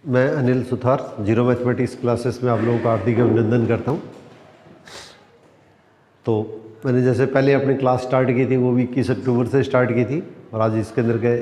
मैं Anil Suthar zero mathematics classes में आप लोगों का हार्दिक अभिनंदन करता हूं। तो मैंने जैसे पहले अपनी क्लास स्टार्ट की थी वो भी 21 अक्टूबर से स्टार्ट की थी और आज इसके अंदर का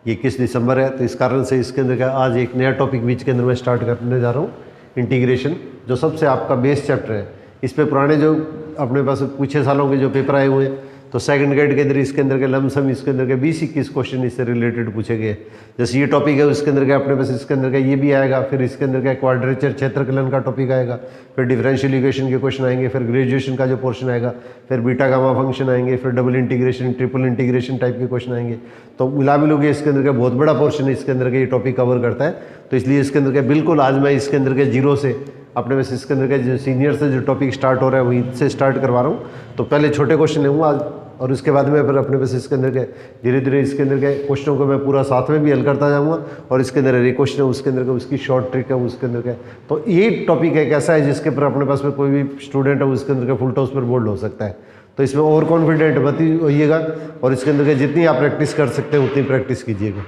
21 दिसंबर है, तो इस कारण से इसके अंदर का आज एक नया टॉपिक बीच के अंदर मैं स्टार्ट करने जा रहा हूँ, इंटीग्रेशन, जो सबसे आपका बेस चैप्टर है। इस पे पुराने जो अपने पास कुछ सालों के जो पेपर आए हुए हैं, तो सेकंड ग्रेड के अंदर इसके अंदर के लमसम इसके अंदर के 20-21 क्वेश्चन इससे रिलेटेड पूछे गए। जैसे ये टॉपिक है उसके अंदर का अपने पास इसके अंदर का ये भी आएगा, फिर इसके अंदर का क्वाड्रेचर क्षेत्रकलन का टॉपिक आएगा, फिर डिफरेंशियल इक्वेशन के क्वेश्चन आएंगे, फिर ग्रेजुएशन का जो पोर्शन आएगा, फिर बीटा गामा फंक्शन आएंगे, फिर double integration triple integration type के क्वेश्चन आएंगे। तो मिला मिलू के इसके अंदर का बहुत बड़ा पोर्शन इसके अंदर का ये टॉपिक कवर करता है। तो इसलिए इसके अंदर का बिल्कुल आज मैं इसके अंदर के जीरो से अपने बस इसके अंदर का जो सीनियर से जो टॉपिक स्टार्ट हो रहा है वहीं से स्टार्ट करवा रहा हूँ। तो पहले छोटे क्वेश्चन लेंगे आज और उसके बाद में फिर अपने बस इसके अंदर के धीरे धीरे इसके अंदर के क्वेश्चनों को मैं पूरा साथ में भी हल करता जाऊँगा और इसके अंदर एक क्वेश्चन है उसके अंदर का उसकी शॉर्ट ट्रिक है उसके अंदर का। तो ये टॉपिक एक ऐसा है जिसके ऊपर अपने पास में कोई भी स्टूडेंट है उसके अंदर का फुल टॉस पर बोल्ड हो सकता है। तो इसमें ओवर कॉन्फिडेंट मत होइएगा और इसके अंदर के जितनी आप प्रैक्टिस कर सकते हैं उतनी प्रैक्टिस कीजिएगा।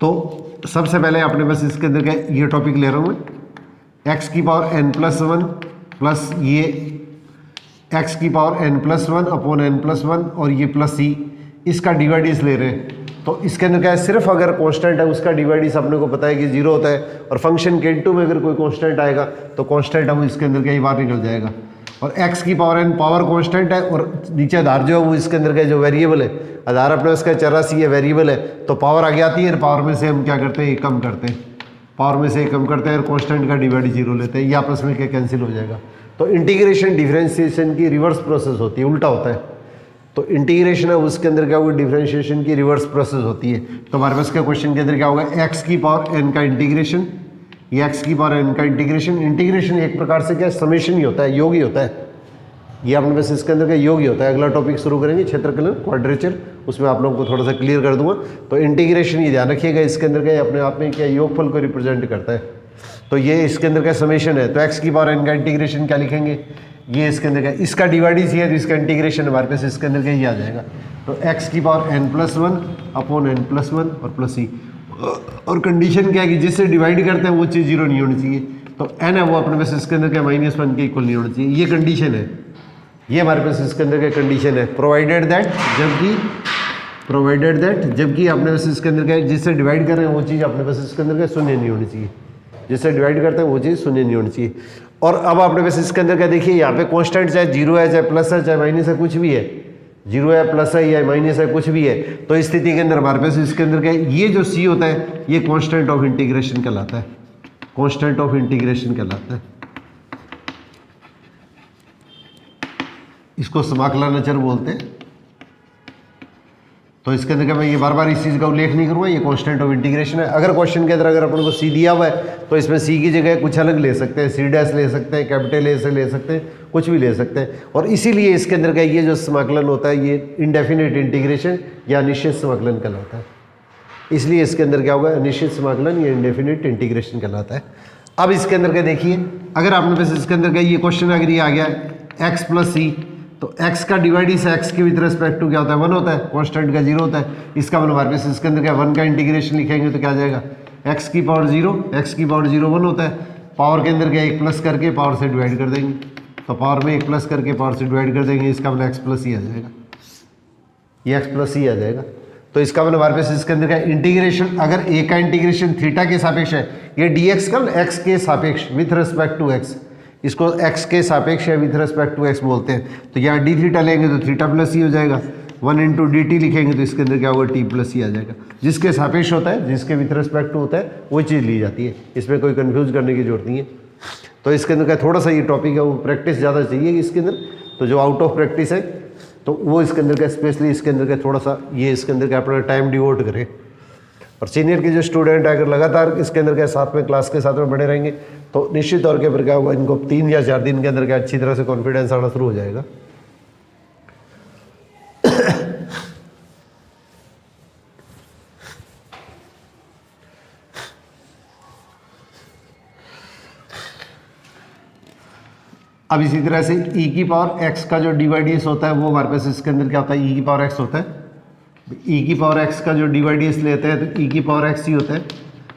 तो सबसे पहले अपने पास इसके अंदर का ये टॉपिक ले रहा हूँ मैं, एक्स की पावर n+1 प्लस ये एक्स की पावर n+1 अपॉन n+1 और ये प्लस सी, इसका डिवाइडिस ले रहे हैं। तो इसके अंदर क्या है, सिर्फ अगर कांस्टेंट है उसका डिवाइडिस अपने को पता है कि 0 होता है और फंक्शन के इनटू में अगर कोई कांस्टेंट आएगा तो कांस्टेंट है वो इसके अंदर का ही बाहर निकल जाएगा। और x की पावर n पावर कांस्टेंट है और नीचे आधार जो है वो इसके अंदर का जो वेरिएबल है, आधार अपने उसका चरासी है, वेरिएबल है, तो पावर आगे आती है और पावर में से हम क्या करते हैं, कम करते हैं, पावर में से कम करते हैं और कांस्टेंट का डिवाइड 0 लेते हैं, ये आपस में क्या कैंसिल हो जाएगा। तो इंटीग्रेशन डिफरेंशिएशन की रिवर्स प्रोसेस होती है, उल्टा होता है। तो इंटीग्रेशन है उसके अंदर क्या होगा, डिफरेंशिएशन की रिवर्स प्रोसेस होती है। तो हमारे पास का क्वेश्चन के अंदर क्या होगा, एक्स की पावर n का इंटीग्रेशन, ये एक्स की पावर n का इंटीग्रेशन। इंटीग्रेशन एक प्रकार से क्या समेशन ही होता है, योग ही होता है, ये अपने पास इसके अंदर का योग ही होता है। अगला टॉपिक शुरू करेंगे क्षेत्रकलन क्वाड्रेचर, उसमें आप लोगों को थोड़ा सा क्लियर कर दूंगा। तो इंटीग्रेशन ये ध्यान रखिएगा इसके अंदर का अपने आप में क्या योगफल को रिप्रेजेंट करता है। तो ये इसके अंदर का समेशन है। तो एक्स की पावर n का इंटीग्रेशन क्या लिखेंगे, ये इसके अंदर का, इसका डिवाइडिस है तो इसका इंटीग्रेशन हमारे पास इसके अंदर का ही आ जाएगा। तो एक्स की पावर n+1 अपॉन n+1 और प्लस सी, और कंडीशन क्या है कि जिससे डिवाइड करते हैं वो चीज़ 0 नहीं होनी चाहिए। तो n है वो अपने पास इसके अंदर का -1 के इक्वल नहीं होना चाहिए, ये कंडीशन है, ये हमारे पास इसके अंदर का कंडीशन है। प्रोवाइडेड दैट जबकि अपने पास इसके अंदर का जिससे डिवाइड कर रहे हैं वो चीज़ अपने पास इसके अंदर का शून्य नहीं होनी चाहिए, जिससे डिवाइड करते हैं वो चीज़ शून्य नहीं होनी चाहिए। और अब अपने पास इसके अंदर का देखिए यहाँ पे कांस्टेंट चाहे 0 है, चाहे प्लस है, चाहे माइनस है, कुछ भी है, 0 है, प्लस है या माइनस है, कुछ भी है। तो इस स्थिति के अंदर हमारे पास इसके अंदर का ये जो सी होता है ये कांस्टेंट ऑफ इंटीग्रेशन कहलाता है, कांस्टेंट ऑफ इंटीग्रेशन कहलाता है। इसको समाकलन अचर बोलते हैं। तो इसके अंदर क्या मैं ये बार बार इस चीज़ का उल्लेख नहीं करूँगा, ये कांस्टेंट ऑफ इंटीग्रेशन है। अगर क्वेश्चन के अंदर अगर अपन को सी दिया हुआ है तो इसमें सी की जगह कुछ अलग ले सकते हैं, सी डैश ले सकते हैं, कैपिटल ए से ले सकते हैं, कुछ भी ले सकते हैं। और इसीलिए इसके अंदर का ये जो समाकलन होता है ये इंडेफिनिट इंटीग्रेशन या अनिश्चित समाकलन कहलाता है। इसलिए इसके अंदर क्या होगा, अनिश्चित समाकलन या इंडेफिनिट इंटीग्रेशन कहलाता है। अब इसके अंदर का देखिए, अगर आपने पास इसके अंदर का ये क्वेश्चन अगर ये आ गया एक्स प्लस सी, तो x का डिवाइडिस एक्स के विद रिस्पेक्ट टू क्या होता है, 1 होता है, कांस्टेंट का 0 होता है। इसका मतलब हमारे पास इसके अंदर क्या 1 का इंटीग्रेशन लिखेंगे तो क्या आ जाएगा, x की पावर 0, x की पावर 0 1 होता है, पावर के अंदर क्या एक प्लस करके पावर से डिवाइड कर देंगे, तो पावर में एक प्लस करके पावर से डिवाइड कर देंगे, इसका मतलब x प्लस ही आ जाएगा, ये x प्लस ही आ जाएगा। तो इसका मतलब हमारे पास इसके अंदर का इंटीग्रेशन, अगर a का इंटीग्रेशन थीटा के सापेक्ष है, ये dx का x के सापेक्ष विथ रिस्पेक्ट टू x, इसको x के सापेक्ष है विथ रिस्पेक्ट टू x बोलते हैं। तो यहाँ डी थीटा लेंगे तो थीटा प्लस ही हो जाएगा, 1 इंटू डी टी लिखेंगे तो इसके अंदर क्या होगा, टी प्लस ही आ जाएगा। जिसके सापेक्ष होता है, जिसके विथ रिस्पेक्ट टू होता है वो चीज़ ली जाती है, इसमें कोई कन्फ्यूज करने की जरूरत नहीं है। तो इसके अंदर का थोड़ा सा ये टॉपिक है वो प्रैक्टिस ज़्यादा चाहिए इसके अंदर, तो जो आउट ऑफ प्रैक्टिस है तो वो इसके अंदर का स्पेशली इसके अंदर का थोड़ा सा ये इसके अंदर का अपना टाइम डिवोट करें। और सीनियर के जो स्टूडेंट अगर लगातार इसके अंदर के साथ में क्लास के साथ में बने रहेंगे तो निश्चित तौर के ऊपर क्या होगा, इनको 3 या 4 दिन के अंदर क्या अच्छी तरह से कॉन्फिडेंस आना शुरू हो जाएगा। अब इसी तरह से e की पावर x का जो डिवाइडिस होता है वो हमारे पास इसके अंदर क्या होता है, e की पावर x होता है। ई की पावर एक्स का जो डिवाइड लेते हैं तो ई की पावर एक्स ही होता है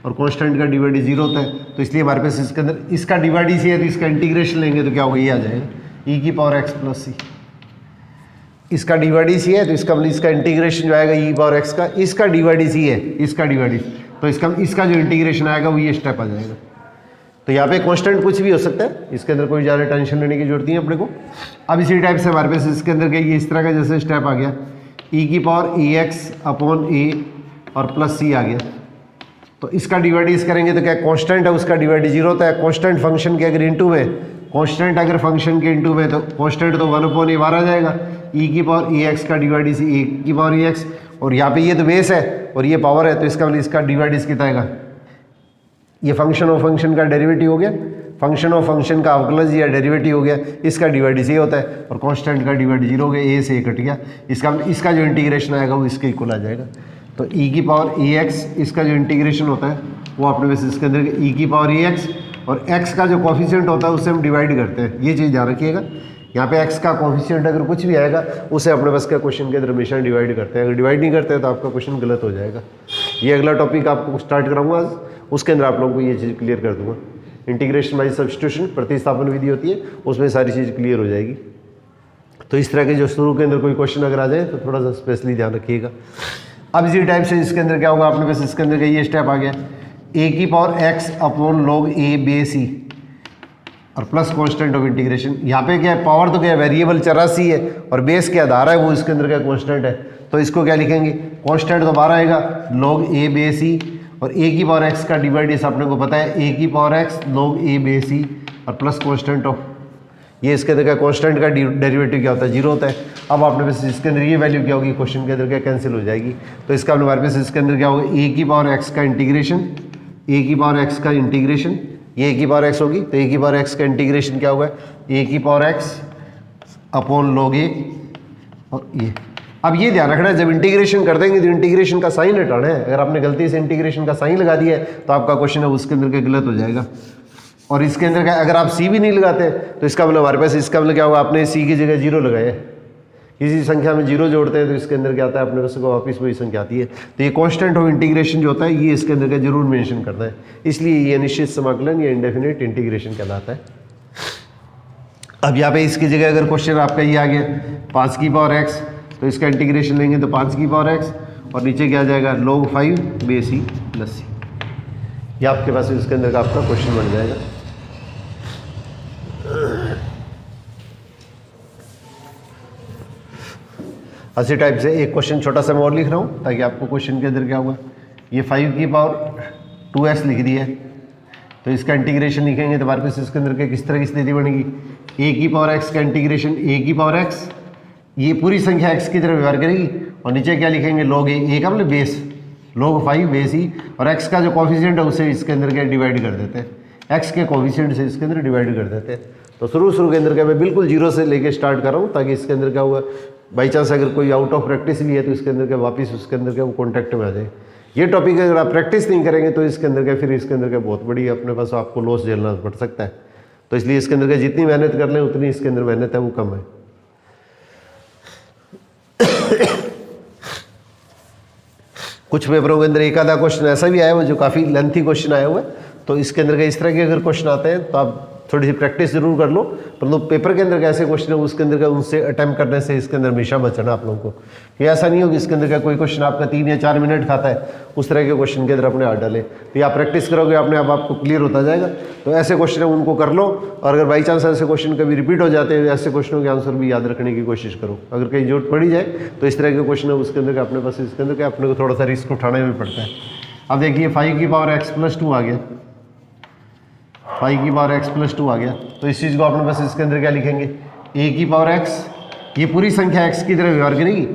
और कांस्टेंट का डिवाइड 0 होता है, तो इसलिए हमारे पास इसके अंदर इसका डिवाइड सी है तो इसका इंटीग्रेशन लेंगे तो क्या होगा, ये आ जाएगा ई की पावर एक्स प्लस सी। इसका डिवाइड सी है तो इसका मतलब इसका इंटीग्रेशन जो आएगा ई पावर एक्स का, इसका डिवाइड सी है, इसका डिवाइड तो इसका जो इंटीग्रेशन आएगा वो ये स्टेप आ जाएगा। तो यहाँ पे कांस्टेंट कुछ भी हो सकता है, इसके अंदर कोई ज़्यादा टेंशन लेने की जरूरत नहीं है अपने को। अब इसी टाइप से हमारे पास इसके अंदर ये इस तरह का जैसे स्टेप आ गया, ई की पावर ई एक्स अपॉन ए और प्लस सी आ गया, तो इसका डिवाइड करेंगे तो क्या कांस्टेंट है उसका डिवाइड 0 होता है। कांस्टेंट फंक्शन के अगर इंटू में, कांस्टेंट अगर फंक्शन के इंटू में तो कांस्टेंट तो 1/a बाहर आ जाएगा, ई की पावर ई एक्स का डिवाइड सी ई की पावर ई एक्स, और यहाँ पे ये तो बेस है और ये पावर है, तो इसका मतलब इसका डिवाइड कितना आएगा, ये फंक्शन ऑफ फंक्शन का डेरिवेटिव हो गया, फंक्शन ऑफ फंक्शन का अवकलज या डेरिवेटिव हो गया, इसका डिवाइड से होता है और कांस्टेंट का डिवाइड 0 हो गया, ए से कट गया, इसका जो इंटीग्रेशन आएगा वो इसके इक्वल आ जाएगा। तो ई की पावर ई एक्स इसका जो इंटीग्रेशन होता है वो अपने वैसे इसके अंदर ई की पावर ई एक्स और एक्स का जो कोफिशिएंट होता है उससे हम डिवाइड करते हैं, ये चीज़ ध्यान रखिएगा। यहाँ पे एक्स का कोफिशिएंट अगर कुछ भी आएगा उसे अपने पास का क्वेश्चन के अंदर हमेशा डिवाइड करते हैं, अगर डिवाइड नहीं करते हैं तो आपका क्वेश्चन गलत हो जाएगा। ये अगला टॉपिक आपको स्टार्ट कराऊंगा आज, उसके अंदर आप लोगों को ये चीज़ क्लियर कर दूंगा। इंटीग्रेशन बाय सब्स्टिट्यूशन प्रतिस्थापन विधि होती है, उसमें सारी चीज़ क्लियर हो जाएगी। तो इस तरह के जो शुरू के अंदर कोई क्वेश्चन अगर आ जाए तो थोड़ा सा स्पेशली ध्यान रखिएगा। अब इसी टाइप से इसके अंदर क्या होगा, अपने पास इसके अंदर का ये स्टेप आ गया, ए की पावर एक्स अपॉन लॉग ए बे सी और प्लस कांस्टेंट ऑफ इंटीग्रेशन। यहाँ पे क्या है, पावर तो क्या है, वेरिएबल चरासी है और बेस के आधार है वो इसके अंदर क्या कांस्टेंट है, तो इसको क्या लिखेंगे, कांस्टेंट तो बाहर आएगा लॉग ए बे सी और ए की पावर एक्स का डिवाइड इस अपने को पता है, ए की पावर एक्स लॉग ए बे सी और प्लस कांस्टेंट ऑफ, ये इसके अंदर क्या कांस्टेंट का डेरिवेटिव क्या होता है, 0 होता है। अब आपने पास इसके अंदर ये वैल्यू क्या होगी, क्वेश्चन के अंदर क्या कैंसिल हो जाएगी, तो इसका हमारे पास इसके अंदर क्या होगा, ए की पावर एक्स का इंटीग्रेशन, ए की पावर एक्स का इंटीग्रेशन, ये ए की पावर एक्स होगी तो ए की पावर एक्स का इंटीग्रेशन क्या होगा, ए की पावर एक्स अपॉन लॉग ए और ये। अब ये ध्यान रखना है जब इंटीग्रेशन कर देंगे तो इंटीग्रेशन का साइन हटाना है, अगर आपने गलती से इंटीग्रेशन का साइन लगा दिया है तो आपका क्वेश्चन है उसके अंदर का गलत हो जाएगा। और इसके अंदर का अगर आप सी भी नहीं लगाते तो इसका मतलब हमारे पास इसका मतलब क्या होगा, आपने सी की जगह 0 लगाया है, किसी संख्या में 0 जोड़ते हैं तो इसके अंदर क्या आता है, अपने पास को वापस वही संख्या आती है। तो ये कांस्टेंट ऑफ इंटीग्रेशन जो होता है ये इसके अंदर का जरूर मेंशन करना है, इसलिए ये अनिश्चित समाकलन या इंडेफिनिट इंटीग्रेशन कहलाता है। अब यहाँ पे इसकी जगह अगर क्वेश्चन आपका ये आ गया 5 की पावर एक्स, तो इसका इंटीग्रेशन लेंगे तो 5 की पावर एक्स और नीचे क्या आ जाएगा log 5 बे सी प्लस सी, ये आपके पास इसके अंदर का आपका क्वेश्चन बन जाएगा। ऐसे टाइप से एक क्वेश्चन छोटा सा मैं और लिख रहा हूँ ताकि आपको क्वेश्चन के अंदर क्या होगा, ये 5 की पावर 2s लिख दी है तो इसका इंटीग्रेशन लिखेंगे तो हमारे पास इसके अंदर के किस तरह की स्थिति बनेगी, a की पावर x का इंटीग्रेशन a की पावर x, ये पूरी संख्या x की तरफ व्यवहार करेगी और नीचे क्या लिखेंगे log a का मतलब बेस log 5 बेस ही, और x का जो कोफिशिएंट है उसे इसके अंदर क्या डिवाइड कर देते हैं, x के कोफिशिएंट से इसके अंदर डिवाइड कर देते हैं। तो शुरू के अंदर क्या मैं बिल्कुल 0 से लेके स्टार्ट कर रहा हूँ ताकि इसके अंदर क्या होगा, बाई चांस अगर कोई आउट ऑफ प्रैक्टिस भी है तो इसके अंदर क्या वापस उसके अंदर क्या वो कॉन्टैक्ट में आ जाए। ये टॉपिक अगर आप प्रैक्टिस नहीं करेंगे तो इसके अंदर क्या फिर इसके अंदर क्या बहुत बड़ी अपने पास आपको लॉस झेलना पड़ सकता है। तो इसलिए इसके अंदर क्या जितनी मेहनत कर लें उतनी इसके अंदर मेहनत है वो कम है। कुछ पेपरों के अंदर एक आधा क्वेश्चन ऐसा भी आया हुआ जो काफ़ी लेंथी क्वेश्चन आया हुआ है, तो इसके अंदर इस तरह के अगर क्वेश्चन आते हैं तो आप थोड़ी सी प्रैक्टिस जरूर कर लो, परंतु पेपर के अंदर कैसे क्वेश्चन है उसके अंदर का उनसे अटैम्प्ट करने से इसके अंदर हमेशा बचना आप लोगों को, कि ऐसा नहीं हो कि इसके अंदर का कोई क्वेश्चन आपका 3 या 4 मिनट खाता है उस तरह के क्वेश्चन के अंदर अपने हाथ डालें। तो आप प्रैक्टिस करोगे अपने आप आपको क्लियर होता जाएगा। तो ऐसे क्वेश्चन है उनको कर लो, और अगर बाई चांस ऐसे क्वेश्चन कभी रिपीट हो जाते हैं ऐसे क्वेश्चनों के आंसर भी याद रखने की कोशिश करो। अगर कहीं जरूरत पड़ी जाए तो इस तरह के क्वेश्चन है उसके अंदर अपने पास इसके अंदर अपने को थोड़ा सा रिस्क उठाना भी पड़ता है। अब देखिए 5 की पावर x प्लस 2 आ गया, 5 की पावर x प्लस 2 आ गया, तो इस चीज़ को अपने पास इसके अंदर क्या लिखेंगे, a की पावर x, ये पूरी संख्या x की तरह व्यवहार करेगी।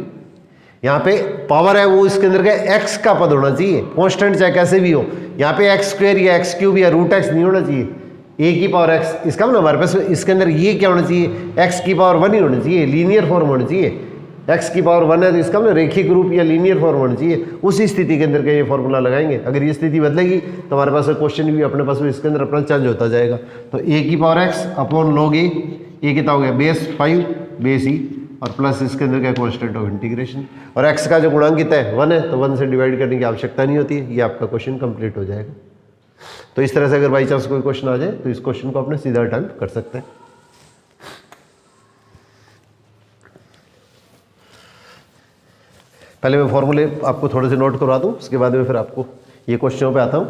यहाँ पे पावर है वो इसके अंदर क्या x का पद होना चाहिए, कांस्टेंट चाहे कैसे भी हो। यहाँ पे x स्क्वायर या x क्यूब या रूट x नहीं होना चाहिए, a की पावर x, इसका मतलब हमारे पास इसके अंदर ये क्या होना चाहिए, x की पावर 1 ही होना चाहिए, लीनियर फॉर्म होना चाहिए। x की पावर 1 है तो इसका मतलब रेखिक रूप या लीनियर फॉर्म होना चाहिए। उसी स्थिति के अंदर का ये फॉर्मूला लगाएंगे, अगर ये स्थिति बदलेगी तो हमारे पास क्वेश्चन भी अपने पास इसके अंदर अपना चेंज होता जाएगा। तो a की power x upon log a, ये कितना हो गया बेस 5 बेस ही और प्लस इसके अंदर क्या कॉन्स्टेंट ऑफ इंटीग्रेशन, और एक्स का जो गुणांक कितना है 1 है, तो 1 से डिवाइड करने की आवश्यकता नहीं होती है, ये आपका क्वेश्चन कंप्लीट हो जाएगा। तो इस तरह से अगर बाई चांस कोई क्वेश्चन आ जाए तो इस क्वेश्चन को अपने सीधा अटेम्प्ट कर सकते हैं। पहले मैं फॉर्मूले आपको थोड़े से नोट करवा दूं, उसके बाद में फिर आपको ये क्वेश्चनों पे आता हूं।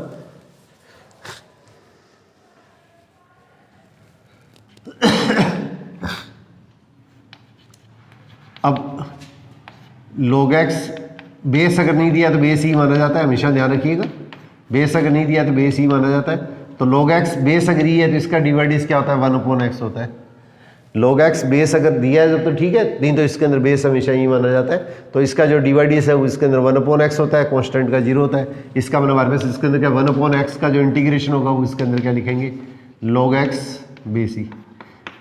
अब log x बेस अगर नहीं दिया तो बेस ही माना जाता है, हमेशा ध्यान रखिएगा। बेस अगर नहीं दिया तो बेस ही माना जाता है। तो log x बेस अगर ही है तो इसका डिवाइड क्या होता है 1/x होता है। log x बेस अगर दिया है तो ठीक है, नहीं तो इसके अंदर बेस हमेशा ही माना जाता है। तो इसका जो डिवाइडिस है वो इसके अंदर 1/x होता है, कांस्टेंट का 0 होता है। इसका मतलब हमारे पास इसके अंदर क्या 1/x का जो इंटीग्रेशन होगा वो इसके अंदर क्या लिखेंगे log x बेस ही।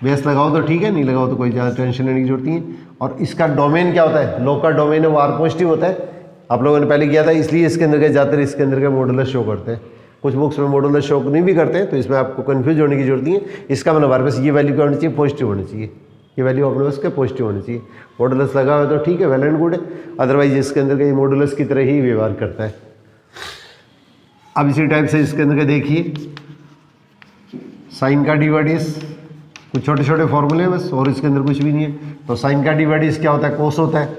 बेस लगाओ तो ठीक है, नहीं लगाओ तो कोई ज़्यादा टेंशन लेने की जरूरत नहीं है। और इसका डोमेन क्या होता है, log का डोमेन है वो आर पॉजिटिव होता है, आप लोगों ने पहले किया था, इसलिए इसके अंदर के ज़्यादातर इसके अंदर का मॉडुलस शो करते हैं। कुछ बुक्स में मॉडुलस शो नहीं भी करते हैं, तो इसमें आपको कन्फ्यूज होने की जरूरत नहीं है। इसका मतलब हमारे पास ये वैल्यू क्या होनी चाहिए, पॉजिटिव होनी चाहिए। ये वैल्यू अपने पास क्या पॉजिटिव होनी चाहिए। मॉडुलस लगा हुआ है तो ठीक है, वेल एंड गुड है, अदरवाइज इसके अंदर का ये मॉडुलस की तरह ही व्यवहार करता है। अब इसी टाइप से इसके अंदर का देखिए साइन का डिवाइडिस, कुछ छोटे छोटे फॉर्मूले हैं बस, और इसके अंदर कुछ भी नहीं है। तो साइन का डिवाइडिस क्या होता है, कोस होता है।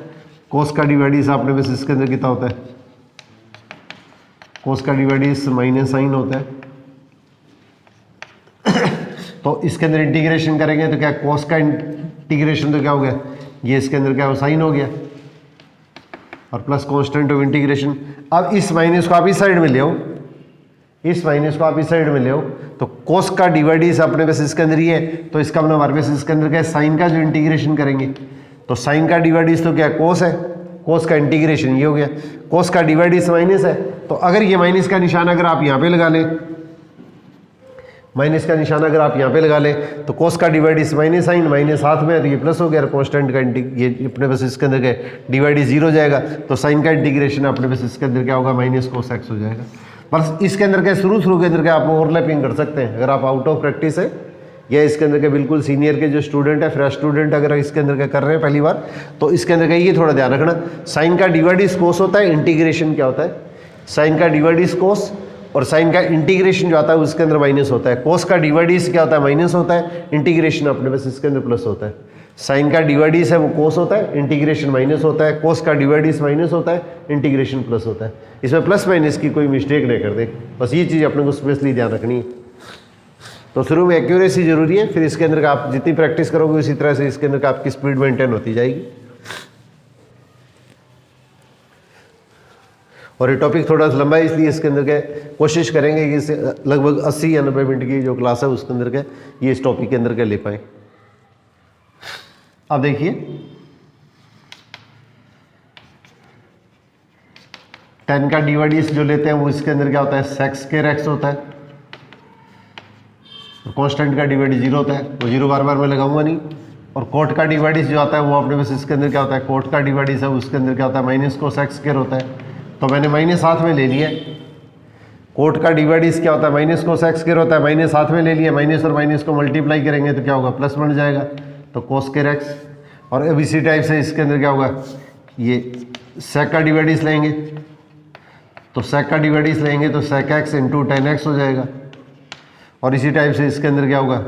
कोस का डिवाइडिस आपने बस इसके अंदर कितना होता है, कोस का डिवाइडिस माइनस साइन होता है। तो इसके अंदर इंटीग्रेशन करेंगे तो क्या कोस का इंटीग्रेशन तो क्या हो गया, ये इसके अंदर क्या हो साइन हो गया, और प्लस कांस्टेंट ऑफ इंटीग्रेशन। अब इस माइनस को आप इस साइड में ले आओ, इस माइनस को आप इस साइड में ले आओ, तो कोस का डिवाइडिस अपने पास इसके अंदर ही है, तो इसका मतलब हमारे पास इसके अंदर क्या है साइन का जो इंटीग्रेशन करेंगे, तो साइन का डिवाइडिस तो क्या कोस है, कोस का इंटीग्रेशन ये हो गया। कोस का डिवाइडिस माइनस है, तो अगर ये माइनस का निशान अगर आप यहाँ पे लगा लें, माइनस का निशान अगर आप यहाँ पे लगा लें, तो कोस का डिवाइडिस माइनस साइन, माइनस हाथ में है तो ये प्लस हो गया, कांस्टेंट का ये अपने पास इसके अंदर क्या डिवाइडिस 0 हो जाएगा। तो साइन का इंटीग्रेशन अपने पास इसके अंदर क्या होगा माइनस कोस एक्स हो जाएगा। बस इसके अंदर क्या शुरू के अंदर क्या आप ओवरलैपिंग कर सकते हैं। अगर आप आउट ऑफ प्रैक्टिस है या इसके अंदर के बिल्कुल सीनियर के जो स्टूडेंट है, फ्रेश स्टूडेंट अगर इसके अंदर क्या कर रहे हैं पहली बार, तो इसके अंदर का ये थोड़ा ध्यान रखना, साइन का डिवाइडिस कोस होता है, इंटीग्रेशन क्या होता है साइन का डिवाइडिस कोस, और साइन का इंटीग्रेशन जो आता है उसके अंदर माइनस होता है। कोस का डिवाइडिस क्या होता है माइनस होता है, इंटीग्रेशन अपने पास इसके अंदर प्लस होता है। साइन का डिवाइडिस है वो कोस होता है, इंटीग्रेशन माइनस होता है। कोस का डिवाइडिस माइनस होता है, इंटीग्रेशन प्लस होता है। इसमें प्लस माइनस की कोई मिस्टेक नहीं कर दे, बस ये चीज़ अपने को स्पेशली ध्यान रखनी है। तो शुरू में एक्यूरेसी जरूरी है, फिर इसके अंदर का आप जितनी प्रैक्टिस करोगे उसी तरह से इसके अंदर का आपकी स्पीड मेंटेन होती जाएगी। और ये टॉपिक थोड़ा सा लंबा है, इसलिए इसके अंदर के कोशिश करेंगे कि इसे लगभग 80 या 90 मिनट की जो क्लास है उसके अंदर के ये इस टॉपिक के अंदर के ले पाए। अब देखिए 10 का डिवाइडिस जो लेते हैं वो इसके अंदर क्या होता है सेक स्क्वायर एक्स होता है, और कांस्टेंट का डिवाइडिस 0 होता है, वो 0 बार बार मैं लगाऊंगा नहीं। और कोट का डिवाइडिस जो आता है वो अपने पास इसके अंदर क्या होता है, कोट का डिवाइडिस है उसके अंदर क्या होता है माइनस को सेक स्क्वायर होता है। तो मैंने माइनस हाथ में ले लिया, कोट का डिवाइडिस क्या होता है माइनस को सेक स्क्वायर होता है, माइनस हाथ में ले लिया, माइनस और माइनस को मल्टीप्लाई करेंगे तो क्या होगा प्लस बन जाएगा, तो कोस स्क्वायर एक्स। और अब इसी टाइप से इसके अंदर क्या होगा, ये सेक का डिवाइडिस लेंगे, तो सेक का डिवाइडिस लेंगे तो सेक एक्स इंटू 10x हो जाएगा। और इसी टाइप से इसके अंदर क्या होगा,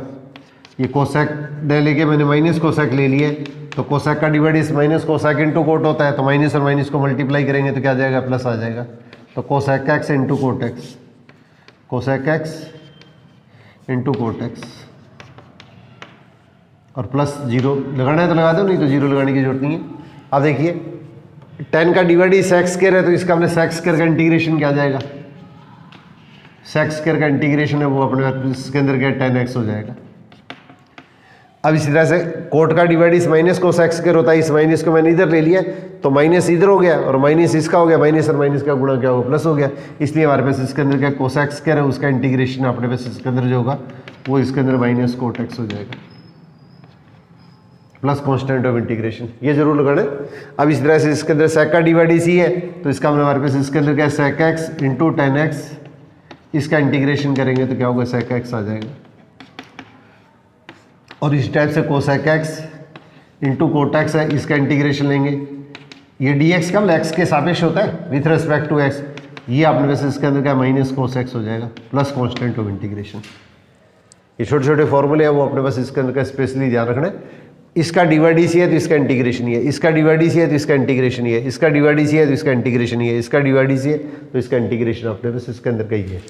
ये कोसेक ले लेके मैंने माइनस कोसेक ले लिए, तो कोसेक का डिवाइडिस माइनस कोसेक इंटू कोट होता है, तो माइनस और माइनस को मल्टीप्लाई करेंगे तो क्या आ जाएगा प्लस आ जाएगा। तो cosec x into cot x, cosec x into coat X, और प्लस 0 लगाना है तो लगा दो, नहीं तो 0 लगाने की जरूरत नहीं है। अब देखिए 10 का डिवाइडिस सेक स्क्वायर है, तो इसका अपने सेक स्क्वायर का इंटीग्रेशन क्या आ जाएगा, सेक स्क्वायर का इंटीग्रेशन है वो अपने इसके अंदर क्या 10x हो जाएगा। अब इसी तरह से कोट का डिवाइडिस माइनस को सेक स्क्वायर होता है, इस माइनस को मैंने इधर ले लिया तो माइनस इधर हो गया और माइनस इसका हो गया, माइनस और माइनस का गुणा क्या होगा प्लस हो गया, इसलिए हमारे पास इसके अंदर क्या कोसेक स्क्वायर है उसका इंटीग्रेशन अपने पास इसके अंदर जो होगा वो इसके अंदर माइनस कोट एक्स हो जाएगा प्लस कांस्टेंट ऑफ इंटीग्रेशन, ये जरूर लगाना है। अब इस तरह से इसके अंदर सेक का डिवाइडिस ही है, तो इसका मतलब हमारे पास इसके अंदर क्या सेक एक्स इंटू 10x, इसका इंटीग्रेशन करेंगे तो क्या होगा सेक एक्स आ जाएगा। और इस टाइप से कोसेक एक्स इंटू कोटेक्स है, इसका इंटीग्रेशन लेंगे। ये dx कब x के सापेक्ष होता है विथ रिस्पेक्ट टू x, ये आपने वैसे इसके अंदर क्या माइनस कोस एक्स हो जाएगा प्लस कॉन्स्टेंट ऑफ इंटीग्रेशन। ये छोटे छोटे फॉर्मूले हैं वो अपने पास इसके अंदर का स्पेशली ध्यान रखना है। इसका डिवाइड है तो इसका इंटीग्रेशन ही है, इसका डिवाइड है तो इसका इंटीग्रेशन ही है, इसका डिवाइड है तो इसका इंटीग्रेशन ही है, इसका डिवाइड है तो इसका इंटीग्रेशन अपने पास इसके अंदर का ही है।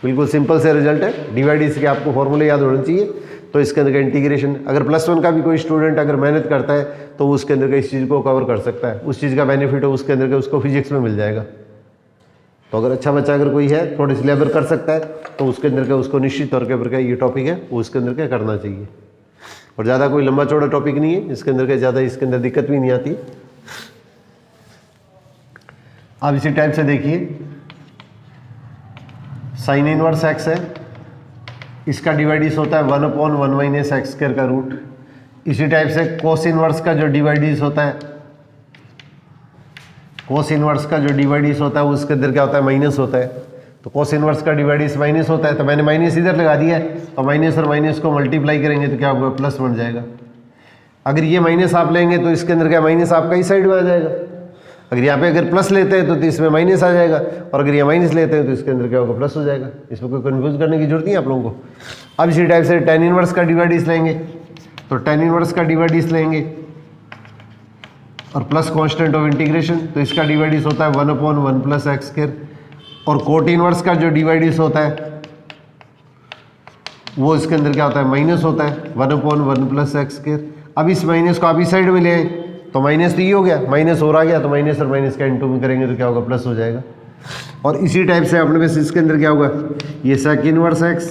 बिल्कुल सिंपल से रिजल्ट है। डिवाइड के आपको फॉर्मूले याद होने चाहिए, तो इसके अंदर का इंटीग्रेशन। अगर +1 का भी कोई स्टूडेंट अगर मेहनत करता है तो उसके अंदर का इस चीज़ को कवर कर सकता है, उस चीज़ का बेनिफिट हो उसके अंदर का उसको फिजिक्स में मिल जाएगा। तो अगर अच्छा बच्चा अगर कोई है थोड़ी सी लेबर कर सकता है तो उसके अंदर का उसको निश्चित तौर के ऊपर का ये टॉपिक है वो उसके अंदर क्या करना चाहिए। और ज़्यादा कोई लंबा चौड़ा टॉपिक नहीं है, इसके अंदर का ज़्यादा इसके अंदर दिक्कत भी नहीं आती। अब इसी टाइप से देखिए साइन इनवर्स एक्स है, इसका डिवाइडिस होता है 1/1 - x² का रूट। इसी टाइप से कोस इनवर्स का जो डिवाइडिस होता है, कोस इनवर्स का जो डिवाइडिस होता है उसके अंदर क्या होता है माइनस होता है। तो कोस इनवर्स का डिवाइडिस माइनस होता है, तो मैंने माइनस इधर लगा दिया है, तो माइनस और माइनस को मल्टीप्लाई करेंगे तो क्या होगा प्लस बन जाएगा। अगर ये माइनस आप लेंगे तो इसके अंदर क्या माइनस आपका ही साइड में आ जाएगा। अगर यहाँ पे अगर प्लस लेते हैं तो इसमें माइनस आ जाएगा, और अगर ये माइनस लेते हैं तो इसके अंदर क्या होगा प्लस हो जाएगा। इसमें कोई कन्फ्यूज करने की जरूरत नहीं है आप लोगों को। अब इसी टाइप से tan इनवर्स का डिवाइडिस लेंगे, तो tan इनवर्स का डिवाइडिस लेंगे और प्लस कांस्टेंट ऑफ इंटीग्रेशन, तो इसका डिवाइडिस होता है 1/1 + x²। और कोट इनवर्स का जो डिवाइडिस होता है वो इसके अंदर क्या होता है माइनस होता है 1/1 + x²। अब इस माइनस को आप इस साइड में ले आए तो माइनस तो ये हो गया, माइनस और आ गया, तो माइनस और माइनस का इंटू में करेंगे तो क्या होगा प्लस हो जाएगा। और इसी टाइप से अपने पास इसके अंदर क्या होगा ये सेक इनवर्स x,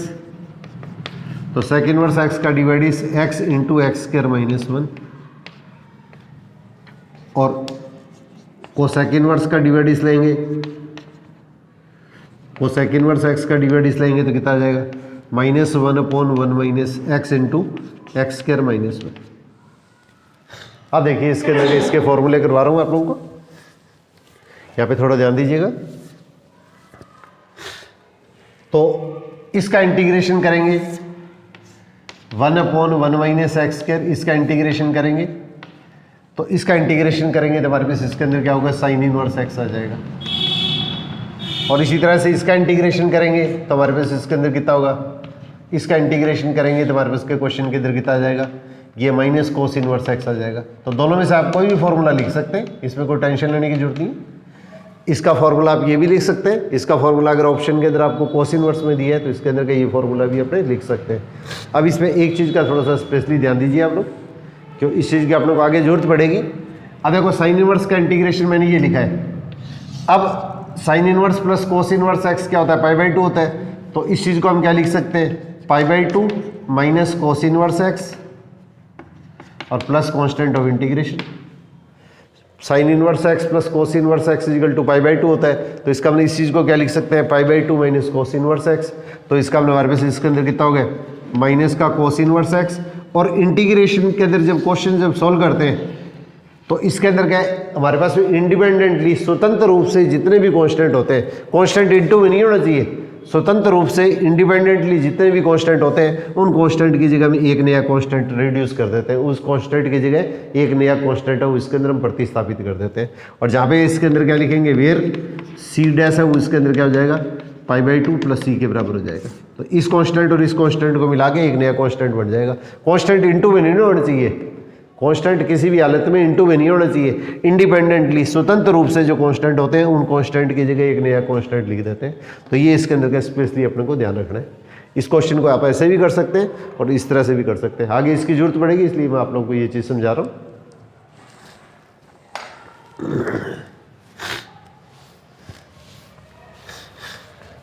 तो सेक इनवर्स x का डिवाइडिस x × x² - 1। और कोसेक इनवर्स का डिवाइडिस लेंगे, कोसेक इनवर्स x का डिवाइडिस लेंगे तो कितना आ जाएगा -1/1 - x × x² - 1। अब देखिए इसके अंदर इसके फॉर्मूले करवा रहा हूँ आप लोगों को, यहाँ पे थोड़ा ध्यान दीजिएगा। तो इसका इंटीग्रेशन करेंगे 1/1 - x², इसका इंटीग्रेशन करेंगे, तो इसका इंटीग्रेशन करेंगे तो हमारे पास इसके अंदर क्या होगा साइन इनवर्स x आ जाएगा। और इसी तरह से इसका इंटीग्रेशन करेंगे तो हमारे पास इसके अंदर कितना होगा, इसका इंटीग्रेशन करेंगे तो हमारे पास के क्वेश्चन के अंदर कितना आ जाएगा ये माइनस कोस इनवर्स x आ जाएगा। तो दोनों में से आप कोई भी फॉर्मूला लिख सकते हैं, इसमें कोई टेंशन लेने की जरूरत नहीं। इसका फॉर्मूला आप ये भी लिख सकते हैं, इसका फॉर्मूला अगर ऑप्शन के अंदर आपको कोस इनवर्स में दिया है तो इसके अंदर का ये फॉर्मूला भी अपने लिख सकते हैं। अब इसमें एक चीज़ का थोड़ा सा स्पेशली ध्यान दीजिए आप लोग, क्यों इस चीज़ की आप लोग को आगे जरूरत पड़ेगी। अब देखो साइन इनवर्स का इंटीग्रेशन मैंने ये लिखा है। अब sine inverse plus cos inverse x क्या होता है π/2 होता है, तो इस चीज़ को हम क्या लिख सकते हैं π/2 - कोस इनवर्स x और plus constant of integration. Sine inverse x plus cos inverse x = π/2 होता है, तो इसका हमने इस चीज़ को क्या लिख सकते हैं π/2 - कोस इनवर्स x। तो इसका हमने हमारे पास इसके अंदर कितना हो गया माइनस का कोस इनवर्स x। और इंटीग्रेशन के अंदर जब क्वेश्चन जब सॉल्व करते हैं तो इसके अंदर क्या है हमारे पास इंडिपेंडेंटली स्वतंत्र रूप से जितने भी कांस्टेंट होते हैं, कांस्टेंट इंटू में नहीं होना चाहिए, स्वतंत्र रूप से इंडिपेंडेंटली जितने भी कांस्टेंट होते हैं उन कांस्टेंट की जगह में एक नया कांस्टेंट रिड्यूस कर देते हैं, उस कांस्टेंट की जगह एक नया कांस्टेंट है वो इसके अंदर हम प्रतिस्थापित कर देते हैं। और जहाँ पे इसके अंदर क्या लिखेंगे वेयर c' है वो इसके अंदर क्या हो जाएगा π/2 + c के बराबर हो जाएगा। तो इस कांस्टेंट और इस कांस्टेंट को मिला के एक नया कांस्टेंट बन जाएगा। कांस्टेंट इंटू में नहीं होना चाहिए, कांस्टेंट किसी भी हालत में इंटू में नहीं होना चाहिए, इंडिपेंडेंटली स्वतंत्र रूप से जो कांस्टेंट होते हैं उन कांस्टेंट की जगह एक नया कांस्टेंट लिख देते हैं। तो ये इसके अंदर का स्पेशली अपने को ध्यान रखना है। इस क्वेश्चन को आप ऐसे भी कर सकते हैं और इस तरह से भी कर सकते हैं, आगे इसकी जरूरत पड़ेगी इसलिए मैं आप लोगों को ये चीज़ समझा रहा हूँ।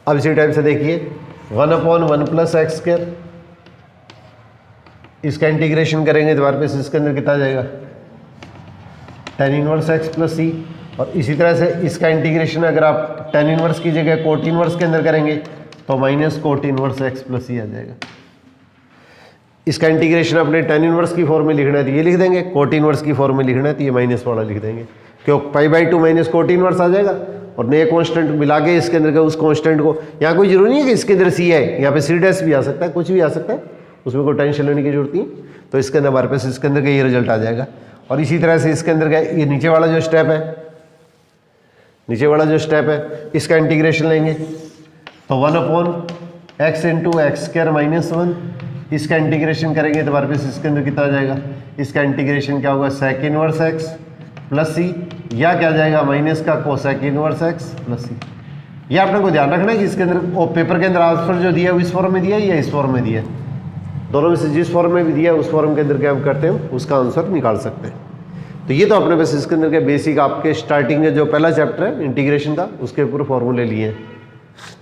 अब इसी टाइप से देखिए 1/1 + x², इसका इंटीग्रेशन करेंगे तो हमारे पास इसके अंदर कितना आ जाएगा tan इनवर्स x + c। और इसी तरह से इसका इंटीग्रेशन अगर आप tan इनवर्स की जगह कोट इनवर्स के अंदर करेंगे तो minus cot inverse x + c आ जाएगा। इसका इंटीग्रेशन अपने tan इनवर्स की फॉर्म में लिखना है तो ये लिख देंगे, कोट इनवर्स की फॉर्म में लिखना है तो ये माइनस वाला लिख देंगे, क्यों π/2 - कोट इनवर्स आ जाएगा और नए कांस्टेंट मिला के इसके अंदर का उस कांस्टेंट को, यहाँ कोई जरूरी नहीं है कि इसके अंदर c है, यहाँ पे c' भी आ सकता है, कुछ भी आ सकता है, उसमें कोई टेंशन लेने की जरूरत नहीं। तो इसके अंदर हमारे पास इसके अंदर का ये रिजल्ट आ जाएगा। और इसी तरह से इसके अंदर क्या ये नीचे वाला जो स्टेप है, नीचे वाला जो स्टेप है इसका इंटीग्रेशन लेंगे तो 1/x into x square minus 1, इसका इंटीग्रेशन करेंगे तो हमारे पास इसके अंदर कितना आ जाएगा, इसका इंटीग्रेशन क्या होगा सेक इनवर्स एक्स प्लस सी, या क्या जाएगा माइनस का कोसेक इनवर्स एक्स प्लस सी। ये आपने को ध्यान रखना है कि इसके अंदर वो पेपर के अंदर आंसर जो दिया है इस फॉर्म में दिया है या इस फॉर्म में दिया है, दोनों में से जिस फॉर्म में भी दिया है उस फॉर्म के अंदर क्या हम करते हैं उसका आंसर निकाल सकते हैं। तो ये तो अपने बस इसके अंदर के बेसिक आपके स्टार्टिंग में जो पहला चैप्टर है इंटीग्रेशन का उसके पूरे फॉर्मूले लिए हैं।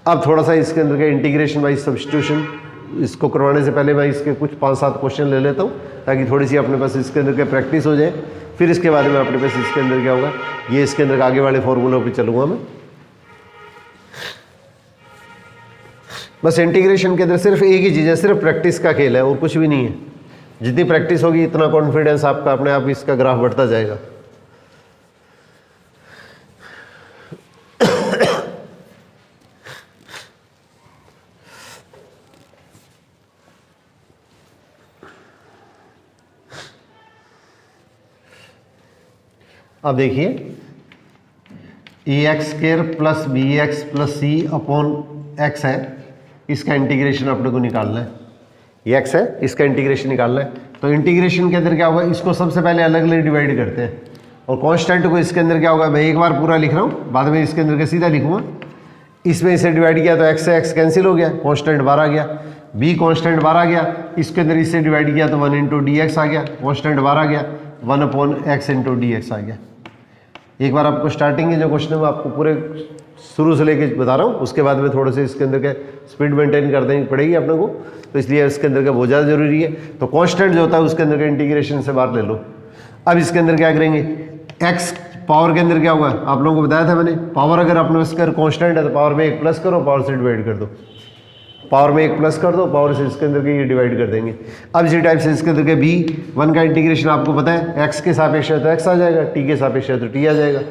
अब थोड़ा सा इसके अंदर के इंटीग्रेशन बाई सब्स्टिट्यूशन इसको करवाने से पहले मैं इसके कुछ 5-7 क्वेश्चन ले लेता हूँ ताकि थोड़ी सी अपने पास इसके अंदर के प्रैक्टिस हो जाए, फिर इसके बाद में अपने पास इसके अंदर क्या होगा ये इसके अंदर आगे वाले फॉर्मूलों पर चलूँगा मैं। बस इंटीग्रेशन के अंदर सिर्फ एक ही चीज़ है, सिर्फ प्रैक्टिस का खेल है और कुछ भी नहीं है। जितनी प्रैक्टिस होगी इतना कॉन्फिडेंस आपका अपने आप इसका ग्राफ बढ़ता जाएगा। अब देखिए ax square plus B X plus C upon X है, इसका इंटीग्रेशन अपने को निकालना है। ये x है इसका इंटीग्रेशन निकालना है। तो इंटीग्रेशन के अंदर क्या होगा, इसको सबसे पहले अलग अलग डिवाइड करते हैं और कांस्टेंट को इसके अंदर क्या होगा, मैं एक बार पूरा लिख रहा हूँ बाद में इसके अंदर के सीधा लिखूंगा। इसमें इसे डिवाइड किया तो x से x कैंसिल हो गया, कांस्टेंट 12 आ गया, b कांस्टेंट 12 आ गया, इसके अंदर इससे डिवाइड किया तो 1 इंटू डी एक्स आ गया, कांस्टेंट 12 आ गया, 1/x इंटू डी एक्स आ गया। एक बार आपको स्टार्टिंग के जो क्वेश्चन है वो आपको पूरे शुरू से लेके बता रहा हूँ, उसके बाद में थोड़े से इसके अंदर के स्पीड मेंटेन कर देनी पड़ेगी अपने को, तो इसलिए इसके अंदर का बहुत ज़्यादा जरूरी है। तो कांस्टेंट जो होता है उसके अंदर का इंटीग्रेशन से बाहर ले लो। अब इसके अंदर क्या करेंगे, x पावर के अंदर क्या होगा, आप लोगों को बताया था मैंने, पावर अगर अपने उसका कांस्टेंट है तो पावर में 1 प्लस करो, पावर से डिवाइड कर दो, पावर में 1 प्लस कर दो, पावर से इसके अंदर के ये डिवाइड कर देंगे। अब इसी टाइप से इसके अंदर के b1 का इंटीग्रेशन आपको पता है x के सापेक्ष है तो x आ जाएगा, t के सापेक्ष है तो t आ जाएगा,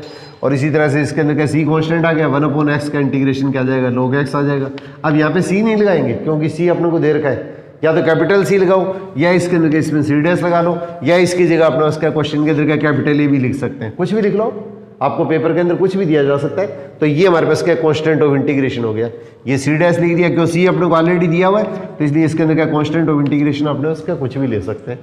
और इसी तरह से इसके अंदर का c कांस्टेंट आ गया, 1/x का इंटीग्रेशन क्या आ जाएगा, log x आ जाएगा। अब यहाँ पे c नहीं लगाएंगे क्योंकि c अपने को दे रखा है, या तो कैपिटल C लगाओ या इसके अंदर के इसमें c डैश लगा लो, या इसकी जगह अपना उसका क्वेश्चन के अंदर का कैपिटल A भी लिख सकते हैं, कुछ भी लिख लो, आपको पेपर के अंदर कुछ भी दिया जा सकता है। तो ये हमारे पास क्या कांस्टेंट ऑफ इंटीग्रेशन हो गया, ये c डैश लिख दिया क्यों c अपने को ऑलरेडी दिया हुआ है, तो इसलिए इसके अंदर क्या कांस्टेंट ऑफ इंटीग्रेशन अपने उसका कुछ भी ले सकते हैं।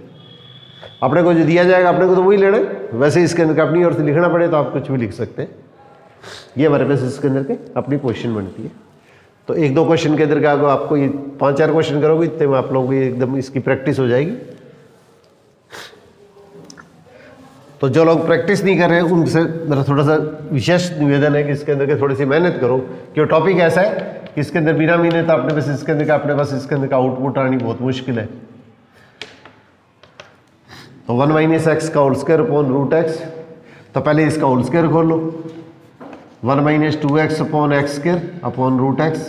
अपने को जो दिया जाएगा अपने को तो वही लेना है, वैसे इसके अंदर अपनी ओर से लिखना पड़े तो आप कुछ भी लिख सकते हैं। ये हमारे पास इसके अंदर के अपनी पोजीशन बनती है। तो 1-2 क्वेश्चन के अंदर क्या होगा, आपको ये 5-4 क्वेश्चन करोगे इतने में आप लोगों को एकदम इसकी प्रैक्टिस हो जाएगी। तो जो लोग प्रैक्टिस नहीं कर रहे हैं उनसे मेरा थोड़ा सा विशेष निवेदन है कि इसके अंदर के थोड़ी सी मेहनत करो, क्यों टॉपिक ऐसा है कि इसके अंदर बिना मेहनत अपने पास इसके अंदर का अपने पास इसके अंदर का आउटपुट आनी बहुत मुश्किल है। तो 1 - x का whole square upon root x, तो पहले इसका होल स्क्वायर खोल लो, 1 - 2x upon x square upon root x,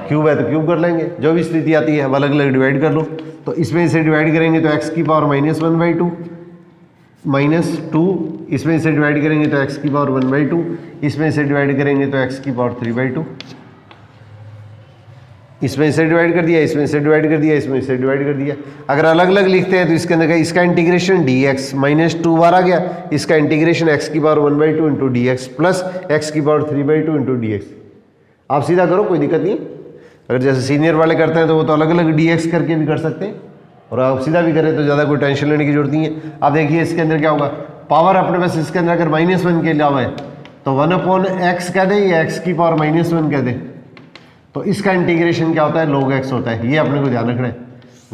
cube है तो क्यूब कर लेंगे, जो भी स्थिति आती है अलग अलग डिवाइड कर लो। तो इसमें इसे डिवाइड करेंगे तो x की पावर -1/2 -2, इसमें इसे डिवाइड करेंगे तो x की पावर 1/2, इसमें इसे डिवाइड करेंगे तो x की पावर 3/2, इसमें इसे डिवाइड कर दिया, इसमें इसे डिवाइड कर दिया, इसमें इसे डिवाइड कर दिया। अगर अलग अलग लिखते हैं तो इसके अंदर का इसका इंटीग्रेशन dx -2 बार आ गया, इसका इंटीग्रेशन x की power 1/2 into D x plus x की पावर 3/2 इंटू डी एक्स। आप सीधा करो, कोई दिक्कत नहीं। अगर जैसे सीनियर वाले करते हैं तो वो तो अलग अलग dx करके भी कर सकते हैं, और आप सीधा भी करें तो ज़्यादा कोई टेंशन लेने की जरूरत नहीं है। आप देखिए इसके अंदर क्या होगा, पावर अपने पास इसके अंदर अगर -1 के अलावा है तो 1/x कह दें या x की पावर -1 कह दें, तो इसका इंटीग्रेशन क्या होता है, log x होता है। ये अपने को ध्यान रखना है,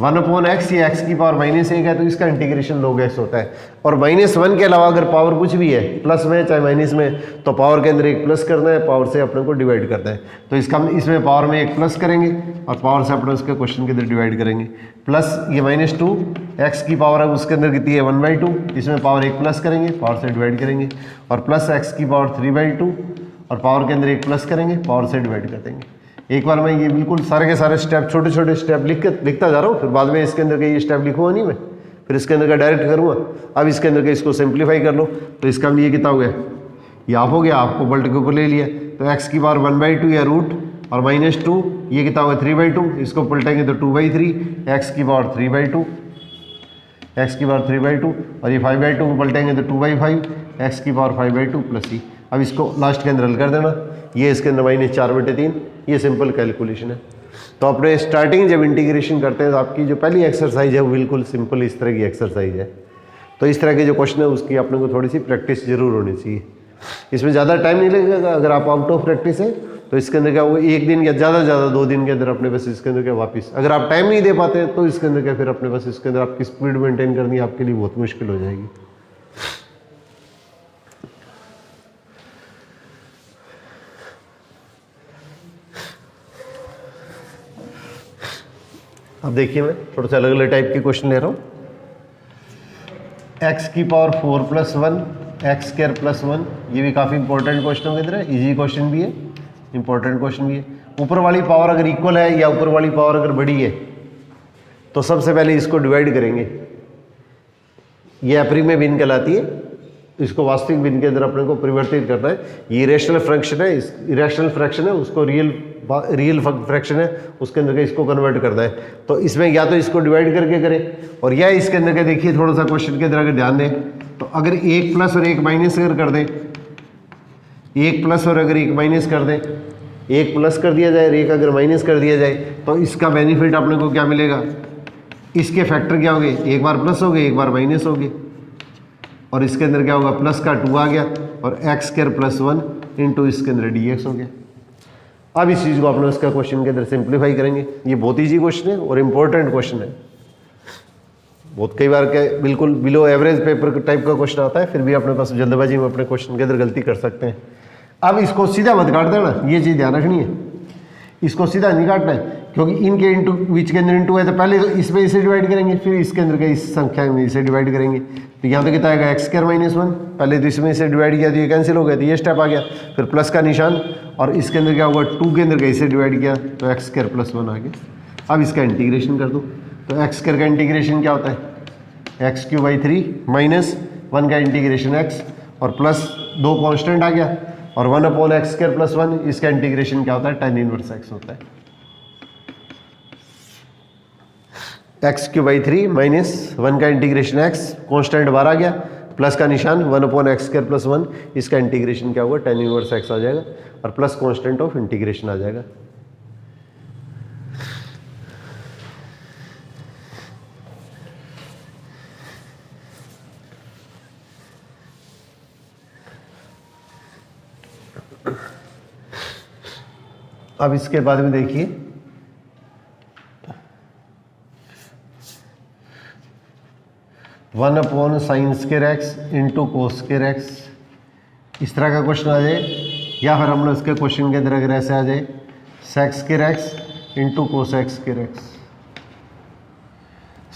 1/x या x की पावर -1 है तो इसका इंटीग्रेशन log x होता है। और -1 के अलावा अगर पावर कुछ भी है, प्लस में चाहे माइनस में, तो पावर के अंदर 1 प्लस करना है, पावर से अपने को डिवाइड करना है। तो इसका इसमें पावर में 1 प्लस करेंगे और पावर से अपने उसके क्वेश्चन के अंदर डिवाइड करेंगे। प्लस ये -2 x की पावर है उसके अंदर कितनी है 1/2, इसमें पावर 1 प्लस करेंगे, पावर से डिवाइड करेंगे, और प्लस x की पावर 3/2 और पावर के अंदर 1 प्लस करेंगे, पावर से डिवाइड कर देंगे। एक बार मैं ये बिल्कुल सारे के सारे स्टेप छोटे छोटे स्टेप लिखता जा रहा हूँ, फिर बाद में इसके अंदर के ये स्टेप लिखूँगा नहीं मैं, फिर इसके अंदर का डायरेक्ट करूँगा। अब इसके अंदर के इसको सिंप्लीफाई कर लो, तो इसका ये कितना हो गया, ये आप हो गया, आपको बल्ट के ऊपर ले लिया, तो x की पावर 1/2 या रूट और -2, ये कितना होगा 3/2, इसको पलटेंगे तो 2/3, x की पावर 3/2, एक्स की पावर 3/2 और ये 5/2 को पलटेंगे तो 2/5 एक्स की पावर 5/2 प्लस ई। अब इसको लास्ट के अंदर हल कर देना, ये इसके अंदर -4/3, ये सिंपल कैलकुलेशन है। तो अपने स्टार्टिंग जब इंटीग्रेशन करते हैं तो आपकी जो पहली एक्सरसाइज है वो बिल्कुल सिंपल इस तरह की एक्सरसाइज है। तो इस तरह के जो क्वेश्चन है उसकी अपने को थोड़ी सी प्रैक्टिस जरूर होनी चाहिए। इसमें ज़्यादा टाइम नहीं लगेगा, अगर आप आउट ऑफ प्रैक्टिस है तो इसके अंदर क्या वो 1 दिन या ज़्यादा से ज़्यादा 2 दिन के अंदर अपने पास इसके अंदर क्या वापस, अगर आप टाइम नहीं दे पाते हैं तो इसके अंदर क्या फिर अपने पास इसके अंदर आपकी स्पीड मेंटेन करनी आपके लिए बहुत मुश्किल हो जाएगी। अब देखिए मैं थोड़ा सा अलग अलग टाइप के क्वेश्चन ले रहा हूँ। एक्स की पावर 4 + 1 एक्स स्क्वायर प्लस 1, ये भी काफ़ी इंपॉर्टेंट क्वेश्चन की तरह इजी क्वेश्चन भी है, इंपॉर्टेंट क्वेश्चन भी है। ऊपर वाली पावर अगर इक्वल है या ऊपर वाली पावर अगर बड़ी है तो सबसे पहले इसको डिवाइड करेंगे। ये अपरी में भिन्न कहलाती है, इसको वास्तविक भिन्न के अंदर अपने को परिवर्तित करना है। ये इरेशनल फ्रैक्शन है, इरेशनल फ्रैक्शन है, उसको रियल फ्रैक्शन है, उसके अंदर इसको कन्वर्ट करना है। तो इसमें या तो इसको डिवाइड करके करें और या इसके अंदर के देखिए थोड़ा सा क्वेश्चन के अंदर अगर ध्यान दें तो अगर 1 प्लस और 1 माइनस अगर कर दें, 1 प्लस और अगर 1 माइनस कर दें, 1 प्लस कर दिया जाए और 1 अगर माइनस कर दिया जाए तो इसका बेनिफिट अपने को क्या मिलेगा, इसके फैक्टर क्या होंगे, एक बार प्लस हो गए एक बार माइनस हो गए और इसके अंदर क्या होगा प्लस का 2 आ गया और एक्स स्क्वायर प्लस 1 इंटू इसके अंदर dx हो गया। अब इस चीज़ को अपने उसका क्वेश्चन के अंदर सिंप्लीफाई करेंगे। ये बहुत ईजी क्वेश्चन है और इम्पोर्टेंट क्वेश्चन है। बहुत कई बार के बिल्कुल बिलो एवरेज पेपर टाइप का क्वेश्चन आता है, फिर भी अपने पास जल्दबाजी में अपने क्वेश्चन के अंदर गलती कर सकते हैं। अब इसको सीधा मत काट देना, ये चीज़ ध्यान रखनी है, इसको सीधा नहीं काटना है क्योंकि इनके इंटू विच के अंदर इंटू है तो पहले तो इसमें इसे डिवाइड करेंगे फिर इसके अंदर के इस संख्या में इसे डिवाइड करेंगे। तो यहाँ पे कितना आएगा एक्स स्क्वायर माइनस 1, पहले तो इसमें इसे डिवाइड किया तो ये कैंसिल हो गया तो ये स्टेप आ गया, फिर प्लस का निशान और इसके अंदर क्या होगा 2 के अंदर का इसे डिवाइड किया तो एक्स स्क्वायर प्लस 1 आ गया। अब इसका इंटीग्रेशन कर दो तो एक्स स्क्वायर का इंटीग्रेशन क्या होता है x³ / 3 माइनस 1 का इंटीग्रेशन x और प्लस 2 कॉन्स्टेंट आ गया और 1/x² प्लस 1, इसका इंटीग्रेशन क्या होता है tan इनवर्स x होता है। x³ / 3 माइनस 1 का इंटीग्रेशन x, कॉन्स्टेंट बाहर आ गया, प्लस का निशान 1/x² प्लस 1, इसका इंटीग्रेशन क्या होगा tan इनवर्स x आ जाएगा और प्लस कॉन्स्टेंट ऑफ इंटीग्रेशन आ जाएगा। अब इसके बाद में देखिए one upon sine square x into cos square x, इस तरह का क्वेश्चन आ जाए या फिर हम लोग इसके क्वेश्चन के अंदर अगर ऐसे आ जाए sex square x into cos x square x,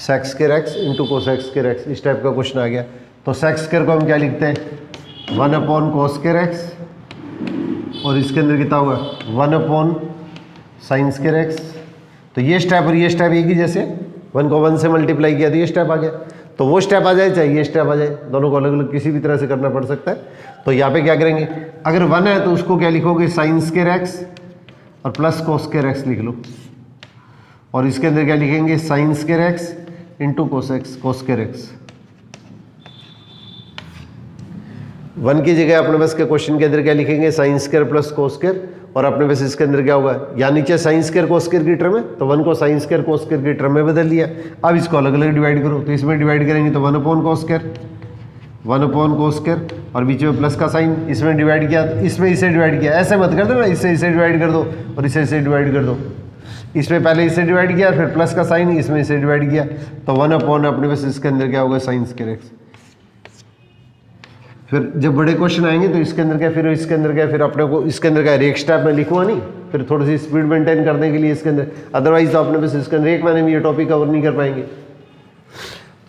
sex square x into cos x square x, इस टाइप का क्वेश्चन आ गया। तो सेक्स स्क्वायर को हम क्या लिखते हैं 1 अपॉन कोस स्क्वायर एक्स और इसके अंदर कितना होगा 1 अपॉन साइन स्क्वायर एक्स। तो ये स्टेप और ये स्टेप एक ही जैसे 1 को 1 से मल्टीप्लाई किया तो ये स्टेप आ गया, तो वो स्टेप आ जाए चाहे ये स्टेप आ जाए, दोनों को अलग अलग किसी भी तरह से करना पड़ सकता है। तो यहाँ पे क्या करेंगे अगर 1 है तो उसको क्या लिखोगे साइन स्क्वायर एक्स और प्लस कोस स्क्वायर एक्स लिख लो और इसके अंदर क्या लिखेंगे sine square x into cos square x. 1 की जगह अपने पास के क्वेश्चन के अंदर क्या लिखेंगे sine square plus cos square और अपने पास इसके अंदर क्या होगा या नीचे साइन स्क्वायर कोस स्क्वायर की टर्म है तो 1 को साइन स्क्वायर कोस स्क्वायर की टर्म में बदल लिया। अब इसको अलग अलग डिवाइड करो तो इसमें डिवाइड करेंगे तो 1 upon cos square, 1 upon cos square और बीच में प्लस का साइन, इसमें डिवाइड किया तो इसमें इसे डिवाइड किया, ऐसे मत कर दो ना, इससे इसे डिवाइड कर दो और इसे डिवाइड कर दो, इसमें पहले इसे डिवाइड किया फिर प्लस का साइन, इसमें इसे डिवाइड किया तो 1 अपॉन अपने पास इसके अंदर क्या होगा साइन स्क्वायर एक्स। फिर जब बड़े क्वेश्चन आएंगे तो इसके अंदर क्या फिर इसके अंदर क्या फिर अपने को इसके अंदर क्या एक स्टेप में लिखूंगा नहीं, फिर थोड़ी सी स्पीड मेंटेन करने के लिए इसके अंदर, अदरवाइज तो अपने पास इसके अंदर एक महीने में ये टॉपिक कवर नहीं कर पाएंगे।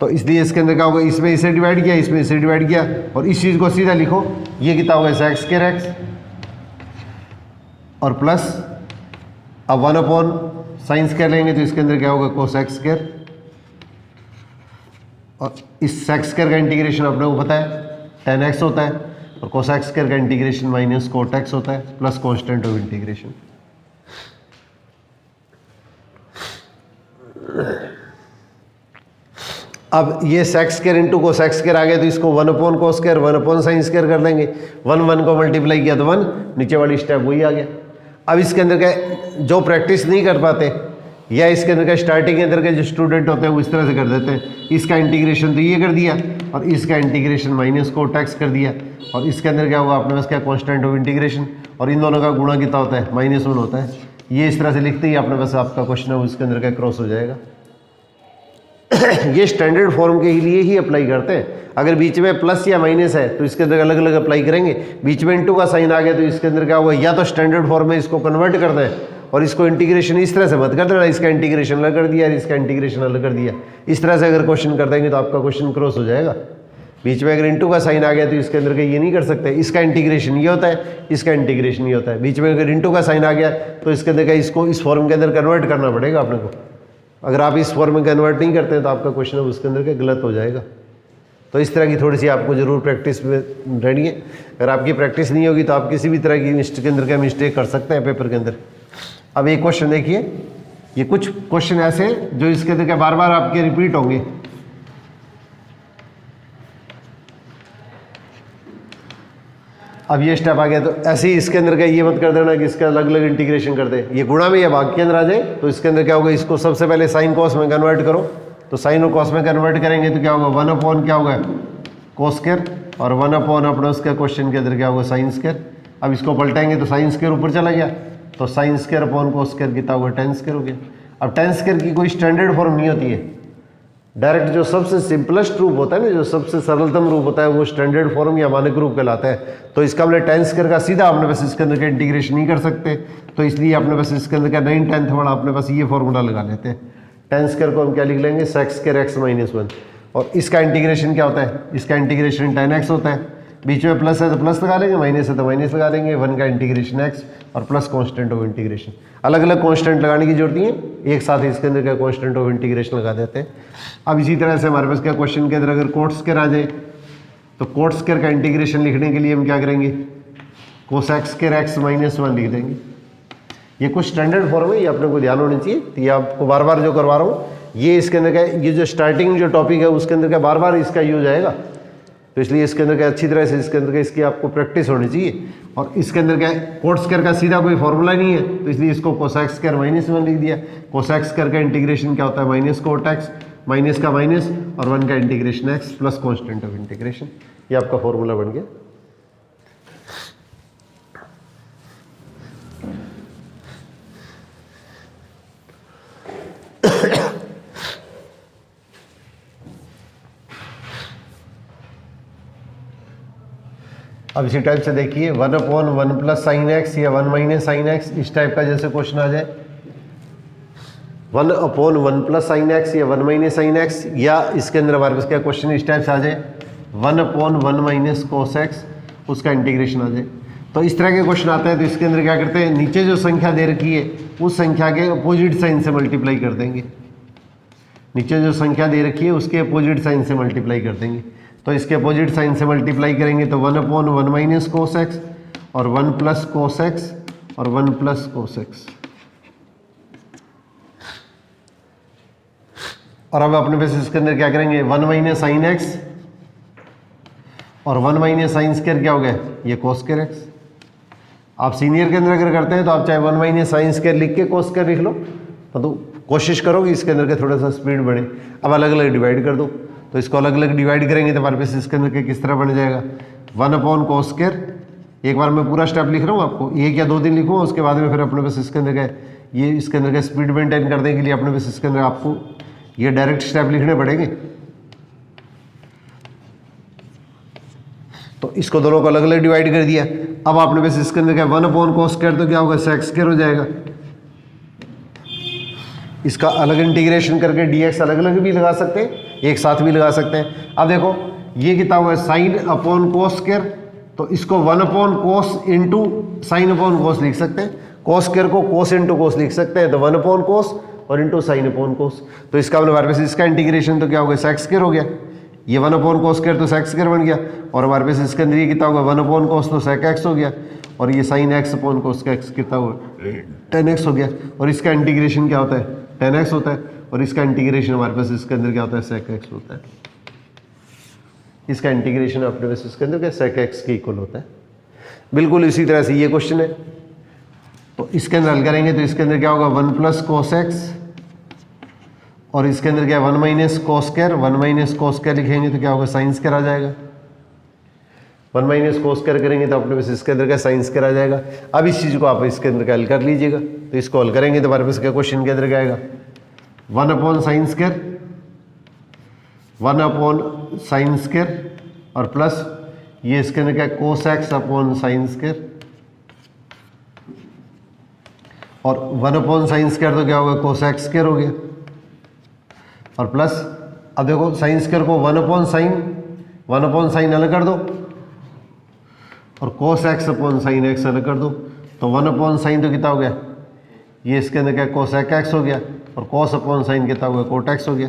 तो इसलिए इसके अंदर क्या होगा इसमें इसे डिवाइड किया इसमें इसे डिवाइड किया और इस चीज़ को सीधा लिखो, ये कितना होगा सेक्स स्क्वायर एक्स और प्लस अब 1 अपॉन साइन स्क्वायर लेंगे तो इसके अंदर क्या होगा कोसेक स्क्वायर और इस सेक्स स्क्वायर का इंटीग्रेशन अपने को पता है tan x होता है और कोसेक स्क्वायर का इंटीग्रेशन माइनस कोट x होता है प्लस कांस्टेंट ऑफ इंटीग्रेशन। अब ये सेक्स स्क्वायर इंटू को सेक्स स्क्वायर आ गया तो इसको 1/cos स्क्वायर 1/sin स्क्वायर कर देंगे। 1 को मल्टीप्लाई किया तो 1, नीचे वाली स्टेप वही आ गया। अब इसके अंदर का जो प्रैक्टिस नहीं कर पाते या इसके अंदर का स्टार्टिंग के अंदर के जो स्टूडेंट होते हैं वो इस तरह से कर देते हैं, इसका इंटीग्रेशन तो ये कर दिया और इसका इंटीग्रेशन माइनस को टैक्स कर दिया और इसके अंदर क्या होगा अपने पास क्या कांस्टेंट ऑफ इंटीग्रेशन और इन दोनों का गुणा कितना होता है -1 होता है। ये इस तरह से लिखते ही अपने पास आपका क्वेश्चन है उसके अंदर का क्रॉस हो जाएगा। ये स्टैंडर्ड फॉर्म के लिए ही अप्लाई करते हैं। अगर बीच में प्लस या माइनस है तो इसके अंदर अलग अलग अप्लाई करेंगे। बीच में इंटू का साइन आ गया तो इसके अंदर क्या होगा, या तो स्टैंडर्ड फॉर्म में इसको कन्वर्ट कर दें और इसको इंटीग्रेशन इस तरह से मत कर देना, इसका इंटीग्रेशन अलग कर दिया और इसका इंटीग्रेशन अलग कर दिया। इस तरह से अगर क्वेश्चन कर देंगे तो आपका क्वेश्चन क्रॉस हो जाएगा। बीच में अगर इंटू का साइन आ गया तो इसके अंदर का ये नहीं कर सकते, इसका इंटीग्रेशन ये होता है, इसका इंटीग्रेशन ये होता है। बीच में अगर इंटू का साइन आ गया तो इसके अंदर का इसको इस फॉर्म के अंदर कन्वर्ट करना पड़ेगा अपने को। अगर आप इस फॉर्म में कन्वर्ट नहीं करते हैं तो आपका क्वेश्चन उसके अंदर का गलत हो जाएगा। तो इस तरह की थोड़ी सी आपको जरूर प्रैक्टिस में रहनी है। अगर आपकी प्रैक्टिस नहीं होगी तो आप किसी भी तरह की मिस्टेक के अंदर का मिस्टेक कर सकते हैं पेपर के अंदर। अब एक क्वेश्चन देखिए, ये कुछ क्वेश्चन ऐसे हैं जो इसके अंदर बार बार आपके रिपीट होंगे। अब ये स्टेप आ गया तो ऐसे ही इसके अंदर का ये मत कर देना कि इसका अलग अलग इंटीग्रेशन कर दे। ये गुणा में या भाग के अंदर आ जाए तो इसके अंदर क्या होगा, इसको सबसे पहले साइन कॉस में कन्वर्ट करो। तो साइन और कॉस में कन्वर्ट करेंगे तो क्या होगा 1 क्या होगा cos स्क्वायर और 1 अपना उसका क्वेश्चन के अंदर क्या होगा sin स्क्वायर। अब इसको पलटाएंगे तो sin स्क्वायर ऊपर चला गया तो sin square upon cos square कितना होगा tan स्क्वायर हो गया। अब tan स्क्वायर की कोई स्टैंडर्ड फॉर्म नहीं होती है, डायरेक्ट जो सबसे सिंपलेस्ट रूप होता है ना, जो सबसे सरलतम रूप होता है वो स्टैंडर्ड फॉर्म या मानक रूप कहलाता है। तो इसका हमने tan स्क्वायर का सीधा अपने पास इसके अंदर का इंटीग्रेशन नहीं कर सकते, तो इसलिए अपने पास इसके अंदर का 9/10 वाला अपने पास ये फॉर्मूला लगा लेते हैं। tan स्क्वायर को हम क्या लिख लेंगे sec स्क्वायर x - 1 और इसका इंटीग्रेशन क्या होता है, इसका इंटीग्रेशन tan x होता है। बीच में प्लस है तो प्लस लगा लेंगे, माइनस है तो माइनस लगा लेंगे। 1 का इंटीग्रेशन x और प्लस कांस्टेंट ऑफ इंटीग्रेशन। अलग अलग कांस्टेंट लगाने की जरूरत नहीं है, एक साथ इसके अंदर क्या कांस्टेंट ऑफ इंटीग्रेशन लगा देते हैं। अब इसी तरह से हमारे पास क्या क्वेश्चन के अंदर अगर कोट स्क्वायर आ जाए तो कोट स्क्वायर का इंटीग्रेशन लिखने के लिए हम क्या करेंगे कोसेक स्क्वायर x - 1 लिख देंगे। ये कुछ स्टैंडर्ड फॉर्म है, ये अपने को ध्यान होनी चाहिए। तो ये आपको बार बार जो करवा रहा हूँ ये इसके अंदर का ये जो स्टार्टिंग जो टॉपिक है उसके अंदर का बार बार इसका यूज आएगा, तो इसलिए इसके अंदर का अच्छी तरह से इसके अंदर का इसकी आपको प्रैक्टिस होनी चाहिए। और इसके अंदर क्या कोट स्क्वायर का सीधा कोई फॉर्मूला नहीं है, तो इसलिए इसको कोसेक स्क्वायर - 1 लिख दिया। कोसेक स्क्वायर का इंटीग्रेशन क्या होता है माइनस कोट एक्स, माइनस का माइनस और 1 का integration x plus constant of integration. ये आपका फॉर्मूला बन गया। अब इसी टाइप से देखिए 1/1 प्लस साइन एक्स या 1 माइनस साइन एक्स, इस टाइप का जैसे क्वेश्चन आ जाए 1/1 प्लस साइन एक्स या 1 माइनस साइन एक्स, या इसके अंदर हमारे पास क्या क्वेश्चन इस टाइप से आ जाए 1/1 माइनस कोस एक्स, उसका इंटीग्रेशन आ जाए। तो इस तरह के क्वेश्चन आते हैं तो इसके अंदर क्या करते हैं नीचे जो संख्या दे रखी है उस संख्या के अपोजिट साइन से मल्टीप्लाई कर देंगे। नीचे जो संख्या दे रखी है उसके अपोजिट साइन से मल्टीप्लाई कर देंगे। तो इसके अपोजिट साइन से मल्टीप्लाई करेंगे तो 1/1 माइनस कोस एक्स और 1 प्लस कोस एक्स और 1 प्लस कोस एक्स। और अब अपने पास इसके अंदर क्या करेंगे 1 माइनस साइन एक्स और 1 माइनस साइन स्क्वायर क्या हो गया ये कोस स्क्वायर एक्स। आप सीनियर के अंदर अगर करते हैं तो आप चाहे 1 माइनस साइन स्क्वायर लिख के कोस स्क्वायर लिख लो, तो कोशिश करो कि इसके अंदर के थोड़ा सा स्पीड बढ़े। अब अलग अलग डिवाइड कर दो, तो इसको अलग अलग डिवाइड करेंगे तो हमारे पास इसके अंदर के किस तरह बन जाएगा 1/cos स्क्वायर। एक बार मैं पूरा स्टेप लिख रहा हूँ आपको, एक या 2 दिन लिखूँगा उसके बाद में फिर अपने पास इसके अंदर का ये इसके अंदर का स्पीड मेंटेन करने के लिए अपने पास इसके अंदर आपको ये डायरेक्ट स्टेप लिखने पड़ेंगे। तो इसको दोनों को अलग अलग डिवाइड कर दिया। अब आपने पास इसके अंदर क्या 1/cos स्क्वायर तो क्या होगा sec स्क्वायर हो जाएगा। इसका अलग इंटीग्रेशन करके dx अलग अलग भी लगा सकते हैं, एक साथ भी लगा सकते हैं। अब देखो ये कितना हुआ साइन अपॉन कोस स्क्वायर, तो इसको 1/cos इंटू साइन अपॉन कोस लिख सकते हैं। कोस स्क्वायर को कोस इंटू कोस लिख सकते हैं, तो 1/cos और इंटू साइन अपॉन कोस। तो इसका हमारे पास इसका इंटीग्रेशन तो क्या हो गया sec स्क्वायर हो गया। ये 1/cos स्क्वायर तो sec स्क्वायर बन गया और हमारे पास इसके अंदर ये कितना होगा 1/cos तो sec x हो गया और ये sin x अपॉन cos का x कितना हुआ tan x हो गया। और इसका इंटीग्रेशन क्या होता है tan x होता है और इसका इंटीग्रेशन हमारे पास इसके अंदर क्या होता है, sec x होता है। इसका इंटीग्रेशन अपने पास इसके अंदर क्या sec x के इक्वल होता है। बिल्कुल इसी तरह से ये क्वेश्चन है, तो इसके अंदर हल करेंगे तो इसके अंदर क्या होगा 1 प्लस cos x और इसके अंदर क्या 1 minus cos square, 1 minus cos square लिखेंगे तो क्या होगा sin स्क्वायर आ जाएगा। 1 माइनस cos स्क्वायर करेंगे तो अपने पास इसके अंदर क्या sin स्क्वायर आ जाएगा। अब इस चीज़ को आप इसके अंदर क्या हल कर लीजिएगा, तो इसको हल करेंगे तो हमारे पास क्या क्वेश्चन के अंदर क्या आएगा 1 upon sine square, 1 upon sine square और प्लस ये इसके अंदर क्या cos x upon sine square और 1 अपॉन साइन स्क्वायर तो क्या होगा cos x स्क्वायर हो गया और प्लस अब देखो साइन स्क्वायर को 1 अपॉन साइन अलग कर दो और cos x upon sine x अलग कर दो, तो 1 अपॉन साइन तो कितना हो गया, ये इसके अंदर क्या cosec x हो गया और cos अपॉन साइन कितना हो गया cot x हो गया।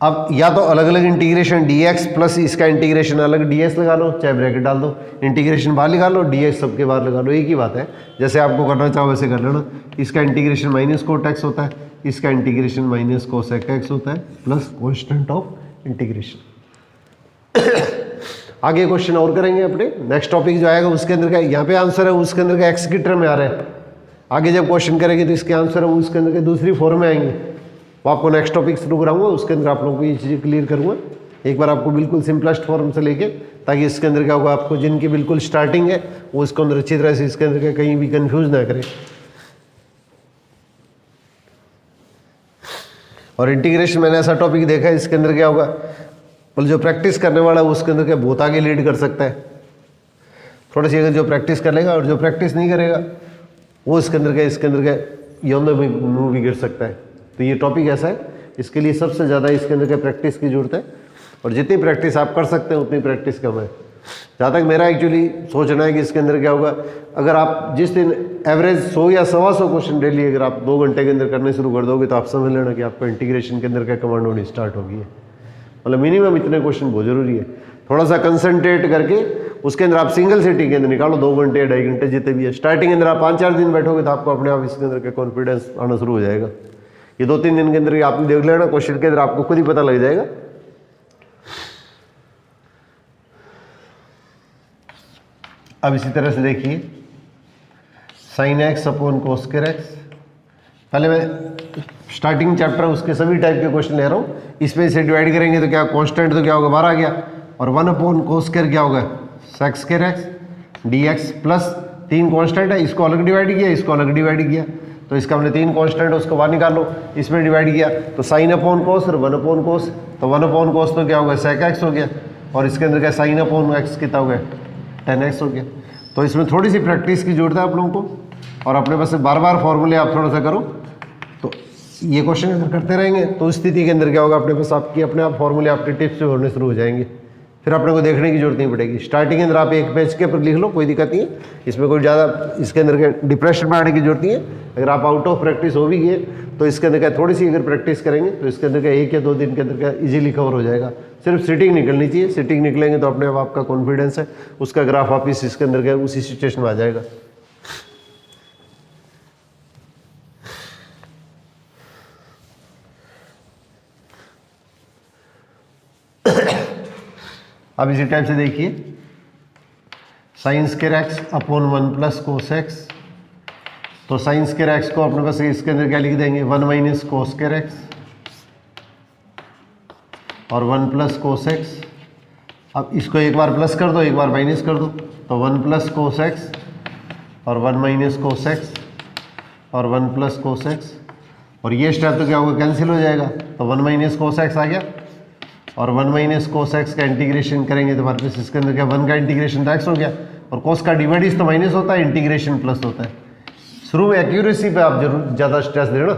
अब या तो अलग अलग इंटीग्रेशन dx प्लस इसका इंटीग्रेशन अलग ds लगा लो, चाहे ब्रैकेट डाल दो, इंटीग्रेशन बाहर लगा लो, dx सबके बाहर लगा लो, एक ही बात है। जैसे आपको करना चाहो वैसे कर लेना। इसका इंटीग्रेशन माइनस कोट एक्स होता है, इसका इंटीग्रेशन माइनस कोसेक एक्स होता है प्लस कॉन्स्टेंट ऑफ इंटीग्रेशन। आगे क्वेश्चन और करेंगे अपने नेक्स्ट टॉपिक जो आएगा उसके अंदर का यहाँ पे आंसर है उसके अंदर का एक्स की टर्म में आ रहा है। आगे जब क्वेश्चन करेंगे तो इसके आंसर है उसके अंदर के दूसरी फॉर्म में आएंगे। वो आपको नेक्स्ट टॉपिक शुरू कराऊंगा, उसके अंदर आप लोगों को ये चीज़ें क्लियर करूँगा एक बार आपको बिल्कुल सिंपलेस्ट फॉर्म से लेके, ताकि इसके अंदर क्या होगा आपको जिनकी बिल्कुल स्टार्टिंग है वो इसके अंदर अच्छी तरह से इसके अंदर क्या कहीं भी कंफ्यूज ना करें। और इंटीग्रेशन मैंने ऐसा टॉपिक देखा है इसके अंदर क्या होगा, बोले जो प्रैक्टिस करने वाला है उसके अंदर क्या बहुत आगे लीड कर सकता है थोड़ी सी, अगर जो प्रैक्टिस कर लेगा, और जो प्रैक्टिस नहीं करेगा वो इसके अंदर क्या यों में मुँह भी गिर सकता है। तो ये टॉपिक ऐसा है, इसके लिए सबसे ज़्यादा इसके अंदर क्या प्रैक्टिस की जरूरत है, और जितनी प्रैक्टिस आप कर सकते हैं उतनी प्रैक्टिस कम है। जहाँ तक मेरा एक्चुअली सोचना है कि इसके अंदर क्या होगा, अगर आप जिस दिन एवरेज 100 या 125 क्वेश्चन डेली अगर आप 2 घंटे के अंदर करने शुरू कर दोगे तो आप समझ लेना कि आपका इंटीग्रेशन के अंदर क्या कमांड होनी स्टार्ट होगी। मतलब मिनिमम इतने क्वेश्चन बहुत जरूरी है। थोड़ा सा कंसंट्रेट करके उसके अंदर आप सिंगल सिटी के अंदर निकालो 2 घंटे या 2.5 घंटे जितने भी है। स्टार्टिंग के अंदर आप 5-4 दिन बैठोगे तो आपको अपने आप इसके अंदर का कॉन्फिडेंस आना शुरू हो जाएगा। ये 2-3 दिन के अंदर आप देख लेना, क्वेश्चन के अंदर आपको खुद ही पता लग जाएगा। अब इसी तरह से देखिए sign X upon cos square x. पहले मैं स्टार्टिंग चैप्टर उसके सभी टाइप के क्वेश्चन ले रहा हूँ। इसमें से डिवाइड करेंगे तो क्या कांस्टेंट तो क्या होगा 12 आ गया, और 1 अपॉन कोस्क्वायर क्या होगा sec square x d x plus 3 constant है, इसको अलग डिवाइड किया, इसको अलग डिवाइड किया, तो इसका हमने 3 कांस्टेंट उसको बाहर निकाल लो, इसमें डिवाइड किया तो साइन अपॉन कोस और 1 अपॉन कोस, तो 1 अपॉन कोस तो क्या होगा सेक एक्स हो गया, और इसके अंदर क्या साइन अपॉन एक्स कितना हो गया 10x हो गया। तो इसमें थोड़ी सी प्रैक्टिस की जरूरत है आप लोगों को, और अपने पास से बार बार फॉर्मूले आप थोड़ा सा करो। तो ये क्वेश्चन अगर करते रहेंगे तो उस स्थिति के अंदर क्या होगा अपने पास आपकी अपने आप फॉर्मूले आपके टिप्स से होने शुरू हो जाएंगे, फिर अपने को देखने की जरूरत नहीं पड़ेगी। स्टार्टिंग के अंदर आप एक पेज के ऊपर लिख लो, कोई दिक्कत नहीं है, इसमें कोई ज़्यादा इसके अंदर के डिप्रेशन में आने की जरूरत नहीं है। अगर आप आउट ऑफ प्रैक्टिस हो भी गए तो इसके अंदर क्या थोड़ी सी अगर प्रैक्टिस करेंगे तो इसके अंदर क्या 1 या 2 दिन के अंदर क्या ईजिली कवर हो जाएगा। सिर्फ सिटिंग निकलनी चाहिए, सिटिंग निकलेंगे तो अपने आप आपका कॉन्फिडेंस है उसका ग्राफ वापिस इसके अंदर क्या उसी सिचुएशन में आ जाएगा। अब इसी टाइप से देखिए sine square x upon 1 plus cos x, तो साइन स्क्वायर एक्स को अपने पास इसके अंदर क्या लिख देंगे 1 माइनस कोस स्क्वायर एक्स और 1 प्लस कोस एक्स। अब इसको एक बार प्लस कर दो एक बार माइनस कर दो, तो 1 प्लस कोस एक्स और 1 माइनस कोस एक्स और 1 प्लस कोस एक्स, और ये स्टेप तो क्या होगा कैंसिल हो जाएगा, तो 1 माइनस कोस एक्स आ गया, और 1 माइनस कोस एक्स का इंटीग्रेशन करेंगे तो हमारे पास इसके अंदर क्या 1 का इंटीग्रेशन तो एक्स हो गया, और कोस का डिवाइड तो माइनस होता है, इंटीग्रेशन प्लस होता है। शुरू में एक्यूरेसी पे आप जरूर ज़्यादा स्ट्रेस देना,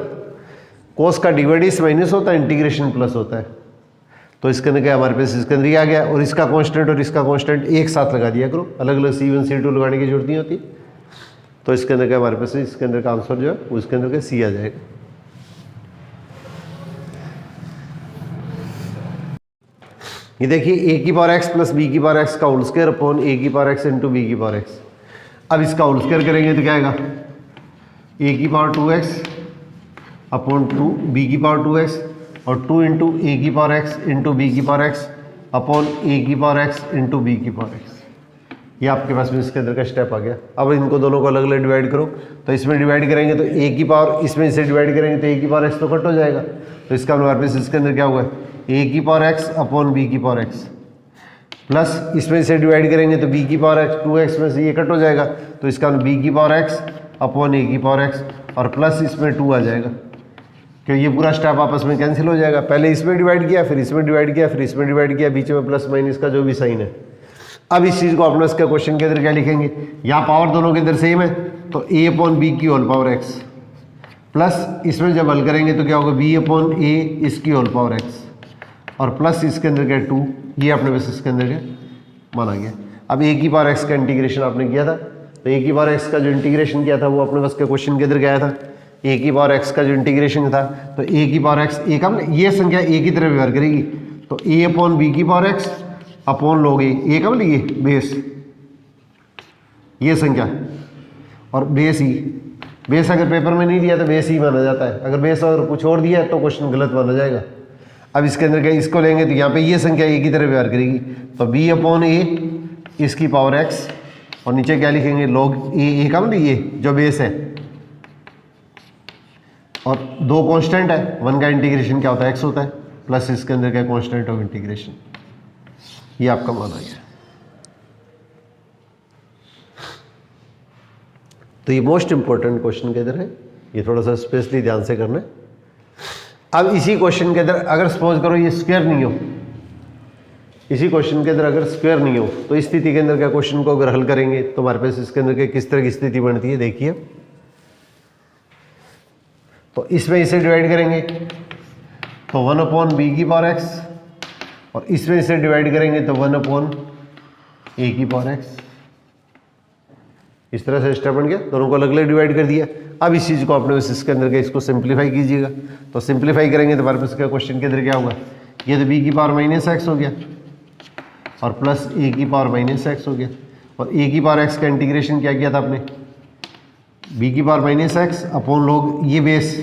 कोस का डिवाइड माइनस होता है, इंटीग्रेशन प्लस होता है। तो इसके अंदर क्या हमारे पास इसके अंदर ही आ गया, और इसका कांस्टेंट और इसका कांस्टेंट एक साथ लगा दिया करो, अलग अलग C1 C2 लगाने की जरूरत नहीं होती। तो इसके अंदर क्या हमारे पास इसके अंदर का आंसर जो है उसके अंदर क्या C आ जाएगा। ये देखिए a की पावर x प्लस b की पावर x का होल स्क्वायर अपॉन a की पावर x इंटू b की पावर x। अब इसका होल स्क्वायर करेंगे तो क्या आएगा a की पावर 2x अपॉन 2 बी की पावर 2x और 2 इंटू ए की पावर x इंटू बी की पावर x अपॉन ए की पावर x इंटू बी की पावर x। ये आपके पास में इसके अंदर का स्टेप आ गया। अब इनको दोनों को अलग अलग डिवाइड करो, तो इसमें डिवाइड करेंगे तो ए की पावर, इसमें इसे डिवाइड करेंगे तो ए की पावर x तो कट हो जाएगा, तो इसका वापस इसके अंदर क्या हुआ है ए की पावर x अपॉन बी की पावर x, प्लस इसमें इसे डिवाइड करेंगे तो b की पावर x 2x में से ये कट हो जाएगा, तो इसका b की पावर x अपॉन a की पावर x और प्लस इसमें 2 आ जाएगा, क्योंकि ये पूरा स्टेप आपस में कैंसिल हो जाएगा। पहले इसमें डिवाइड किया, फिर इसमें डिवाइड किया, फिर इसमें डिवाइड किया, बीच में प्लस माइनस का जो भी साइन है। अब इस चीज़ को अपने इसका क्वेश्चन के अंदर क्या लिखेंगे, यहाँ पावर दोनों के अंदर सेम है तो a अपॉन बी की होल पावर x, प्लस इसमें जब हल करेंगे तो क्या होगा b अपॉन a इसकी होल पावर x और प्लस इसके अंदर क्या 2, ये अपने बस इसके अंदर क्या माना गया। अब a की पावर x का इंटीग्रेशन आपने किया था, तो a की पावर x का जो इंटीग्रेशन किया था वो अपने बस के क्वेश्चन के अंदर गया था। a की पावर x का जो इंटीग्रेशन था तो a की पावर x a का ये संख्या a की तरह व्यवहार करेगी, तो a अपॉन बी की पावर x अपॉन लोग ए का मतलब ये बेस, ये संख्या और बेस ही, बेस अगर पेपर में नहीं दिया तो बेस ही माना जाता है, अगर बेस अगर कुछ और दिया है तो क्वेश्चन गलत माना जाएगा। अब इसके अंदर क्या इसको लेंगे तो यहाँ पे ये संख्या ए की तरह व्यवहार करेगी, तो b अपॉन ए इसकी पावर x और नीचे क्या लिखेंगे लॉग ए का मतलब ये जो बेस है और 2 कांस्टेंट है, 1 का इंटीग्रेशन क्या होता है x होता है, प्लस इसके अंदर क्या कांस्टेंट ऑफ इंटीग्रेशन, ये आपका मान आ गया। तो ये मोस्ट इंपॉर्टेंट क्वेश्चन के अंदर है, ये थोड़ा सा स्पेशली ध्यान से करना है। अब इसी क्वेश्चन के अंदर अगर सपोज करो ये स्क्वायर नहीं हो, इसी क्वेश्चन के अंदर अगर स्क्वायर नहीं हो तो इस स्थिति के अंदर क्या क्वेश्चन को अगर हल करेंगे तो हमारे पास इसके अंदर किस तरह की स्थिति बनती है देखिए। तो इसमें इसे डिवाइड करेंगे तो 1 अपॉन बी की पावर x और इसमें इसे डिवाइड करेंगे तो 1 अपॉन ए की पावर x। इस तरह से स्टेप बन गया, दोनों को अलग अलग डिवाइड कर दिया। अब इस चीज़ को अपने इसके अंदर के इसको सिंप्लीफाई कीजिएगा, तो सिंप्लीफाई करेंगे तो हमारे पास क्या क्वेश्चन के अंदर क्या होगा, ये तो b की पावर माइनस x हो गया और प्लस a की पावर माइनस x हो गया, और a की पावर x का इंटीग्रेशन क्या किया था आपने b की पावर माइनस x अपॉन लोग ये बेस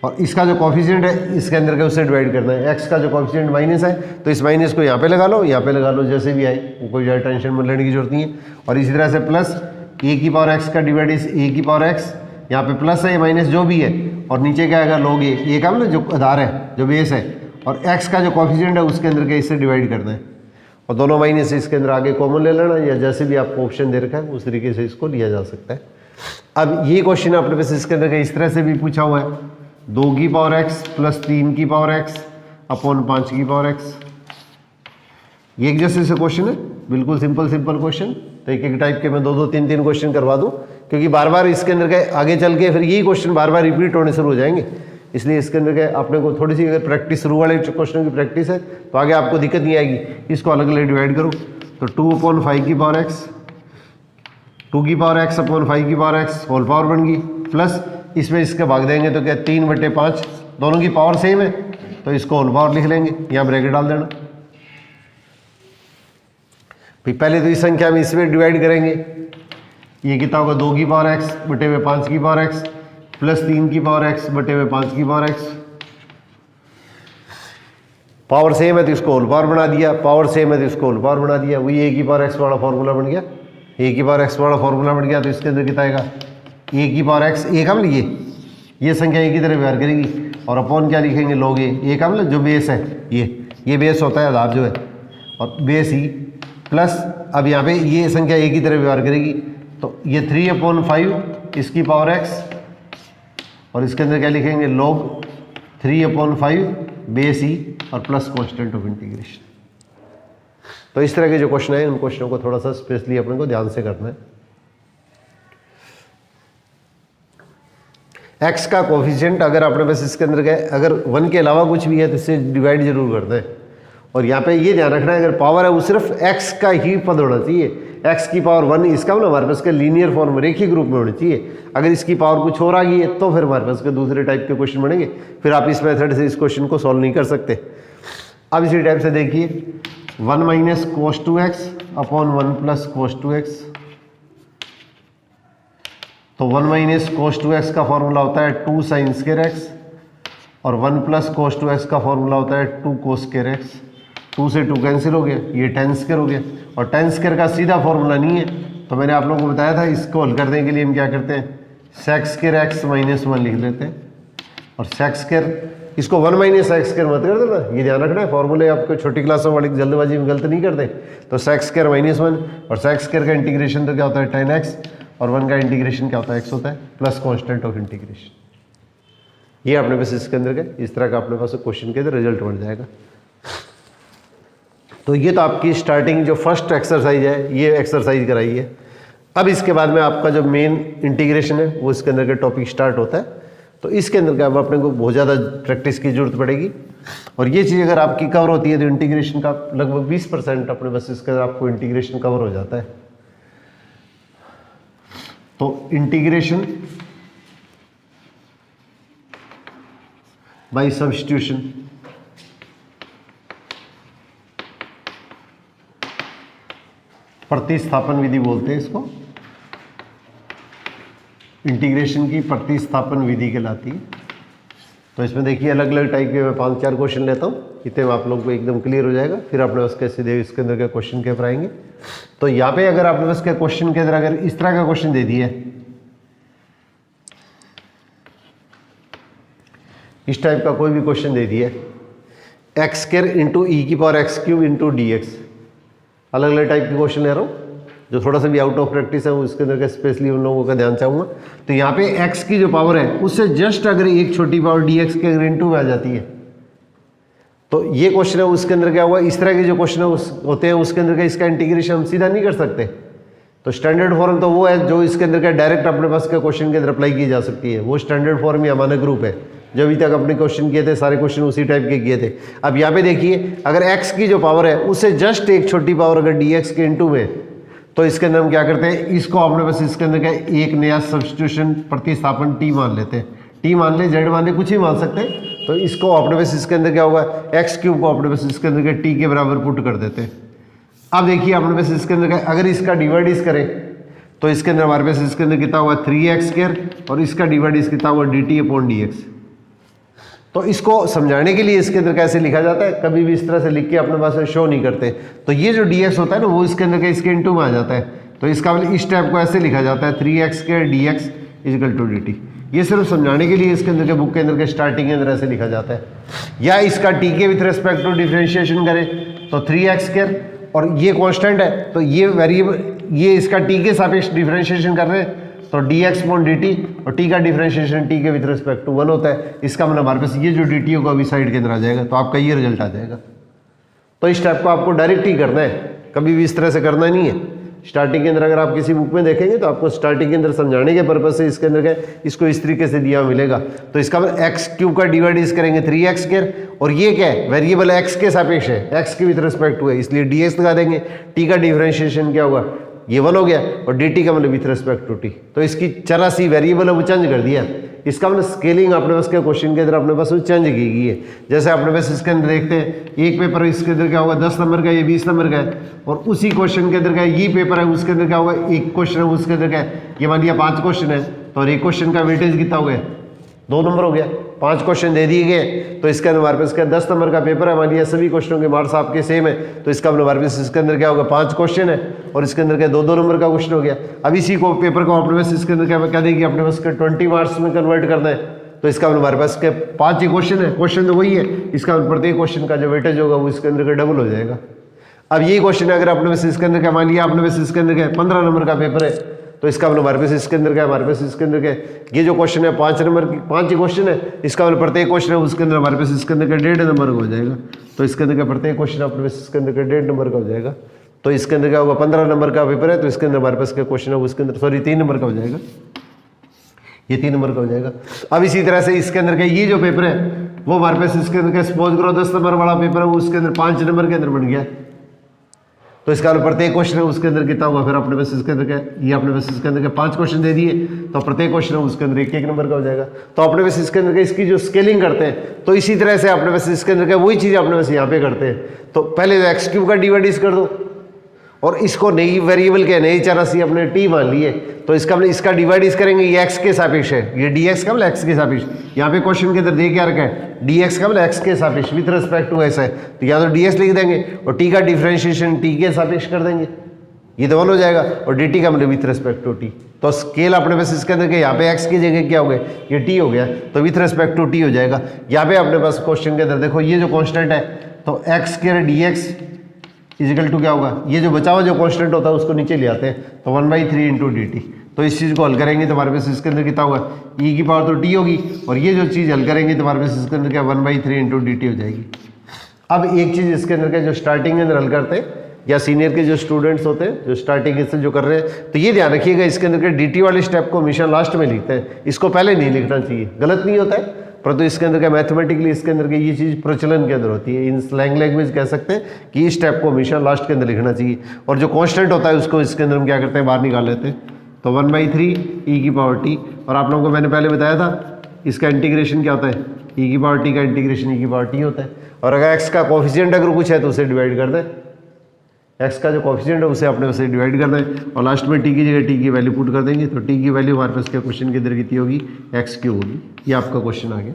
और इसका जो कॉफिशिएंट है इसके अंदर का उससे डिवाइड करना है। x का जो कॉफिशिएंट माइनस है तो इस माइनस को यहाँ पे लगा लो, यहाँ पे लगा लो, जैसे भी आए, कोई ज़्यादा टेंशन में लेने की जरूरत नहीं है। और इसी तरह से प्लस a की पावर x का डिवाइड इस a की पावर x, यहाँ पे प्लस है माइनस जो भी है, और नीचे क्या आएगा लोग a का मतलब जो आधार है जो बेस है, और x का जो कॉफिशिएंट है उसके अंदर के इससे डिवाइड करना है, और दोनों माइनस इसके अंदर आगे कॉमन ले लेना, या जैसे भी आपको ऑप्शन दे रखा है उस तरीके से इसको लिया जा सकता है। अब ये क्वेश्चन अपने पास इसके अंदर इस तरह से भी पूछा हुआ है, 2 की पावर x प्लस 3 की पावर x अपॉन 5 की पावर x। ये एक जैसे से क्वेश्चन है, बिल्कुल सिंपल क्वेश्चन। तो एक एक टाइप के मैं 2 3 क्वेश्चन करवा दूं, क्योंकि बार बार इसके अंदर के आगे चल के फिर यही क्वेश्चन बार बार रिपीट होने शुरू हो जाएंगे, इसलिए इसके अंदर के अपने को थोड़ी सी अगर प्रैक्टिस शुरू वाले क्वेश्चन की प्रैक्टिस है तो आगे आपको दिक्कत नहीं आएगी। इसको अलग अलग डिवाइड करो, तो 2 अपॉन 5 की पावर x, 2 की पावर x अपॉन 5 की पावर x होल पावर बन गई, प्लस इसमें इसके भाग देंगे तो क्या 3/5, दोनों की पावर सेम है तो इसको होल पावर लिख लेंगे, यहाँ ब्रैकेट डाल देना। फिर पहले तो इस संख्या में इसमें डिवाइड करेंगे, ये कितना होगा 2 की पावर x बटे में 5 की पावर x प्लस 3 की पावर x बटे में 5 की पावर x। पावर सेम है तो इसको होल पावर बना दिया, पावर सेम है तो इसको होल पावर बना दिया, वही a की पावर x वाला फॉर्मूला बन गया, a की पावर x वाला फॉर्मूला बन गया। तो इसके अंदर कितना आएगा a की पावर x, a का मतलब ये संख्या a की तरह व्यवहार करेगी, और अपॉन क्या लिखेंगे लोग a का मतलब जो बेस है ये बेस होता है आधार जो है, और बेस ही प्लस अब यहाँ पे ये संख्या a की तरह व्यवहार करेगी, तो ये 3/5 इसकी पावर x, और इसके अंदर क्या लिखेंगे log 3/5 बेस ही और प्लस कांस्टेंट ऑफ इंटीग्रेशन। तो इस तरह के जो क्वेश्चन है उन क्वेश्चनों को थोड़ा सा स्पेशली अपने को ध्यान से करना है। x का कोफिशिएंट अगर अपने पास इसके अंदर गए अगर 1 के अलावा कुछ भी है तो इससे डिवाइड जरूर करना है, और यहाँ पे ये ध्यान रखना है अगर पावर है वो सिर्फ x का ही पद होना चाहिए, x की पावर 1 इसका मतलब हमारे पास के लीनियर फॉर्म में रेखीय ग्रुप में होनी चाहिए। अगर इसकी पावर कुछ और आ गई है तो फिर हमारे पास के दूसरे टाइप के क्वेश्चन बनेंगे, फिर आप इस मेथड से इस क्वेश्चन को सॉल्व नहीं कर सकते। अब इसी टाइप से देखिए 1 minus cos 2x upon 1 plus cos 2x, तो 1 माइनस कोस टू एक्स का फॉर्मूला होता है 2 साइन स्क्वायर एक्स, और 1 प्लस कोस टू एक्स का फॉर्मूला होता है 2 कोस स्क्वायर एक्स। 2 से 2 कैंसिल हो गया, ये tan स्क्वायर हो गया, और tan स्क्वायर का सीधा फॉर्मूला नहीं है, तो मैंने आप लोगों को बताया था इसको हल करने के लिए हम क्या करते हैं, sec स्क्वायर एक्स माइनस 1 लिख लेते हैं, और sec स्क्वायर इसको 1 माइनस एक्स स्क्वायर मत कर देना, ये ध्यान रखना है, फॉर्मूले आपको छोटी क्लासों वाली जल्दबाजी में गलत नहीं करते। तो sec स्क्वायर माइनस 1, और sec स्क्वायर का इंटीग्रेशन तो क्या होता है tan x, और 1 का इंटीग्रेशन क्या होता है x होता है, प्लस कॉन्स्टेंट ऑफ इंटीग्रेशन। ये अपने पास इसके अंदर का इस तरह का अपने पास क्वेश्चन के अंदर रिजल्ट बन जाएगा। तो ये तो आपकी स्टार्टिंग जो फर्स्ट एक्सरसाइज है, ये एक्सरसाइज कराई है। अब इसके बाद में आपका जो मेन इंटीग्रेशन है वो इसके अंदर का टॉपिक स्टार्ट होता है। तो इसके अंदर क्या अब अपने को बहुत ज़्यादा प्रैक्टिस की जरूरत पड़ेगी, और ये चीज़ अगर आपकी कवर होती है तो इंटीग्रेशन का लगभग 20% अपने बस इसके अंदर आपको इंटीग्रेशन कवर हो जाता है। तो इंटीग्रेशन बाय सब्स्टिट्यूशन, प्रतिस्थापन विधि बोलते हैं इसको, इंटीग्रेशन की प्रतिस्थापन विधि कहलाती है। तो इसमें देखिए अलग अलग टाइप के मैं 5-4 क्वेश्चन लेता हूँ, इतने में आप लोगों को एकदम क्लियर हो जाएगा। फिर अपने बस के सीधे इसके अंदर के क्वेश्चन के ऊपर आएंगे। तो यहाँ पे अगर आपने बस के क्वेश्चन के अंदर अगर इस तरह का क्वेश्चन दे दिया, इस टाइप का कोई भी क्वेश्चन दे दिया, एक्स स्क्वायर इंटू ई की power x cube into D x, अलग अलग टाइप के क्वेश्चन ले रहा हूँ जो थोड़ा सा भी आउट ऑफ प्रैक्टिस है, उसके अंदर का स्पेशली उन लोगों का ध्यान चाहूँगा। तो यहाँ पे x की जो पावर है उससे जस्ट अगर एक छोटी पावर dx के अगर इनटू में आ जाती है, तो ये क्वेश्चन है उसके अंदर क्या हुआ, इस तरह के जो क्वेश्चन होते हैं उसके अंदर का इसका इंटीग्रेशन हम सीधा नहीं कर सकते। तो स्टैंडर्ड फॉर्म तो वो है जो इसके अंदर का डायरेक्ट अपने पास का क्वेश्चन के अंदर अप्लाई की जा सकती है, वो स्टैंडर्ड फॉर्म या मानक रूप है जो अभी तक अपने क्वेश्चन किए थे, सारे क्वेश्चन उसी टाइप के किए थे। अब यहाँ पे देखिए अगर x की जो पावर है उससे जस्ट एक छोटी पावर अगर dx के इनटू में, तो इसके अंदर हम क्या करते हैं, इसको अपने पास इसके अंदर क्या एक नया सब्स्टिट्यूशन प्रतिस्थापन t मान लेते हैं। t मान ले, z मान ले, कुछ ही मान सकते हैं। तो इसको अपने पास इसके अंदर क्या होगा, एक्स क्यूब को अपने पास इसके अंदर क्या t के बराबर पुट कर देते हैं। अब देखिए अपने पास इसके अंदर क्या, अगर इसका डिवाइड करें तो इसके अंदर हमारे पास इसके अंदर कितना होगा 3x स्क्वायर, और इसका डिवाइड कितना होगा dt अपॉन dx। तो इसको समझाने के लिए इसके अंदर कैसे लिखा जाता है, कभी भी इस तरह से लिख के अपने पास शो नहीं करते। तो ये जो dx होता है ना वो इसके अंदर का इसके इनटू में आ जाता है। तो इसका मतलब इस टाइप को ऐसे लिखा जाता है 3x square dx equal to dt। ये सिर्फ समझाने के लिए इसके अंदर के बुक के अंदर के स्टार्टिंग के अंदर ऐसे लिखा जाता है। या इसका t के विथ रिस्पेक्ट टू डिफ्रेंशिएशन करें तो 3x स्क्वायर, और ये कॉन्स्टेंट है तो ये वेरिएबल, ये इसका t के सापेक्ष डिफ्रेंशिएशन कर रहे हैं तो dx अपॉन dt, और t का डिफरेंशिएशन t के विद रिस्पेक्ट टू 1 होता है। इसका मतलब हमारे पास ये जो dt होगा अभी साइड के अंदर आ जाएगा, तो आपका ये रिजल्ट आ जाएगा। तो इस टाइप को आपको डायरेक्ट ही करना है, कभी भी इस तरह से करना नहीं है। स्टार्टिंग के अंदर अगर आप किसी बुक में देखेंगे तो आपको स्टार्टिंग के अंदर समझाने के पर्पज से इसके अंदर क्या इसको इस तरीके से दिया मिलेगा। तो इसका मतलब एक्स क्यूब का डिवाइड इस करेंगे 3x स्क्वायर, और ये क्या है वेरिएबल x के सापेक्ष है, x के विद रिस्पेक्ट टू है, इसलिए dx लगा देंगे। t का डिफरेंशिएशन क्या होगा, ये 1 हो गया, और dt का मतलब विथ रिस्पेक्ट टू t। तो इसकी चरा सी वेरिएबल है वो चेंज कर दिया। इसका मतलब स्केलिंग अपने पास के क्वेश्चन के अंदर अपने पास वो चेंज की गई है। जैसे अपने पास इसके अंदर देखते हैं एक पेपर इसके अंदर क्या होगा 10 नंबर का, ये 20 नंबर का है, और उसी क्वेश्चन के अंदर क्या ये पेपर है उसके अंदर क्या होगा एक क्वेश्चन है उसके अंदर क्या है, ये मान लिया 5 क्वेश्चन है, तो एक क्वेश्चन का वेटेज कितना हो गया 2 नंबर हो गया। 5 क्वेश्चन दे दिए गए, तो इसके अंदर हमारे पास 10 नंबर का पेपर है, मान लिया सभी क्वेश्चनों के मार्क्स आपके सेम है, तो इसका मतलब हमारे पास इसके अंदर क्या होगा 5 क्वेश्चन है, और इसके अंदर क्या 2-2 नंबर का क्वेश्चन हो गया। अब इसी को पेपर को अपने पास इसके अंदर क्या देगी अपने पास 20 मार्क्स में कन्वर्ट करना है, तो इसका मतलब हमारे पास के 5 ही क्वेश्चन है, क्वेश्चन तो वही है, इसका प्रत्येक क्वेश्चन का जो वेटेज होगा वो इसके अंदर का डबल हो जाएगा। अब ये क्वेश्चन अगर अपने पास इसके अंदर क्या मान लिया अपने पास इसके अंदर क्या 15 नंबर का पेपर है, तो इसका मतलब हमारे पास इसके अंदर क्या हमारे पास इसके अंदर क्या ये जो क्वेश्चन है 5 नंबर की 5 ही क्वेश्चन है, इसका मतलब प्रत्येक क्वेश्चन है उसके अंदर हमारे पास इसके अंदर का 1.5 नंबर का हो जाएगा। तो इसके अंदर का प्रत्येक क्वेश्चन अपने पास इसके अंदर का 1.5 नंबर का हो जाएगा। तो इसके अंदर क्या होगा 15 नंबर का पेपर है, तो इसके अंदर हमारे पास क्या क्वेश्चन है उसके अंदर 3 नंबर का हो जाएगा, ये 3 नंबर का हो जाएगा। अब इसी तरह से इसके अंदर का ये जो पेपर है वो हमारे पास इसके अंदर का सपोज करो 10 नंबर वाला पेपर है, वो उसके अंदर 5 नंबर के अंदर बन गया, तो इसका प्रत्येक क्वेश्चन है उसके अंदर कितना होगा फिर अपने पास इसके अंदर क्या ये अपने पास इसके अंदर 5 क्वेश्चन दे दिए, तो प्रत्येक क्वेश्चन है उसके अंदर 1-1 नंबर का हो जाएगा। तो अपने पास इसके अंदर इसकी जो स्केलिंग करते हैं, तो इसी तरह से अपने पास इसके अंदर वही चीज़ अपने पास यहाँ पे करते हैं। तो पहले एक्स क्यूब का डिवाइड कर दो, और इसको नई वेरिएबल के नई चरासी अपने टी मान लिए, तो इसका मतलब इसका डिवाइड इस करेंगे, ये एक्स के सापेक्ष है, ये डी एक्स का मतलब एक्स के सापेक्ष। यहाँ पे क्वेश्चन के अंदर दे क्या रखा है, डी एक्स का मतलब एक्स के सापेक्ष विथ रिस्पेक्ट टू एस है, तो या तो डी एक्स लिख देंगे और टी का डिफ्रेंशिएशन टी के सापेक्ष कर देंगे, ये तो वन हो जाएगा, और डी टी का मतलब विथ रिस्पेक्ट टू टी। तो स्केल अपने पास इसके अंदर के यहाँ पे एक्स की जगह क्या हो गया, ये टी हो गया, तो विथ रिस्पेक्ट टू टी हो जाएगा। यहाँ पे अपने पास क्वेश्चन के अंदर देखो ये जो कांस्टेंट है, तो एक्स के डी एक्स इजिकल टू क्या होगा, ये जो बचा हुआ जो कांस्टेंट होता है उसको नीचे ले आते हैं, तो 1/3 इंटू डी टी। तो इस चीज़ को हल करेंगे तो हमारे पास इसके अंदर कितना होगा, ई की पावर तो टी होगी, और ये जो चीज़ हल करेंगे तो हमारे पास इसके अंदर क्या 1/3 इंटू डी टी हो जाएगी। अब एक चीज़ इसके अंदर क्या, जो स्टार्टिंग के अंदर हल करते हैं या सीनियर के जो स्टूडेंट्स होते हैं जो स्टार्टिंग से जो कर रहे हैं, तो ये ध्यान रखिएगा इसके अंदर के डी वाले स्टेप को हमेशा लास्ट में लिखते हैं, इसको पहले नहीं लिखना चाहिए, गलत नहीं होता है, परंतु इसके अंदर क्या मैथमेटिकली इसके अंदर के ये चीज़ प्रचलन के अंदर होती है, इन स्लैंग लैंग्वेज कह सकते हैं कि इस स्टेप को हमेशा लास्ट के अंदर लिखना चाहिए, और जो कांस्टेंट होता है उसको इसके अंदर हम क्या करते हैं, बाहर निकाल लेते हैं, तो 1/3 ई की पावर टी, और आप लोगों को मैंने पहले बताया था इसका इंटीग्रेशन क्या होता है, ई की पावर टी का इंटीग्रेशन ई की पावर टी होता है, और अगर एक्स का कोफिशिएंट अगर कुछ है तो उसे डिवाइड कर दें, एक्स का जो कोफिशिएंट है उसे अपने उसे डिवाइड करना है, और लास्ट में टी की जगह टी की वैल्यू पुट कर देंगे, तो टी की वैल्यू हमारे पास क्या क्वेश्चन के अंदर कितनी होगी, एक्स क्यूब होगी। ये आपका क्वेश्चन आ गया।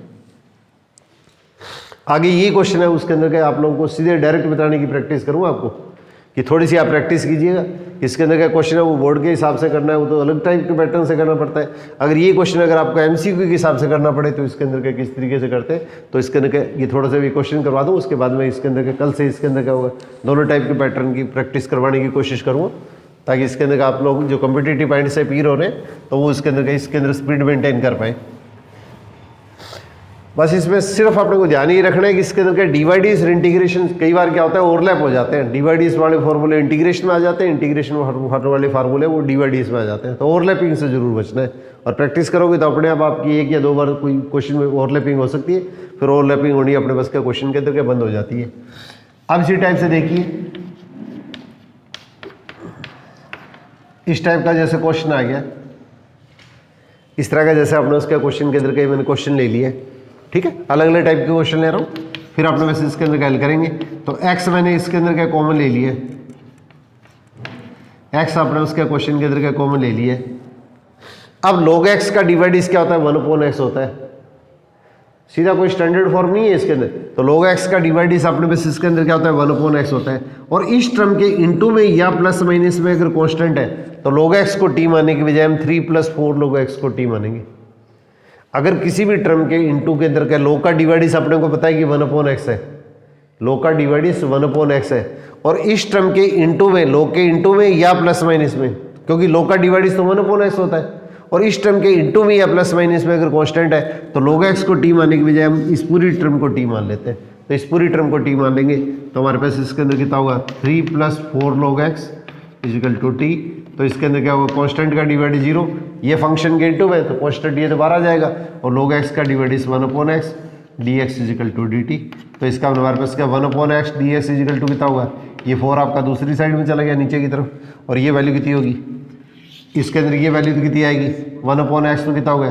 आगे ये क्वेश्चन है उसके अंदर क्या आप लोगों को सीधे डायरेक्ट बताने की प्रैक्टिस करूँगा आपको, कि थोड़ी सी आप प्रैक्टिस कीजिएगा, इसके अंदर क्या क्वेश्चन है वो बोर्ड के हिसाब से करना है, वो तो अलग टाइप के पैटर्न से करना पड़ता है। अगर ये क्वेश्चन अगर आपको एमसीक्यू के हिसाब से करना पड़े तो इसके अंदर क्या किस तरीके से करते हैं, तो इसके अंदर क्या ये थोड़ा सा भी क्वेश्चन करवा दूँ, उसके बाद में इसके अंदर क्या कल से इसके अंदर क्या होगा दोनों टाइप के पैटर्न की प्रैक्टिस करवाने की कोशिश करूँगा, ताकि इसके अंदर आप लोग जो कॉम्पिटिटिव पॉइंट से पीर हो रहे हैं तो वो इसके अंदर स्पीड मेंटेन कर पाए। बस इसमें सिर्फ आपने को ध्यान ही रखना है कि इसके अंदर क्या डिवाइडिस और इंटीग्रेशन कई बार क्या होता है ओवरलैप हो जाते हैं, डिवाइडिस वाले फार्मूले इंटीग्रेशन में आ जाते हैं, इंटीग्रेशन वाले फार्मूले वो डिवाइडिस में आ जाते हैं, तो ओवरलैपिंग से जरूर बचना है, और प्रैक्टिस करोगे तो अपने आप आपकी एक या दो बार कोई क्वेश्चन में ओवरलैपिंग हो सकती है, फिर ओवरलैपिंग होनी अपने बस का क्वेश्चन के अंदर क्या बंद हो जाती है। अब इसी टाइप से देखिए, इस टाइप का जैसे क्वेश्चन आ गया, इस तरह का जैसे आपने उसका क्वेश्चन के अंदर कई मैंने क्वेश्चन ले लिए, ठीक है, अलग अलग टाइप के क्वेश्चन ले रहा हूँ, फिर आपने वैसे इसके अंदर हल करेंगे। तो x मैंने इसके अंदर क्या कॉमन ले लिया, x आपने उसके क्वेश्चन के अंदर क्या कॉमन ले लिया। अब log x का डिवाइड क्या होता है, 1/x होता है, सीधा कोई स्टैंडर्ड फॉर्म नहीं है इसके अंदर, तो log x का डिवाइड अपने पास इसके अंदर क्या होता है 1/x होता है, और इस टर्म के इनटू में या प्लस माइनस में अगर कांस्टेंट है तो log x को t मानने के बजाय हम 3 + 4 log x को t मानेंगे। अगर किसी भी टर्म के इनटू के अंदर क्या log का डिवाइडिस अपने को पता है कि 1/x है, log का डिवाइडिस 1/x है, और इस टर्म के इनटू में log के इनटू में या प्लस माइनस में, क्योंकि log का डिवाइडिस तो 1/x होता है, और इस टर्म के इनटू में या प्लस माइनस में अगर कांस्टेंट है तो log x को t मानने के बजाय हम इस पूरी टर्म को t मान लेते हैं, तो इस पूरी टर्म को t मान लेंगे तो हमारे पास इसके अंदर कितना होगा 3 + 4 log x = t। तो इसके अंदर क्या होगा, कांस्टेंट का डिवाइड 0, ये फंक्शन के इनटू में तो कांस्टेंट ये तो बाहर आ जाएगा, और log x का डिवाइड 1/x dx = dt। तो इसका हमारे पास क्या 1/x dx = कितना होगा, ये 4 आपका दूसरी साइड में चला गया नीचे की तरफ, और ये वैल्यू कितनी होगी, इसके अंदर ये वैल्यू तो कितनी आएगी 1/x तो कितना होगा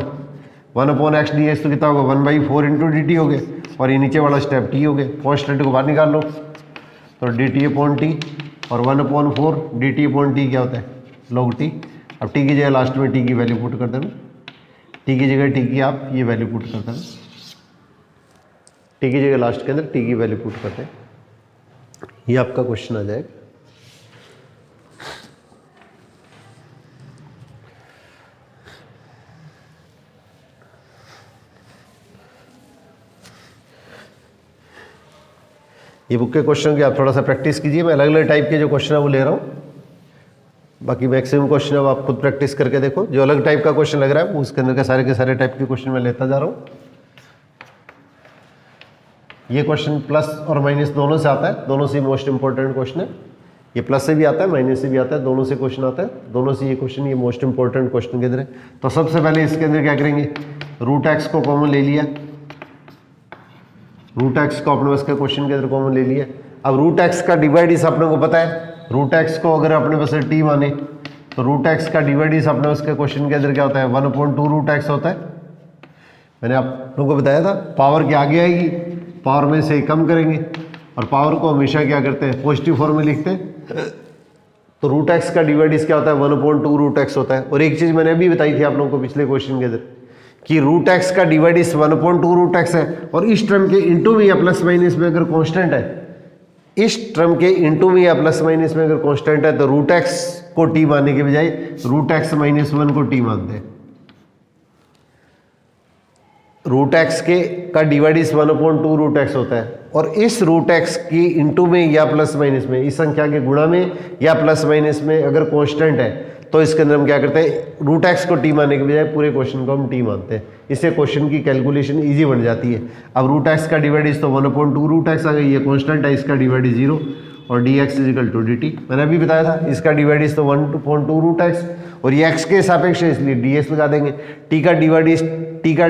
1/x dx तो कितना होगा 1/4 × dt हो गया, और ये नीचे वाला स्टेप t हो गया, कांस्टेंट को बाहर निकाल लो तो dt/t, और 1/4 dt/t क्या होता है log t। अब t की जगह लास्ट में t की वैल्यू पुट कर देना, t की जगह t की आप ये वैल्यू पुट कर देना, t की जगह लास्ट के अंदर t की वैल्यू पुट करते हैं, ये आपका क्वेश्चन आ जाएगा। ये बुक के क्वेश्चन की आप थोड़ा सा प्रैक्टिस कीजिए, मैं अलग अलग टाइप के जो क्वेश्चन है वो ले रहा हूँ, बाकी मैक्सिमम क्वेश्चन अब आप खुद प्रैक्टिस करके देखो, जो अलग टाइप का क्वेश्चन लग रहा है वो उसके अंदर के सारे टाइप के क्वेश्चन मैं लेता जा रहा हूँ। ये क्वेश्चन प्लस और माइनस दोनों से आता है, दोनों से मोस्ट इंपॉर्टेंट क्वेश्चन है, ये प्लस से भी आता है माइनस से भी आता है, दोनों से क्वेश्चन आता है, दोनों से ये क्वेश्चन ये मोस्ट इंपॉर्टेंट क्वेश्चन के अंदर है। तो सबसे पहले इसके अंदर क्या करेंगे, √x को कॉमन ले लिया, √x को अपने पास के क्वेश्चन के अंदर कॉमन ले लिया। अब √x का डिवाइड अपने को पता है, √x को अगर अपने पास t माने तो √x का डिवाइड अपने उसके क्वेश्चन के अंदर क्या होता है 1/2 √x होता है। मैंने आप लोगों को बताया था पावर के आगे आएगी, पावर में से कम करेंगे, और पावर को हमेशा क्या करते हैं पॉजिटिव फॉर्म में लिखते हैं, तो रूट एक्स का डिवाइड क्या होता है 1/2 रूट एक्स होता है। और एक चीज़ मैंने अभी बताई थी आप लोगों को पिछले क्वेश्चन के अंदर कि रूट एक्स का डिवाइड 1/2 रूट एक्स है, और इस टर्म के इंटू में या प्लस माइनस में अगर कांस्टेंट है, इस टर्म के इंटू में या प्लस माइनस में अगर कांस्टेंट है तो रूट एक्स को टी मानने के बजाय रूट एक्स माइनस 1 को टी मानते हैं। रूट एक्स के का डिवाइड 1/2 रूट एक्स होता है, और इस रूट एक्स की इंटू में या प्लस माइनस में, इस संख्या के गुणा में या प्लस माइनस में अगर कांस्टेंट है तो इसके अंदर हम क्या करते हैं, रूट एक्स को टी मानने के बजाय पूरे क्वेश्चन को हम टी मानते हैं। इससे क्वेश्चन की कैलकुलेशन इजी बन जाती है। अब रूट एक्स का डिवाइड तो 1/2 रूट एक्स आ गई, ये कांस्टेंट है, इसका डिवाइड 0 और d x equal to d t. मैंने अभी बताया था इसका डिवाइड तो 1/2 रूट एक्स, और ये एक्स के सापेक्ष है इसलिए डी एक्स लगा देंगे। टी का डिवाइड टी का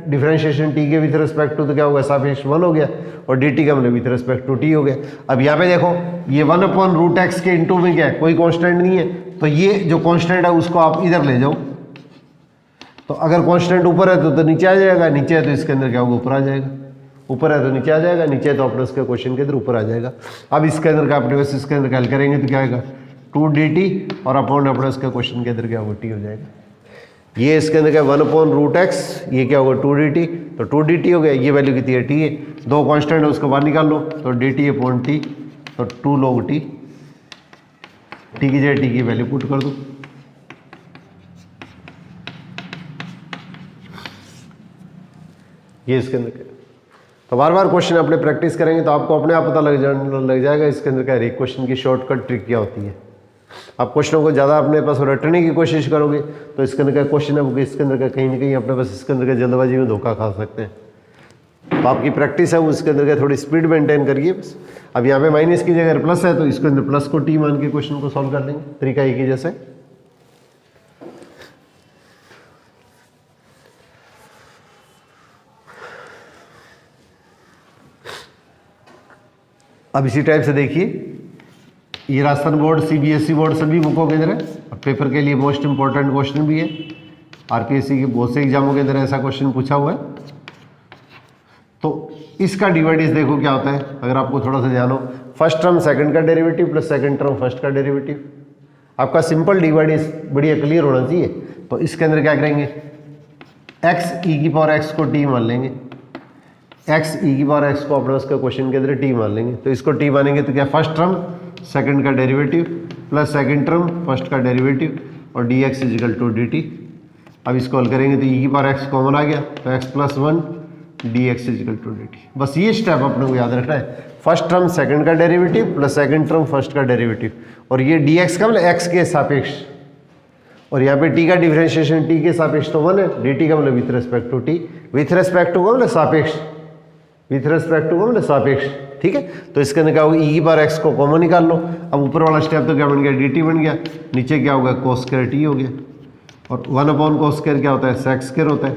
डिफरेंशिएशन टी के विथ रिस्पेक्ट टू तो क्या होगा, सापेक्ष 1 हो गया, और डी टी का मतलब विथ रिस्पेक्ट टू टी हो गया। अब यहाँ पे देखो ये 1/√x के इंटू में क्या है, कोई कांस्टेंट नहीं है, तो ये जो कांस्टेंट है उसको आप इधर ले जाओ। तो अगर कांस्टेंट ऊपर है तो नीचे आ जाएगा, नीचे है तो इसके अंदर क्या होगा, ऊपर आ जाएगा। ऊपर है तो नीचे आ जाएगा, नीचे है तो अपने उसके क्वेश्चन के अंदर ऊपर आ जाएगा। अब इसके अंदर का अपने बस इसके अंदर कैल करेंगे तो क्या आएगा 2dt, और अपॉन अपने उसके क्वेश्चन के अंदर क्या होगा, टी हो जाएगा। ये इसके अंदर क्या 1/√x, ये क्या होगा 2dt, तो 2dt हो गया। ये वैल्यू कितनी है, टी है, दो कांस्टेंट है उसको बाहर निकाल लो, तो dt अपॉन टी, तो 2 log टी, टी की जगह टी की वैल्यू पुट कर दो। ये इसके अंदर तो बार बार क्वेश्चन अपने प्रैक्टिस करेंगे तो आपको अपने आप पता लग जाएगा इसके अंदर क्या एक क्वेश्चन की शॉर्टकट ट्रिक क्या होती है। आप क्वेश्चनों को ज़्यादा अपने पास रटने की कोशिश करोगे तो इसके अंदर का क्वेश्चन है वो इसके अंदर का कहीं ना कहीं अपने पास इसके अंदर का जल्दबाजी में धोखा खा सकते हैं। तो आपकी प्रैक्टिस है वो इसके अंदर का थोड़ी स्पीड मेंटेन करिए बस। अब यहाँ पे माइनस की जगह प्लस है तो इसके अंदर प्लस को टी मान के क्वेश्चन को सॉल्व कर लेंगे, तरीका एक ही जैसे। अब इसी टाइप से देखिए, ये राजस्थान बोर्ड सीबीएसई बोर्ड सभी बुकों के अंदर है, और पेपर के लिए मोस्ट इंपॉर्टेंट क्वेश्चन भी है। आरपीएससी के बहुत से एग्जामों के अंदर ऐसा क्वेश्चन पूछा हुआ है। तो इसका डिवाइड देखो क्या होता है, अगर आपको थोड़ा सा ध्यान हो, फर्स्ट टर्म सेकंड का derivative plus second term first का डेरिवेटिव। आपका सिंपल डिवाइड बढ़िया क्लियर होना चाहिए। तो इसके अंदर क्या करेंगे, एक्स ई की पावर एक्स को टी मान लेंगे, एक्स ई की पावर एक्स को अपने उसका क्वेश्चन के अंदर टी मान लेंगे। तो इसको टी मानेंगे तो क्या फर्स्ट टर्म सेकंड का derivative plus second term first का डेरिवेटिव और d x equal to d t. अब इसको हल करेंगे तो ई की पावर एक्स कॉमन आ गया, तो x plus 1 d x equal to d t. बस ये स्टेप अपने को याद रखना है, फर्स्ट टर्म सेकंड का derivative plus second term first का डेरिवेटिव, और ये डी एक्स का मतलब एक्स के सापेक्ष, और यहाँ पे टी का डिफरेंशिएशन टी के सापेक्ष तो 1 है, डी टी का मतलब with respect to t, with respect to का मतलब सापेक्ष, विथ रेस्पेक्ट टू का मतलब सापेक्ष। ठीक है, तो इसके अंदर क्या होगा, ई बार एक्स को कॉमन निकाल लो। अब ऊपर वाला स्टेप तो क्या बन गया, डी टी बन गया, नीचे क्या होगा कोस स्क्वायर टी हो गया, और 1/cos स्क्वायर क्या होता है, सेक स्क्वायर होता है,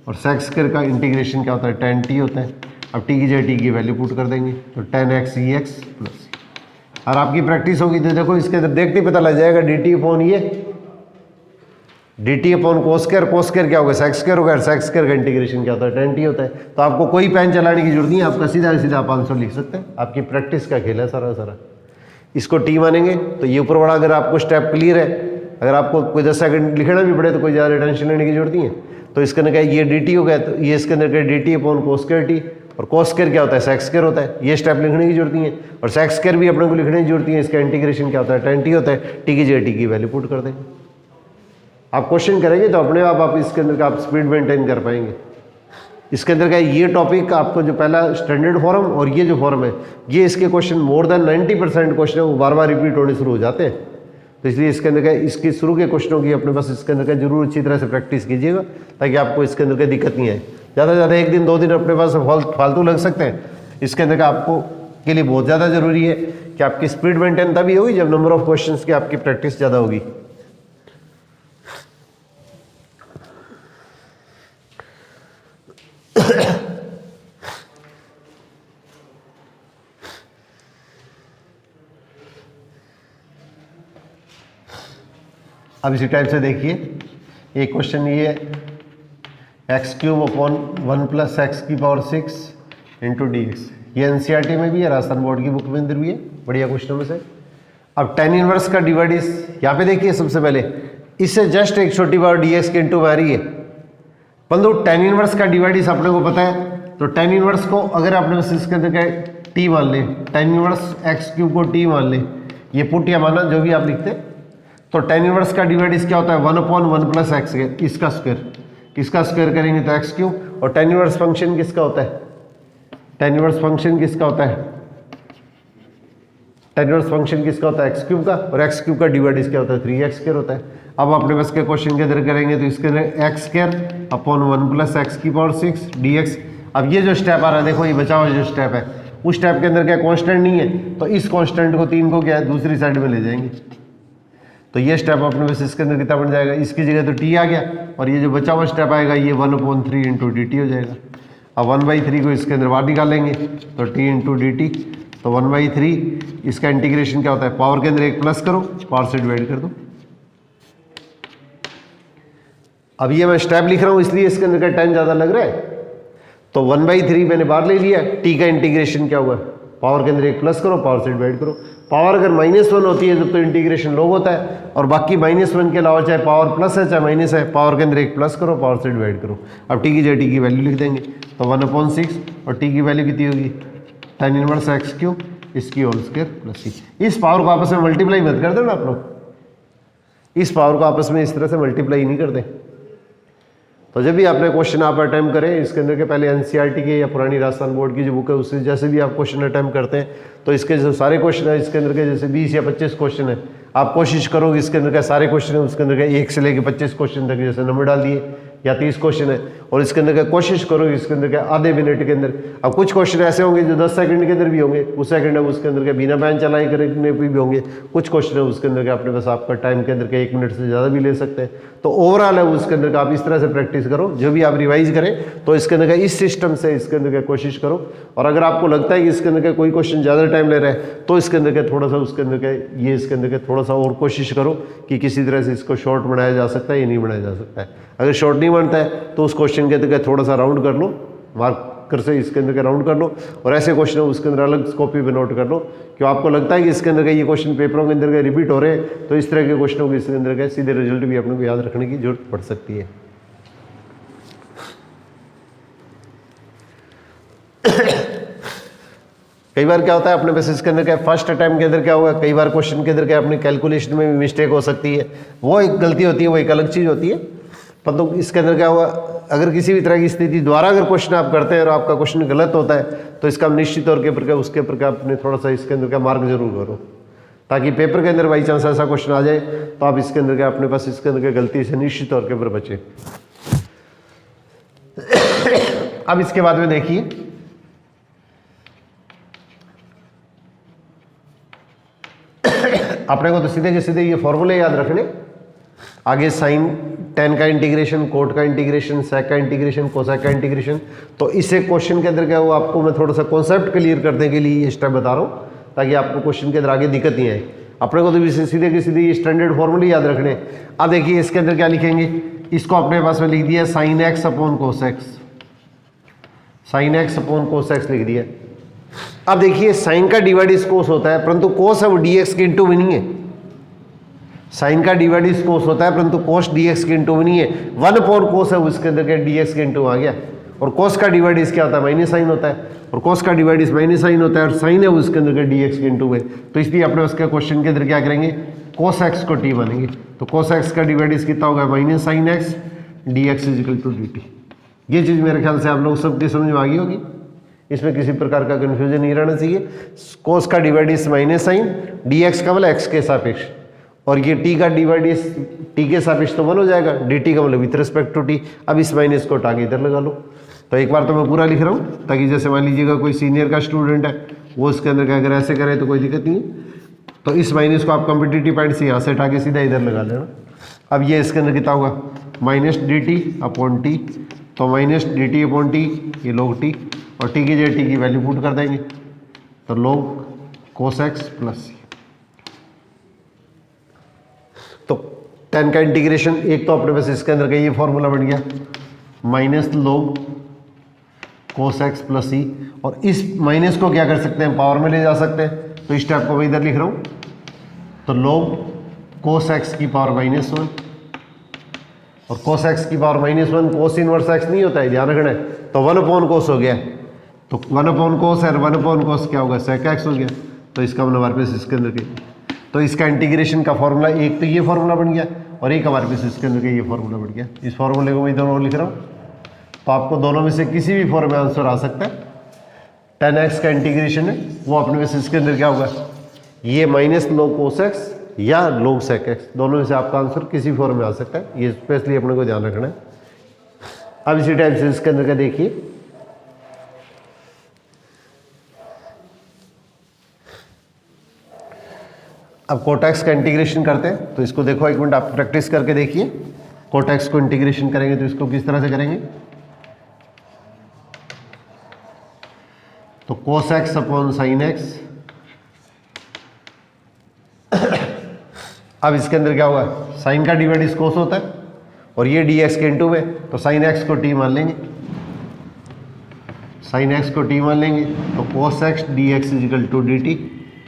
और सेक स्क्वायर का इंटीग्रेशन क्या होता है, tan टी होता है। अब टी की जगह टी की वैल्यू पुट कर देंगे, तो tan x ई एक्स प्लस, और आपकी प्रैक्टिस होगी तो देखो इसके अंदर देखते पता लग जाएगा डी टी अपॉन ये D T upon cos square क्या होगा, सेक स्क्वायर होगा, सेक स्क्वायर का इंटीग्रेशन क्या होता है, tan टी होता है। तो आपको कोई पेन चलाने की जरूरत नहीं है, आपका सीधा सीधा आप आंसर लिख सकते हैं। आपकी प्रैक्टिस का खेल है सारा सारा। इसको टी मानेंगे तो ये ऊपर वाला अगर आपको स्टेप क्लियर है, अगर आपको कोई 10 सेकंड लिखना भी पड़े तो कोई ज़्यादा टेंशन लेने की जरूरत नहीं है। तो इसके अंदर क्या ये डी टी हो गया, तो ये इसके अंदर क्या D T upon cos square T, और कोस स्क्वायर क्या होता है, सेक स्क्वायर होता है। ये स्टेप लिखने की जरूरत नहीं है, और सेक स्क्वायर भी अपने को लिखने की जरूरत नहीं है। इसका इंटीग्रेशन क्या होता है, tan टी होता है, टी की जगह टी की वैल्यू पुट कर देंगे। आप क्वेश्चन करेंगे तो अपने आप इसके अंदर का आप स्पीड मेंटेन कर पाएंगे। इसके अंदर का ये टॉपिक आपको जो पहला स्टैंडर्ड फॉर्म और ये जो फॉर्म है, ये इसके क्वेश्चन मोर देन 90% क्वेश्चन है वो बार बार रिपीट होने शुरू हो जाते हैं। तो इसलिए इसके अंदर का इसके शुरू के क्वेश्चनों की अपने पास इसके अंदर का जरूर अच्छी तरह से प्रैक्टिस कीजिएगा, ताकि आपको इसके अंदर का दिक्कत नहीं आए। ज़्यादा से ज़्यादा 1 दिन 2 दिन अपने पास फालतू लग सकते हैं। इसके अंदर का आपको के लिए बहुत ज़्यादा जरूरी है कि आपकी स्पीड मेंटेन तभी होगी जब नंबर ऑफ क्वेश्चन की आपकी प्रैक्टिस ज़्यादा होगी। अब इसी टाइप से देखिए, एक क्वेश्चन ये x³ अपॉन 1 + x की पावर 6 इंटू डी एक्स। ये एनसीईआरटी में भी है, राजस्थान बोर्ड की बुक में अंदर भी है, बढ़िया क्वेश्चन में से। अब टेन इनवर्स का डिवाइडिस यहाँ पे देखिए सबसे पहले इससे जस्ट एक छोटी पावर dx के इंटू में आ रही है, परंतु टेन इनवर्स का डिवाइडिस अपने को पता है। तो टेन इनवर्स को अगर आपने बस इसके अंदर क्या टी मान ले, टेन इनवर्स एक्स क्यूब को टी मान ले, ये पुट या माना जो भी आप लिखते हैं। तो टेन इनवर्स का डिवाइडिस क्या होता है 1/1 प्लस एक्स इसका स्क्वायर करेंगे तो एक्स क्यूब। और टेन इनवर्स फंक्शन किसका होता है, टेन इनवर्स फंक्शन किसका होता है, टेन इनवर्स फंक्शन किसका होता है एक्स क्यूब का, और एक्स क्यूब का डिवाइडिस क्या होता है 3x² होता है। अब अपने बस के क्वेश्चन के अंदर करेंगे तो इसके अंदर x² / 1 प्लस एक्स की पावर 6 dx। अब ये जो स्टेप आ रहा है देखो, ये बचा हुआ जो स्टेप है, उस स्टेप के अंदर क्या कांस्टेंट नहीं है, तो इस कांस्टेंट को 3 को क्या है दूसरी साइड में ले जाएंगे। तो ये स्टेप अपने बस इसके अंदर कितना बन जाएगा, इसकी जगह तो t आ गया, और ये जो बचा हुआ स्टेप आएगा ये 1/3 × dt हो जाएगा। अब 1/3 को इसके अंदर बाहर निकालेंगे तो t × dt, तो 1/3 इसका इंटीग्रेशन क्या होता है, पावर के अंदर एक प्लस करो, पावर से डिवाइड कर दो। अब ये मैं स्टेप लिख रहा हूं इसलिए इसके अंदर का टाइम ज़्यादा लग रहा है। तो 1/3 मैंने बाहर ले लिया, t का इंटीग्रेशन क्या हुआ, पावर के अंदर एक प्लस करो, पावर से डिवाइड करो। पावर अगर -1 होती है जब तो इंटीग्रेशन लोग होता है, और बाकी -1 के अलावा चाहे पावर प्लस है चाहे माइनस है, पावर के अंदर एक प्लस करो, पावर से डिवाइड करो। अब t की जगह t की वैल्यू लिख देंगे, तो 1/6 और t की वैल्यू कितनी होगी tan इनवर्स एक्स क्यूब इसकी होल स्क्वायर प्लस c। इस पावर को आपस में मल्टीप्लाई मत कर देना आप लोग, इस पावर को आपस में इस तरह से मल्टीप्लाई नहीं करते। तो जब भी आपने क्वेश्चन आप अटैम्प्ट करें इसके अंदर के पहले एनसीईआरटी के या पुरानी राजस्थान बोर्ड की जो बुक है उससे जैसे भी आप क्वेश्चन अटैम्प्ट करते हैं, तो इसके जो सारे क्वेश्चन है इसके अंदर के जैसे 20 या 25 क्वेश्चन है, आप कोशिश करोगे इसके अंदर का सारे क्वेश्चन है उसके अंदर का 1 से लेकर 25 क्वेश्चन तक जैसे नंबर डाल दिए, या 30 क्वेश्चन है, और इसके अंदर का कोशिश करो इसके अंदर का आधे मिनट के अंदर। अब कुछ क्वेश्चन ऐसे होंगे जो 10 सेकंड के अंदर भी होंगे, कुछ सेकंड है उसके अंदर के बिना बैन चलाए करने भी होंगे, कुछ क्वेश्चन है उसके अंदर के अपने पास आपका टाइम के अंदर के 1 मिनट से ज़्यादा भी ले सकते हैं। तो ओवरऑल है उसके अंदर का आप इस तरह से प्रैक्टिस करो, जो भी आप रिवाइज करें तो इसके अंदर का इस सिस्टम से इसके अंदर का कोशिश करो। और अगर आपको लगता है कि इसके अंदर का कोई क्वेश्चन ज़्यादा टाइम ले रहा है तो इसके अंदर का थोड़ा सा उसके अंदर का ये इसके अंदर का थोड़ा सा और कोशिश करो कि किसी तरह से इसको शॉर्ट बनाया जा सकता है या नहीं बनाया जा सकता है। अगर शॉर्ट नहीं बनता है तो उस क्वेश्चन के अंदर थोड़ा सा राउंड कर लो, मार्कर से इसके अंदर का राउंड कर लो, और ऐसे क्वेश्चन उसके अंदर अलग कॉपी पे नोट कर लो। क्यों आपको लगता है कि इसके अंदर का ये क्वेश्चन पेपरों के अंदर का रिपीट हो रहे हैं, तो इस तरह के क्वेश्चनों के इसके अंदर का सीधे रिजल्ट भी अपने को याद रखने की जरूरत पड़ सकती है। कई बार क्या होता है अपने पास इसके अंदर क्या फर्स्ट अटैम्प्ट के अंदर क्या होगा, कई बार क्वेश्चन के अंदर क्या अपनी कैलकुलेशन में भी मिस्टेक हो सकती है, वो एक गलती होती है, वो एक अलग चीज़ होती है। परंतु तो इसके अंदर क्या होगा, अगर किसी भी तरह की स्थिति द्वारा अगर क्वेश्चन आप करते हैं और आपका क्वेश्चन गलत होता है तो इसका निश्चित तौर के ऊपर उसके ऊपर आपने थोड़ा सा इसके अंदर का मार्क जरूर करो, ताकि पेपर के अंदर बाई चांस ऐसा क्वेश्चन आ जाए तो आप इसके अंदर का अपने पास इसके अंदर का गलती से निश्चित तौर के ऊपर बचे। अब इसके बाद में देखिए अपने को तो सीधे के सीधे ये फॉर्मूले याद रखने, आगे साइन टेन का इंटीग्रेशन, कोट का इंटीग्रेशन, सेक का इंटीग्रेशन, कोसेक का इंटीग्रेशन। तो इसे क्वेश्चन के अंदर क्या हुआ आपको मैं थोड़ा सा कॉन्सेप्ट क्लियर करने के लिए ये स्टेप बता रहा हूँ, ताकि आपको क्वेश्चन के अंदर आगे दिक्कत नहीं आए। अपने को तो सीधे के सीधे ये स्टैंडर्ड फॉर्मूले याद रखने। अब देखिए इसके अंदर क्या लिखेंगे, इसको अपने पास में लिख दिया sine X upon cos x, sine X upon cos x लिख दिया। अब देखिए साइन का डिवाइड कोस होता है, परंतु कोस है वो dx के इंटू में नहीं है। साइन का डिवाइड कोस होता है परंतु कोस dx के इंटू में नहीं है। 1 कोस है उसके अंदर क्या dx के इंटू आ गया, और कोस का डिवाइड क्या होता है माइनस साइन होता है, और कोस का डिवाइड माइनस साइन होता है, और साइन है उसके अंदर का dx के इंटू में। तो इसलिए अपने उसके क्वेश्चन के अंदर क्या करेंगे, कोस एक्स को t मानेंगे। तो कोस एक्स का डिवाइड कितना होगा minus sine x dx equal to dt। ये चीज़ मेरे ख्याल से आप लोग सबकी समझ में आ गई होगी, इसमें किसी प्रकार का कन्फ्यूजन नहीं रहना चाहिए। कोस का डिवाइड माइनस साइन dx का मतलब x के सापेक्ष, और ये t का डिवाइड t के सापेक्ष तो 1 हो जाएगा, dt का मतलब विथ रिस्पेक्ट टू t। अब इस माइनस को हटा के इधर लगा लो। तो एक बार तो मैं पूरा लिख रहा हूँ, ताकि जैसे मान लीजिएगा कोई सीनियर का स्टूडेंट है वो उसके अंदर क्या अगर ऐसे करे तो कोई दिक्कत नहीं है। तो इस माइनस को आप कॉम्पिटिटिव पॉइंट से यहाँ से हटा के सीधा इधर लगा लेना। अब ये इसके अंदर कितना होगा माइनस dt अपॉन t, तो माइनस dt अपॉन टी ये log t, और t की जगह t की वैल्यू पुट कर देंगे, तो log cos x प्लस। तो टेन का इंटीग्रेशन एक तो अपने पास इसके अंदर का ये फॉर्मूला बन गया minus log cos x plus E, और इस माइनस को क्या कर सकते हैं पावर में ले जा सकते हैं। तो इस टाइप को मैं इधर लिख रहा हूँ तो log cos x की पावर -1, और cos x की पावर -1 cos इनवर्स x नहीं होता है, ध्यान रखना है। तो 1/cos हो गया, तो 1/cos और 1/cos क्या होगा, sec x हो गया। तो इसका मतलब हमारे पास इसके अंदर के, तो इसका इंटीग्रेशन का फॉर्मूला एक तो ये फॉर्मूला बन गया और एक हमारे पास इसके अंदर का ये फॉर्मूला बन गया। इस फॉर्मूले को मैं दोनों लिख रहा हूँ, तो आपको दोनों में से किसी भी फॉर्म में आंसर आ सकता है। 10x का इंटीग्रेशन है वो अपने पास इसके अंदर क्या होगा, ये -log cos x या log sec x, दोनों में से आपका आंसर किसी फॉर्म में आ सकता है, ये स्पेशली अपने को ध्यान रखना है। अब इसी टाइप से इसके अंदर का देखिए, अब कोटेक्स का इंटीग्रेशन करते हैं। तो इसको देखो एक मिनट, आप प्रैक्टिस करके देखिए। कोटेक्स को इंटीग्रेशन करेंगे तो इसको किस तरह से करेंगे, तो cos x upon sin x। अब इसके अंदर क्या होगा, साइन का डिवाइड इस cos होता है और ये dx के इंटू में, तो sin x को t मान लेंगे, sin x को t मान लेंगे, तो cos x dx equal to dt।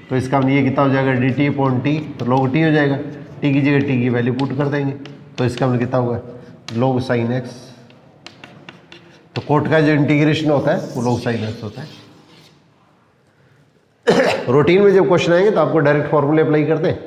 तो इसका ये कितना हो जाएगा, dt अपॉन t, तो log t हो जाएगा, t की जगह t की वैल्यू पुट कर देंगे, तो इसका मतलब कितना होगा, log sin x। तो कोट का जो इंटीग्रेशन होता है वो log sin x होता है। रूटीन में जब क्वेश्चन आएंगे तो आपको डायरेक्ट फॉर्मूले अप्लाई करते हैं,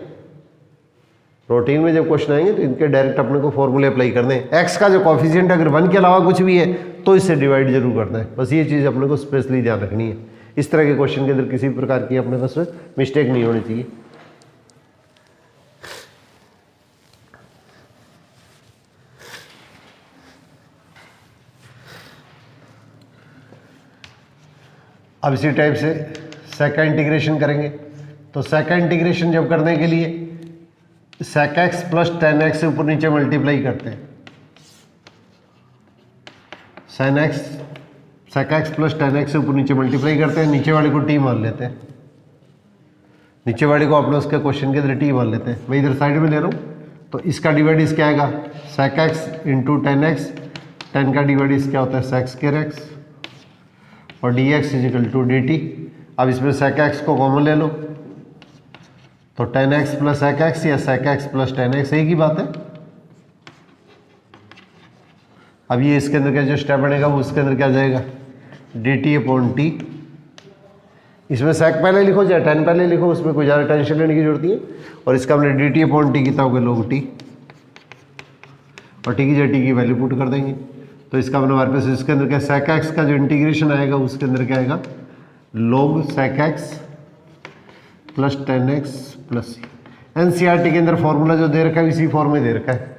रूटीन में जब क्वेश्चन आएंगे तो इनके डायरेक्ट अपने को फॉर्मूले अप्लाई करने हैं। एक्स का जो कॉफिशिएंट अगर 1 के अलावा कुछ भी है तो इससे डिवाइड जरूर करना है, बस ये चीज़ अपने को स्पेशली ध्यान रखनी है। इस तरह के क्वेश्चन के अंदर किसी भी प्रकार की अपने पास मिस्टेक नहीं होनी चाहिए। अब इसी टाइप से सेकंड इंटीग्रेशन करेंगे, तो सेकंड इंटीग्रेशन जब करने के लिए sec x प्लस 10x से ऊपर नीचे मल्टीप्लाई करते हैं, sec x प्लस 10x से ऊपर नीचे मल्टीप्लाई करते हैं, नीचे वाले को t मान लेते हैं, नीचे वाले को अपने उसके क्वेश्चन के अंदर t मान लेते हैं। मैं इधर साइड में ले रहा हूँ, तो इसका डिवाइड इस क्या आएगा, sec x इंटू 10x, 10 का डिवाइड इस क्या होता है sec स्क्वायर x, और dx इजिकल टू dt। अब इसमें sec x को कॉमन ले लो, तो 10x प्लस sec x या sec x प्लस 10x एक ही बात है। अब ये इसके अंदर का जो स्टेप बनेगा वो उसके अंदर क्या जाएगा, dt अपॉन t। इसमें sec पहले लिखो चाहे 10 पहले लिखो, उसमें कोई ज़्यादा टेंशन लेने की जरूरत नहीं है। और इसका हमने dt अपॉन t कितना होगा, log t, और t की जगह t की वैल्यू पुट कर देंगे। तो इसका मतलब हमारे पास इसके अंदर क्या, sec x का जो इंटीग्रेशन आएगा उसके अंदर क्या आएगा, log sec x plus 10x plus NCERT के अंदर फॉर्मूला जो दे रखा है इसी फॉर्म में दे रखा है।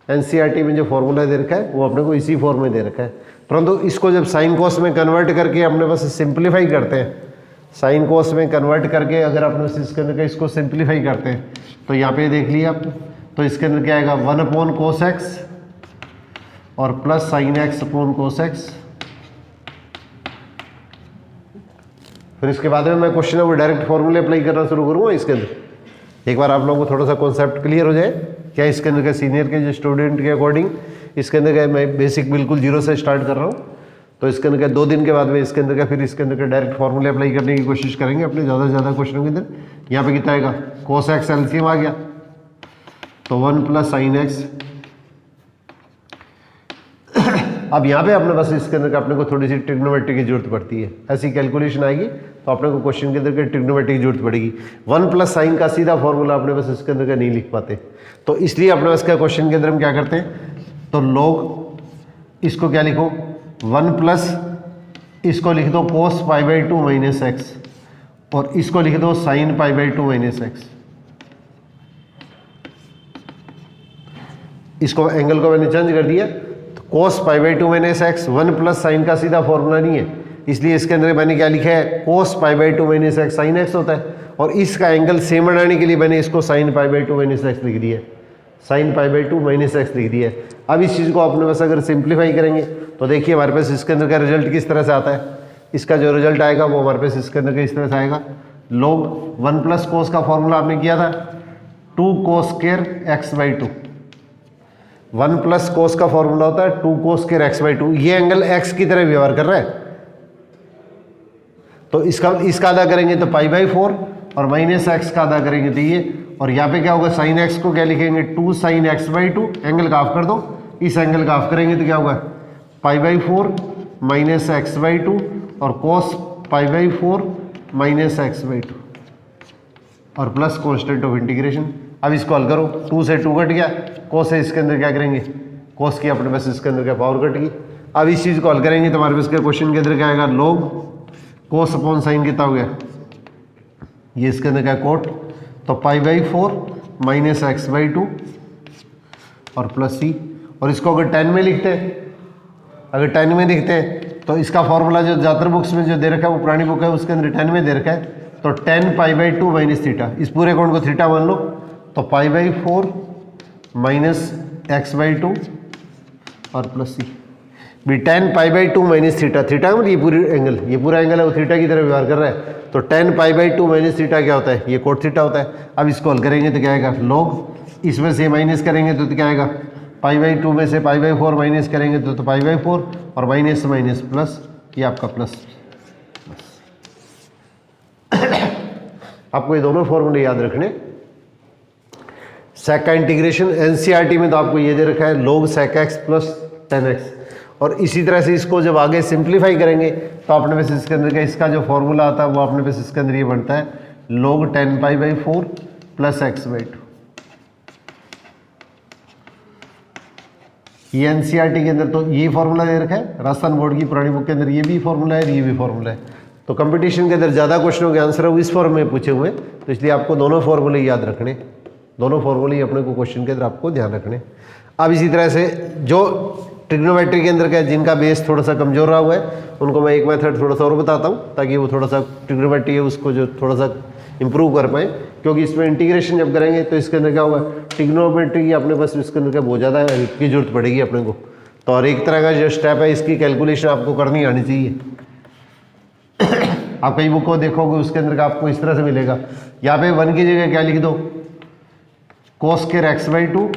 एनसीईआरटी में जो फॉर्मूला दे रखा है वो अपने को इसी फॉर्म में दे रखा है, परंतु इसको जब साइन कॉस में कन्वर्ट करके अपने पास सिंप्लीफाई करते हैं, साइन कॉस में कन्वर्ट करके अगर अपने पास इसके अंदर का इसको सिंप्लीफाई करते हैं, तो यहाँ पे देख लिया आप, तो इसके अंदर क्या आएगा, 1/cos x और plus sign x upon cos x। फिर इसके बाद में मैं क्वेश्चन है वो डायरेक्ट फॉर्मूले अप्लाई करना शुरू करूँगा इसके अंदर। एक बार आप लोगों को थोड़ा सा कॉन्सेप्ट क्लियर हो जाए, क्या इसके अंदर का सीनियर के जो स्टूडेंट के अकॉर्डिंग इसके अंदर का मैं बेसिक बिल्कुल जीरो से स्टार्ट कर रहा हूँ, तो इसके अंदर का 2 दिन के बाद में इसके अंदर का फिर इसके अंदर का डायरेक्ट फॉर्मूले अप्लाई करने की कोशिश करेंगे अपने ज़्यादा से ज़्यादा क्वेश्चनों के अंदर। यहाँ पे कितना आएगा, cos x एलसीएम आ गया, तो 1 प्लस साइन एक्स। अब यहाँ पे अपने पास इसके अंदर का अपने को थोड़ी सी ट्रिग्नोमेट्री की जरूरत पड़ती है, ऐसी कैलकुलेशन आएगी तो अपने को क्वेश्चन के अंदर के ट्रिग्नोमेट्री की जरूरत पड़ेगी। 1 प्लस साइन का सीधा फॉर्मूला अपने पास इसके अंदर का नहीं लिख पाते, तो इसलिए अपने पास का क्वेश्चन के अंदर हम क्या करते हैं, तो log इसको क्या लिखो, 1 प्लस इसको लिख दो cos π/2 माइनस एक्स, और इसको लिख दो sin π/2 माइनस एक्स। इसको एंगल को मैंने चेंज कर दिया, तो cos π/2 minus X 1 plus sine का सीधा फॉर्मूला नहीं है, इसलिए इसके अंदर मैंने क्या लिखा है, cos π/2 minus X sine X होता है, और इसका एंगल सेम बनाने के लिए मैंने इसको sin π/2 माइनस एक्स लिख दिया, sin π/2 माइनस एक्स लिख दिया। अब इस चीज़ को अपने पास अगर सिंप्लीफाई करेंगे तो देखिए हमारे पास इसके अंदर का रिजल्ट किस तरह से आता है। इसका जो रिजल्ट आएगा वो हमारे पास इसके अंदर का इस तरह से आएगा, log 1 प्लस कोस का फॉर्मूला आपने किया था 2 cos square x/2, 1 plus cos का फॉर्मूला होता है 2 cos स्क्वायर x/2। ये एंगल x की तरह व्यवहार कर रहा है, तो इसका आधा करेंगे तो π/4 और माइनस एक्स का आधा करेंगे तो ये, और यहाँ पे क्या होगा साइन एक्स को क्या लिखेंगे 2 sin x बाई 2, एंगल का ऑफ कर दो, इस एंगल का ऑफ करेंगे तो क्या होगा pi by 4 minus X by 2 और cos pi by 4 minus X by 2 और प्लस कॉन्स्टेंट ऑफ इंटीग्रेशन। अब इसको हल करो, 2 से 2 कट गया, कोस है इसके अंदर क्या करेंगे कोस की अपने पास इसके अंदर क्या पावर कट गई। अब इस चीज़ को हल करेंगे तो हमारे पास के क्वेश्चन के अंदर क्या आएगा लॉग कोस अपॉन साइन कितना हो गया, ये इसके अंदर क्या कोट, तो पाई बाई 4 माइनस एक्स बाई 2 और प्लस सी। और इसको अगर 10 में लिखते हैं, अगर 10 में लिखते हैं तो इसका फॉर्मूला जो ज़्यादातर बुक्स में जो दे रखा है वो पुरानी बुक है उसके अंदर 10 में दे रखा है, तो 10 पाई बाई 2 माइनस थीटा, इस पूरे अकाउंट को थीटा मान लो, तो पाई बाई 4 माइनस एक्स बाई 2 और प्लस सी भी 10 pi by 2 minus theta, theta मतलब ये पूरी एंगल, ये पूरा एंगल है वो थीटा की तरह व्यवहार कर रहा है, तो 10 पाई बाई 2 माइनस थीटा क्या होता है, ये कोट थीटा होता है। अब इसको हल करेंगे तो क्या आएगा लॉग, इसमें से माइनस करेंगे तो क्या आएगा पाई बाई 2 में से पाई बाई 4 माइनस करेंगे तो पाई बाई 4 और माइनस माइनस प्लस, ये आपका प्लस। आपको ये दोनों फॉर्मूले याद रखने। सेक का इंटीग्रेशन एनसीईआरटी में तो आपको ये दे रखा है log sec x plus 10x, और इसी तरह से इसको जब आगे सिंप्लीफाई करेंगे तो अपने पास इसके अंदर का इसका जो फॉर्मूला आता है वो अपने पास इसके अंदर ये बनता है log 10 pi by 4 plus x by 2। ये एनसीईआरटी के अंदर तो ये फॉर्मूला दे रखा है, राजस्थान बोर्ड की पुरानी बुक के अंदर ये भी फॉर्मूला है, ये भी फॉर्मूला है, तो कंपटीशन के अंदर ज़्यादा क्वेश्चनों के आंसर है वो इस फॉर्म में पूछे हुए, तो इसलिए आपको दोनों फॉर्मूले याद रखने, दोनों फॉर्मूले ही अपने को क्वेश्चन के अंदर आपको ध्यान रखने। अब इसी तरह से जो ट्रिग्नोमेट्री के अंदर का जिनका बेस थोड़ा सा कमजोर रहा हुआ है उनको मैं एक मेथड थोड़ा सा और बताता हूँ ताकि वो थोड़ा सा ट्रिग्नोमेट्री है उसको जो थोड़ा सा इंप्रूव कर पाए, क्योंकि इसमें इंटीग्रेशन जब करेंगे तो इसके अंदर क्या होगा ट्रिग्नोमेट्री की अपने पास इसके अंदर क्या बहुत ज़्यादा हेल्प की जरूरत पड़ेगी अपने को, तो और एक तरह का जो स्टेप है इसकी कैलकुलेशन आपको करनी आनी चाहिए। आप कई बुक को देखोगे उसके अंदर का आपको इस तरह से मिलेगा, यहाँ पे 1 की जगह क्या लिख दो cos square x by 2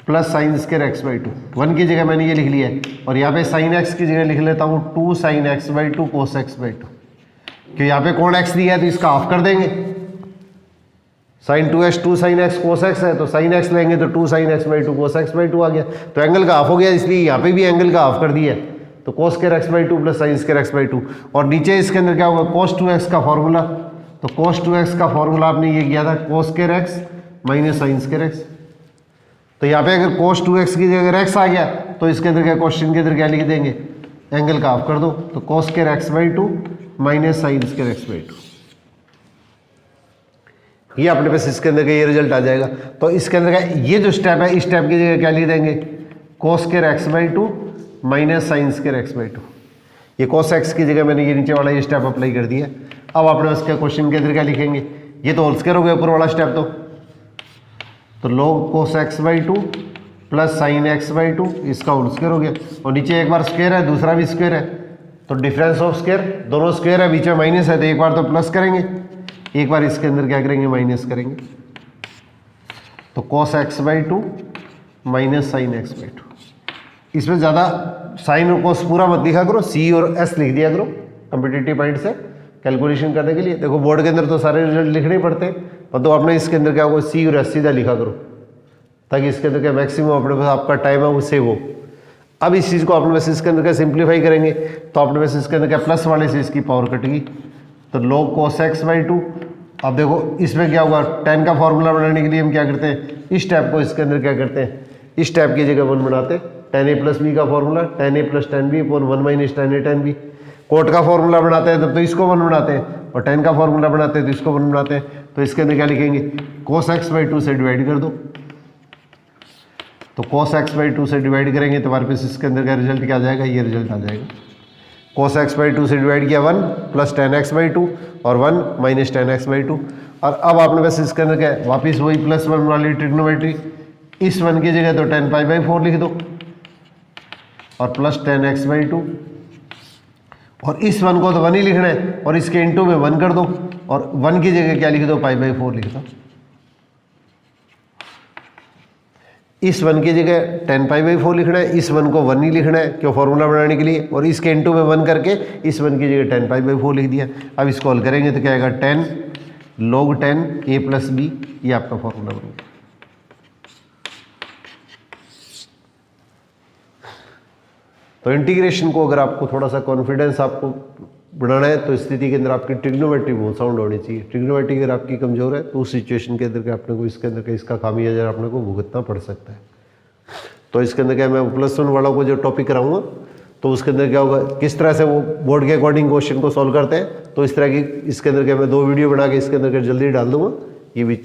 plus sine square x by 2, 1 की जगह मैंने ये लिख लिया है, और यहाँ पे साइन एक्स की जगह लिख लेता हूँ 2 sine x by 2 cos x by 2, क्योंकि यहाँ पे कौन एक्स दिया है तो इसका ऑफ कर देंगे, sine 2x 2 sine x cos x है तो साइन एक्स लेंगे तो 2 sine x by 2 cos x by 2 आ गया, तो एंगल का ऑफ हो गया, इसलिए यहाँ पे भी एंगल का ऑफ कर दिया है, तो cos square x by 2 plus sine square x by 2, और नीचे इसके अंदर क्या होगा कोस 2x का फॉर्मूला, तो कोस 2x का फॉर्मूला आपने ये किया था cos square x minus sine square x, तो यहाँ पे अगर कोस 2x की जगह अगर x आ गया तो इसके अंदर क्या क्वेश्चन के अंदर क्या लिख देंगे एंगल का ऑफ कर दो, तो cos square x by 2 minus sine square x by 2, ये अपने पास इसके अंदर का ये रिजल्ट आ जाएगा। तो इसके अंदर का ये जो स्टेप है इस स्टेप की जगह क्या लिख देंगे cos square x by 2 minus sine square x by 2, ये कोस एक्स की जगह मैंने ये नीचे वाला ये स्टेप अप्लाई कर दिया। अब अपने पास क्या क्वेश्चन के अंदर क्या लिखेंगे, ये तो होल स्क्वायर हो गया ऊपर वाला स्टेप, तो log cos x by 2 plus sign x by 2 इसका होल स्क्वायर हो गया, और नीचे एक बार स्क्वायर है दूसरा भी स्क्वायर है, तो डिफरेंस ऑफ स्क्वायर, दोनों स्क्वायर है बीच में माइनस है तो एक बार तो प्लस करेंगे एक बार इसके अंदर क्या करेंगे माइनस करेंगे, तो कोस x by 2 minus sine x by 2, इसमें ज़्यादा साइन और कोस पूरा मत लिखा करो, सी और एस लिख दिया करो कॉम्पिटिटिव पॉइंट से कैलकुलेशन करने के लिए। देखो बोर्ड के अंदर तो सारे रिजल्ट लिखने ही पड़ते हैं, पर तो आपने इसके अंदर क्या होगा सी और एस सीधा लिखा करो ताकि इसके अंदर क्या मैक्सिमम अपने पास आपका टाइम है वो सेव हो। अब इस चीज़ को अपने पास इसके अंदर क्या सिंप्लीफाई करेंगे तो अपने पास इसके अंदर क्या प्लस वाले से इसकी पावर कटेगी, तो log कोस एक्स बाई 2, अब देखो इसमें क्या होगा 10 का फॉर्मूला बनाने के लिए हम क्या करते हैं इस स्टेप को इसके अंदर क्या करते हैं इस स्टेप की जगह 1 बनाते हैं, 10a प्लस बी का formula 10a plus 10b upon 1 minus 10a 10b, cot का फॉर्मूला बनाते हैं तब तो इसको 1 बनाते हैं, और 10 का फॉर्मूला बनाते हैं तो इसको 1 बनाते हैं, तो इसके अंदर क्या लिखेंगे कोस एक्स बाई 2 से डिवाइड कर दो, तो कोस एक्स बाई 2 से डिवाइड करेंगे तो हमारे पास इसके अंदर का रिजल्ट क्या आ जाएगा, ये रिजल्ट आ जाएगा कोस एक्स बाई 2 से डिवाइड किया 1 प्लस 10x बाई 2 और 1 माइनस 10x बाई 2, और अब आपने बस इसके अंदर क्या है वापिस वही प्लस 1 वाली ट्रिग्नोमेट्री, इस 1 की जगह तो 10 पाई बाई 4 लिख दो और प्लस 10x बाई 2, और इस 1 को तो 1 ही लिखना है और इसके इंटू में 1 कर दो, और 1 की जगह क्या लिख दो पाई बाई 4 लिख दो, इस 1 की जगह 10 पाई बाई 4 लिखना है, इस 1 को 1 ही लिखना है क्यों फॉर्मूला बनाने के लिए, और इसके इंटू में 1 करके इस 1 की जगह 10 पाई बाई 4 लिख दिया। अब इसको हल करेंगे तो क्या आएगा 10 log 10 a प्लस बी, ये आपका फॉर्मूला बन गया। तो इंटीग्रेशन को अगर आपको थोड़ा सा कॉन्फिडेंस आपको बढ़ाना है तो स्थिति के अंदर आपकी ट्रिग्नोमेट्री बहुत साउंड होनी चाहिए। ट्रिग्नोमेट्री अगर आपकी कमजोर है तो उस सिचुएशन के अंदर के अपने को इसके अंदर के इसका खामियाजा अपने को भुगतना पड़ सकता है। तो इसके अंदर क्या, मैं +1 वालों को जो टॉपिक कराऊंगा तो उसके अंदर क्या होगा, किस तरह से वो बोर्ड के अकॉर्डिंग क्वेश्चन को सॉल्व करते हैं, तो इस तरह की इसके अंदर क्या मैं 2 वीडियो बना के इसके अंदर के जल्दी डाल दूंगा ये भी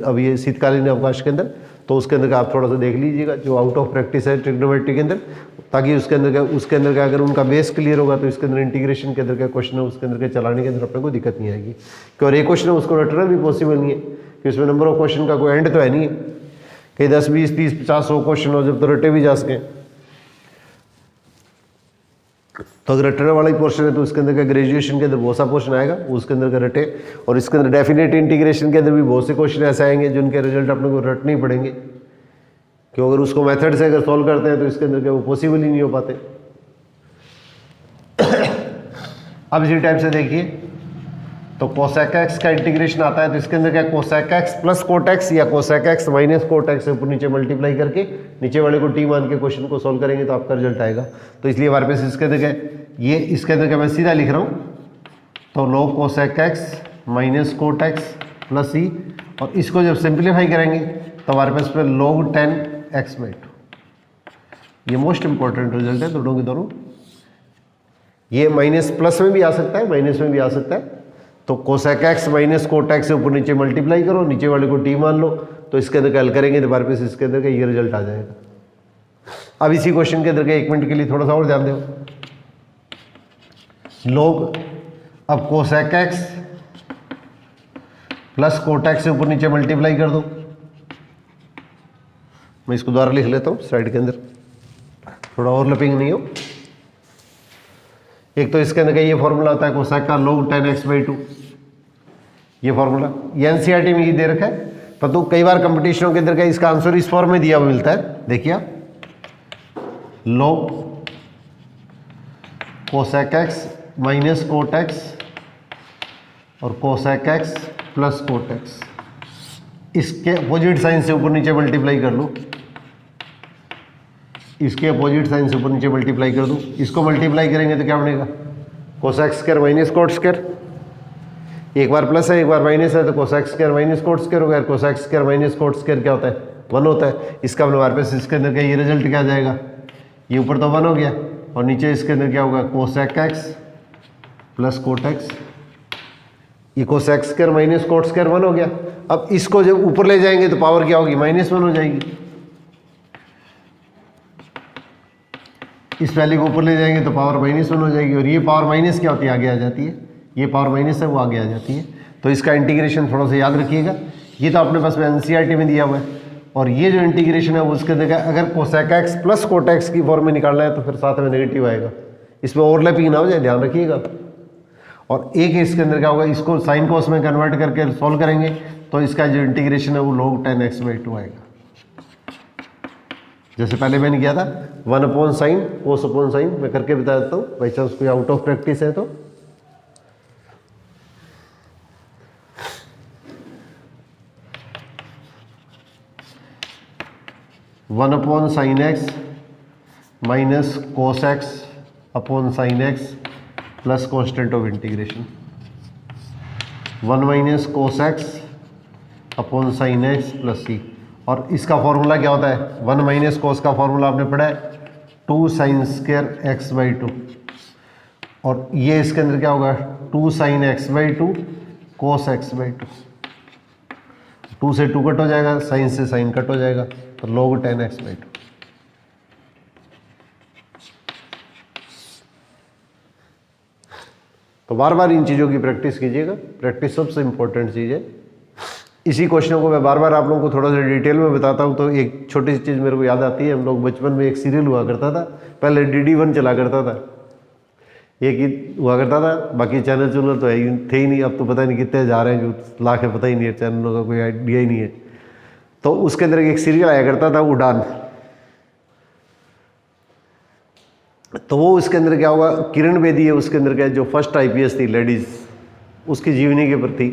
अब ये शीतकालीन अवकाश के अंदर। तो उसके अंदर का आप थोड़ा सा देख लीजिएगा जो आउट ऑफ प्रैक्टिस है ट्रिग्नोमेट्री के अंदर, ताकि उसके अंदर का अगर उनका बेस क्लियर होगा तो इसके अंदर इंटीग्रेशन के अंदर का क्वेश्चन है उसके अंदर के चलाने के अंदर अपने को दिक्कत नहीं आएगी। क्योंकि एक क्वेश्चन है उसको रटना भी पॉसिबल नहीं है कि उसमें नंबर ऑफ क्वेश्चन का कोई एंड तो है नहीं है, कहीं 10 20 30 50 100 क्वेश्चन हो जब तो रटे भी जा सकें। तो अगर रटने वाला ही पोर्शन है तो उसके अंदर का ग्रेजुएशन के अंदर बहुत सा पोर्शन आएगा उसके अंदर का रटे, और इसके अंदर डेफिनेट इंटीग्रेशन के अंदर भी बहुत से क्वेश्चन ऐसे आएंगे जिनके रिजल्ट अपने को रटने ही पड़ेंगे, क्यों अगर उसको मेथड से अगर सॉल्व करते हैं तो इसके अंदर क्या वो पॉसिबल ही नहीं हो पाते। अब इसी टाइप से देखिए तो कोसेक एक्स का इंटीग्रेशन आता है तो इसके अंदर क्या cosec X plus cot X या cosec X minus cot X से ऊपर नीचे मल्टीप्लाई करके नीचे वाले को टी मान के क्वेश्चन को सॉल्व करेंगे तो आपका रिजल्ट आएगा। तो इसलिए हमारे पास इसके अंदर क्या ये इसके अंदर क्या मैं सीधा लिख रहा हूँ तो log cosec X minus cot X plus E, और इसको जब सिंप्लीफाई करेंगे तो हमारे पास पे log 10x/2, ये मोस्ट इंपॉर्टेंट रिजल्ट है दोनों के दोनों। ये माइनस प्लस में भी आ सकता है माइनस में भी आ सकता है। तो cosec X minus cot X से ऊपर नीचे मल्टीप्लाई करो, नीचे वाले को टी मान लो, तो इसके अंदर हल करेंगे तो हमारे पास इसके अंदर का ये रिजल्ट आ जाएगा। अब इसी क्वेश्चन के अंदर के 1 मिनट के लिए थोड़ा सा और ध्यान दो। log अब cosec X plus cot X से ऊपर नीचे मल्टीप्लाई कर दो, मैं इसको दोबारा लिख लेता हूँ स्लाइड के अंदर थोड़ा ओवरलैपिंग नहीं हो। एक तो इसके अंदर का ये फॉर्मूला होता है कोसेक का log 10x/2, ये फॉर्मूला ये एनसीईआरटी में ही दे रखा है, पर तो कई बार कंपटीशनों के अंदर का इसका आंसर इस फॉर्म में दिया हुआ मिलता है। देखिए log cosec X minus cot X और cosec X plus cot X, इसके अपोजिट साइन से ऊपर नीचे मल्टीप्लाई कर लो, इसके अपोजिट साइन से ऊपर नीचे मल्टीप्लाई कर दो, इसको मल्टीप्लाई करेंगे तो क्या बनेगा cosec square minus cot square, एक बार प्लस है एक बार माइनस है तो cosec square minus cot square हो गया। Cosec square minus cot square क्या होता है 1 होता है। इसका मतलब हमारे पास इसके अंदर का ये रिजल्ट क्या आ जाएगा, ये ऊपर तो 1 हो गया और नीचे इसके अंदर क्या होगा cosec X plus cot X, ये cosec square minus cot square 1 हो गया। अब इसको जब ऊपर ले जाएंगे तो पावर क्या होगी -1 हो जाएगी, इस वैल्यू को ऊपर ले जाएंगे तो पावर -1 हो जाएगी, और ये पावर माइनस क्या होती है आगे आ जाती है, ये पावर माइनस है वो आगे आ जाती है। तो इसका इंटीग्रेशन थोड़ा सा याद रखिएगा, ये तो अपने पास में एनसीईआरटी में दिया हुआ है, और ये जो इंटीग्रेशन है वो उसके अंदर अगर cosec X plus cot x की फॉर्म में निकालना है तो फिर साथ में नेगेटिव आएगा, इसमें ओवरलैपिंग ना हो जाए ध्यान रखिएगा। और एक इसके अंदर क्या होगा, इसको साइन कोस में कन्वर्ट करके सॉल्व करेंगे तो इसका जो इंटीग्रेशन है वो log 10x/2 आएगा। जैसे पहले मैंने किया था 1/sin cos/sin, मैं करके बता देता हूँ बाई चांस कोई आउट ऑफ प्रैक्टिस है तो। (1/sin x minus cos x/sin x plus constant of integration 1 minus cos x/sin x plus c, और इसका फॉर्मूला क्या होता है 1 माइनस कोस का फॉर्मूला आपने पढ़ा है 2 sin स्क्वायर x/2, और ये इसके अंदर क्या होगा 2 sin x/2 cos x/2, 2 से 2 कट हो जाएगा, साइन से साइन कट हो जाएगा, तो log 10x/2। तो बार बार इन चीज़ों की प्रैक्टिस कीजिएगा, प्रैक्टिस सबसे इंपॉर्टेंट चीज़ है। इसी क्वेश्चनों को मैं बार बार आप लोगों को थोड़ा सा डिटेल में बताता हूँ। तो एक छोटी सी चीज़ मेरे को याद आती है, हम लोग बचपन में एक सीरियल हुआ करता था, पहले DD1 चला करता था, एक ही हुआ करता था, बाकी चैनल तो थे ही नहीं, अब तो पता नहीं कितने जा रहे हैं, जो लाख है पता ही नहीं है, चैनलों का कोई आइडिया ही नहीं है। तो उसके अंदर एक सीरियल आया करता था उड़ान, तो वो उसके अंदर क्या होगा, किरण बेदी है उसके अंदर क्या जो फर्स्ट IPS थी लेडीज़, उसकी जीवनी के प्रति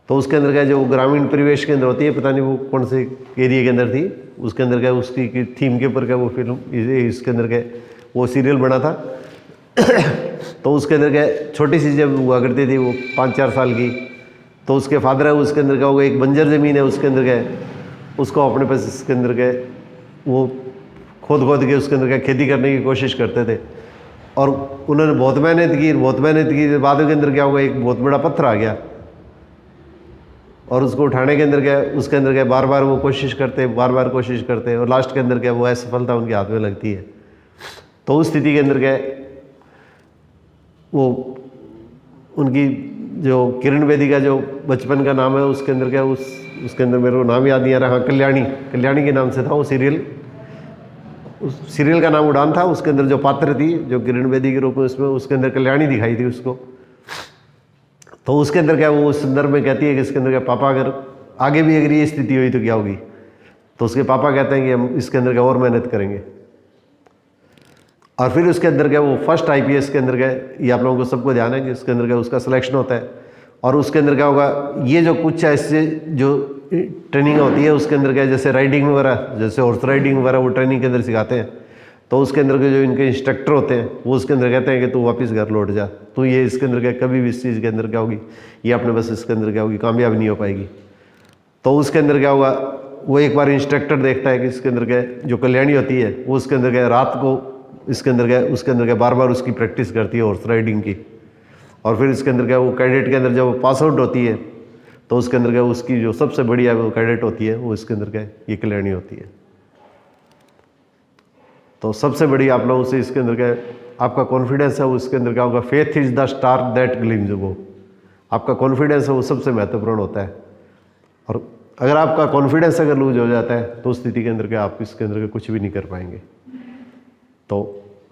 तो उसके अंदर क्या जो ग्रामीण परिवेश के अंदर होती है, पता नहीं वो कौन से एरिया के अंदर थी, उसके अंदर क्या उसकी थीम के ऊपर क्या वो फिल्म इसके अंदर क्या वो सीरियल बना था। तो उसके अंदर क्या छोटी सी जब हुआ करती थी वो 5-4 साल की, तो उसके फादर है उसके अंदर क्या होगा, एक बंजर ज़मीन है उसके अंदर क्या उसको अपने पास इसके अंदर क्या वो खोद के उसके अंदर क्या खेती करने की कोशिश करते थे। और उन्होंने बहुत मेहनत की, बाद के अंदर क्या होगा, एक बहुत बड़ा पत्थर आ गया और उसको उठाने के अंदर क्या उसके अंदर क्या बार बार वो कोशिश करते और लास्ट के अंदर क्या वो असफलता उनके हाथ में लगती है। तो उस स्थिति के अंदर क्या वो उनकी जो किरण बेदी का जो बचपन का नाम है उसके अंदर क्या उसके अंदर मेरे को नाम याद नहीं आ रहा, हाँ कल्याणी के नाम से था वो सीरियल। उस सीरियल का नाम उड़ान था। उसके अंदर जो पात्र थी जो किरण बेदी के रूप में उसमें उसके अंदर कल्याणी दिखाई थी उसको। तो उसके अंदर क्या वो उस संदर्भ में कहती है कि इसके अंदर क्या पापा अगर आगे भी अगर ये स्थिति हुई तो क्या होगी, तो उसके पापा कहते हैं कि हम इसके अंदर क्या और मेहनत करेंगे। और फिर उसके अंदर क्या वो फर्स्ट IPS के अंदर क्या ये आप लोगों को सबको ध्यान है कि इसके अंदर क्या उसका सिलेक्शन होता है। और उसके अंदर क्या होगा, ये जो कुछ ऐसे जो ट्रेनिंग होती है उसके अंदर क्या जैसे राइडिंग वगैरह, जैसे हॉर्स राइडिंग वगैरह वो ट्रेनिंग के अंदर सिखाते हैं। तो उसके अंदर के जो इनके इंस्ट्रक्टर होते हैं वो उसके अंदर कहते हैं कि तू वापस घर लौट जा, तो ये इसके अंदर क्या कभी भी इस चीज़ के अंदर क्या होगी, ये अपने बस इसके अंदर क्या होगी कामयाब नहीं हो पाएगी। तो उसके अंदर क्या होगा, वो एक बार इंस्ट्रक्टर देखता है कि इसके अंदर क्या जो कल्याणी होती है वो उसके अंदर क्या रात को इसके अंदर क्या उसके अंदर क्या बार बार उसकी प्रैक्टिस करती है हॉर्स राइडिंग की। और फिर इसके अंदर क्या वो कैडेट के अंदर जब वो पास आउट होती है तो उसके अंदर क्या उसकी जो सबसे बढ़िया वो कैडेट होती है वो इसके अंदर क्या ये कल्याणी होती है। तो सबसे बड़ी आप लोगों से इसके अंदर क्या आपका कॉन्फिडेंस है वो इसके अंदर क्या होगा, faith is the star that glimpse, वो आपका कॉन्फिडेंस है वो सबसे महत्वपूर्ण होता है। और अगर आपका कॉन्फिडेंस अगर लूज हो जाता है तो उस स्थिति के अंदर क्या आप इसके अंदर कुछ भी नहीं कर पाएंगे। तो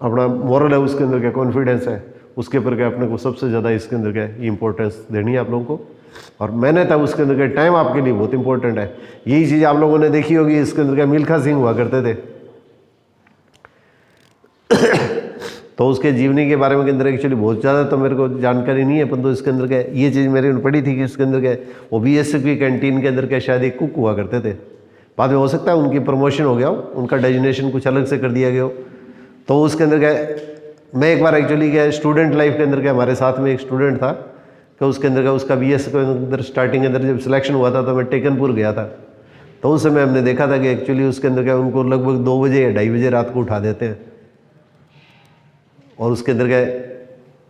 अपना मोरल है उसके अंदर क्या कॉन्फिडेंस है उसके ऊपर क्या अपने को सबसे ज़्यादा इसके अंदर क्या इंपॉर्टेंस देनी है आप लोगों को। और मेहनत है उसके अंदर क्या टाइम आपके लिए बहुत इंपॉर्टेंट है। यही चीज़ आप लोगों ने देखी होगी, इसके अंदर क्या मिल्खा सिंह हुआ करते थे। तो उसके जीवनी के बारे में के अंदर एक्चुअली बहुत ज़्यादा तो मेरे को जानकारी नहीं है, परंतु इसके अंदर क्या ये चीज़ मेरे ने पढ़ी थी कि इसके अंदर क्या वो BSF की कैंटीन के अंदर क्या शायद एक कुक हुआ करते थे। बाद में हो सकता है उनकी प्रमोशन हो गया हो, उनका डेजिग्नेशन कुछ अलग से कर दिया गया हो। तो उसके अंदर क्या मैं एक बार एक्चुअली क्या स्टूडेंट लाइफ के अंदर क्या हमारे साथ में एक स्टूडेंट था कि उसके अंदर क्या उसका BSF के अंदर स्टार्टिंग के अंदर जब सिलेक्शन हुआ था तो मैं टेकनपुर गया था। तो उस समय हमने देखा था कि एक्चुअली उसके अंदर क्या उनको लगभग 2 बजे या 2:30 बजे रात को उठा देते हैं। और उसके अंदर क्या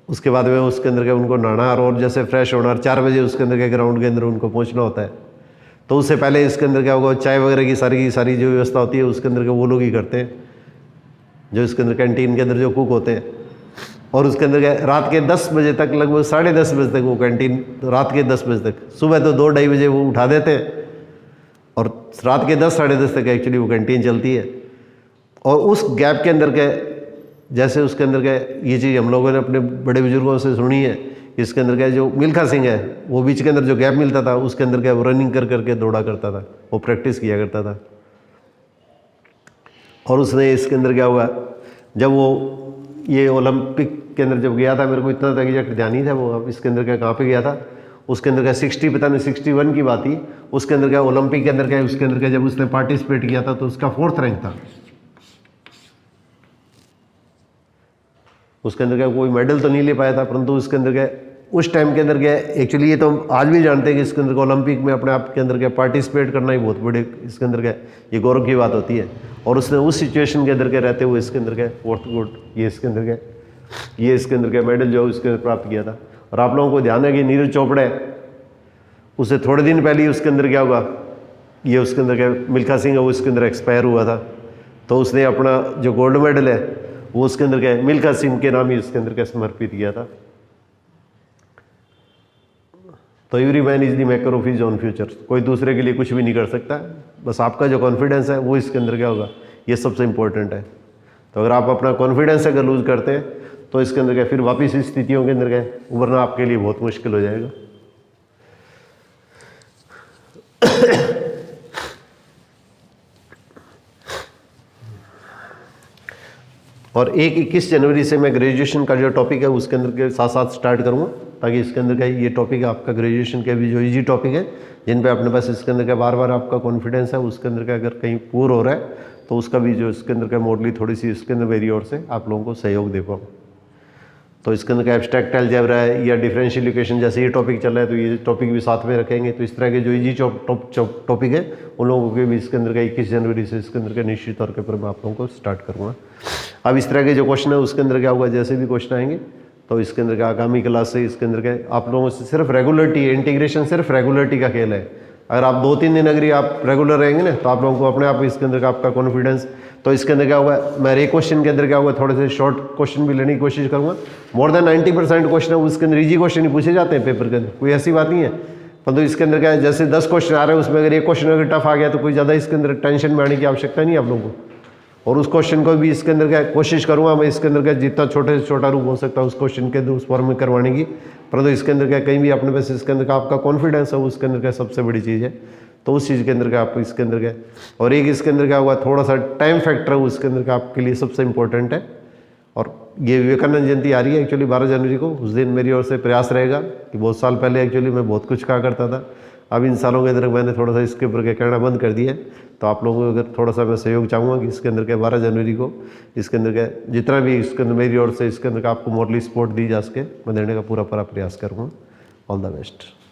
उसके बाद में उसके अंदर क्या उनको नहाना और जैसे फ्रेश होना और 4 बजे उसके अंदर क्या ग्राउंड के अंदर उनको पहुंचना होता है। तो उससे पहले इसके अंदर क्या होगा, चाय वगैरह की सारी जो व्यवस्था होती है उसके अंदर क्या वो लोग ही करते हैं, जो इसके अंदर कैंटीन के अंदर जो कुक होते हैं। और उसके अंदर क्या रात के 10 बजे तक, लगभग 10:30 बजे तक वो कैंटीन, रात के 10 बजे तक, सुबह तो 2-2:30 बजे वो उठा देते हैं और रात के 10-10:30 तक एक्चुअली वो कैंटीन चलती है। और उस गैप के अंदर क्या जैसे उसके अंदर क्या ये चीज़ हम लोगों ने अपने बड़े बुजुर्गों से सुनी है, इसके अंदर क्या जो मिल्खा सिंह है वो बीच के अंदर जो गैप मिलता था उसके अंदर क्या वो रनिंग कर करके दौड़ा करता था, वो प्रैक्टिस किया करता था। और उसने इसके अंदर क्या हुआ, जब वो ये ओलंपिक के अंदर जब गया था, मेरे को इतना तक एग्जैक्ट ध्यान नहीं था वो अब इसके अंदर क्या कहाँ पे गया था, उसके अंदर क्या 61 की बात थी। उसके अंदर क्या ओलंपिक के अंदर क्या उसके अंदर क्या जब उसने पार्टिसिपेट किया था तो उसका 4th रैंक था। उसके अंदर क्या कोई मेडल तो नहीं ले पाया था, परंतु उसके अंदर क्या उस टाइम के अंदर क्या एक्चुअली ये तो आज भी जानते हैं कि इसके अंदर ओलंपिक में अपने आप के अंदर क्या पार्टिसिपेट करना ही बहुत बड़े इसके अंदर क्या ये गौरव की बात होती है। और उसने उस सिचुएशन के अंदर क्या रहते हुए इसके अंदर क्या 4th गोल्ड ये इसके अंदर क्या ये इसके अंदर क्या मेडल जो उसके अंदर प्राप्त किया था। और आप लोगों को ध्यान है कि नीरज चोपड़ा है उसे थोड़े दिन पहले ही उसके अंदर क्या होगा, ये उसके अंदर क्या मिल्खा सिंह है वो इसके अंदर एक्सपायर हुआ था। तो उसने अपना जो गोल्ड मेडल है वो उसके अंदर क्या मिल्खा सिंह के नाम ही इसके अंदर क्या समर्पित किया था। तो every man is the maker of his own future, कोई दूसरे के लिए कुछ भी नहीं कर सकता, बस आपका जो कॉन्फिडेंस है वो इसके अंदर क्या होगा, ये सबसे इंपॉर्टेंट है। तो अगर आप अपना कॉन्फिडेंस अगर लूज करते हैं तो इसके अंदर क्या फिर वापस इस स्थितियों के अंदर क्या उभरना आपके लिए बहुत मुश्किल हो जाएगा। और 21 जनवरी से मैं ग्रेजुएशन का जो टॉपिक है उसके अंदर के साथ साथ स्टार्ट करूँगा। ताकि इसके अंदर का ये टॉपिक आपका ग्रेजुएशन के भी जो ईजी टॉपिक है जिन पे अपने पास इसके अंदर का बार बार आपका कॉन्फिडेंस है, उसके अंदर का अगर कहीं पूर हो रहा है तो उसका भी जो इसके अंदर का मोडली थोड़ी सी इसके अंदर मेरी ओर से आप लोगों को सहयोग दे पाऊँ। तो इसके अंदर का एब्स्ट्रैक्ट अलजेब्रा है या डिफरेंशियल इक्वेशन, जैसे ये टॉपिक चल रहा है तो ये टॉपिक भी साथ में रखेंगे। तो इस तरह के जो ईजी टॉपिक है उन लोगों के भी इसके अंदर का 21 जनवरी से इसके अंदर का निश्चित तौर के पर मैं आप लोगों को स्टार्ट करूँगा। अब इस तरह के जो क्वेश्चन है उसके अंदर क्या होगा, जैसे भी क्वेश्चन आएंगे तो इसके अंदर का आगामी क्लास से इसके अंदर के आप लोगों से सिर्फ रेगुलरिटी, इंटीग्रेशन सिर्फ रेगुलरिटी का खेल है। अगर आप 2-3 दिन अगर आप रेगुलर रहेंगे ना तो आप लोगों को अपने आप इसके अंदर का आपका कॉन्फिडेंस, तो इसके अंदर क्या होगा, मैं एक क्वेश्चन के अंदर क्या होगा थोड़े से शॉर्ट क्वेश्चन भी लेने की कोशिश करूँगा। मोर देन 90% क्वेश्चन है उसके अंदर ईजी क्वेश्चन ही पूछे जाते हैं पेपर के अंदर, कोई ऐसी बात नहीं है। परंतु इसके अंदर क्या है, जैसे 10 क्वेश्चन आ रहे हैं उसमें अगर एक क्वेश्चन अगर टफ आ गया तो कोई ज़्यादा इसके अंदर टेंशन में आने की आवश्यकता नहीं है आप लोगों को। और उस क्वेश्चन को भी इसके अंदर क्या कोशिश करूँगा मैं इसके अंदर क्या जितना छोटे से छोटा रूप हो सकता है उस क्वेश्चन के अंदर उस फॉर्म में करवाने की। परंतु इसके अंदर क्या कहीं भी अपने पास इसके अंदर का आपका कॉन्फिडेंस है उसके अंदर क्या सबसे बड़ी चीज़ है। तो उस चीज़ के अंदर का आप इसके अंदर क्या, और एक इसके अंदर क्या होगा थोड़ा सा टाइम फैक्टर उसके अंदर का आपके लिए सबसे इंपॉर्टेंट है। और ये विवेकानंद जयंती आ रही है एक्चुअली 12 जनवरी को, उस दिन मेरी ओर से प्रयास रहेगा कि बहुत साल पहले एक्चुअली मैं बहुत कुछ कहा करता था, अब इन सालों के अंदर मैंने थोड़ा सा इसके ऊपर के कहना बंद कर दिया है। तो आप लोगों को अगर थोड़ा सा मैं सहयोग चाहूँगा कि इसके अंदर के 12 जनवरी को इसके अंदर के जितना भी इसके अंदर मेरी ओर से इसके अंदर का आपको मोरली सपोर्ट दी जा सके मैं देने का पूरा प्रयास करूँगा। All the best.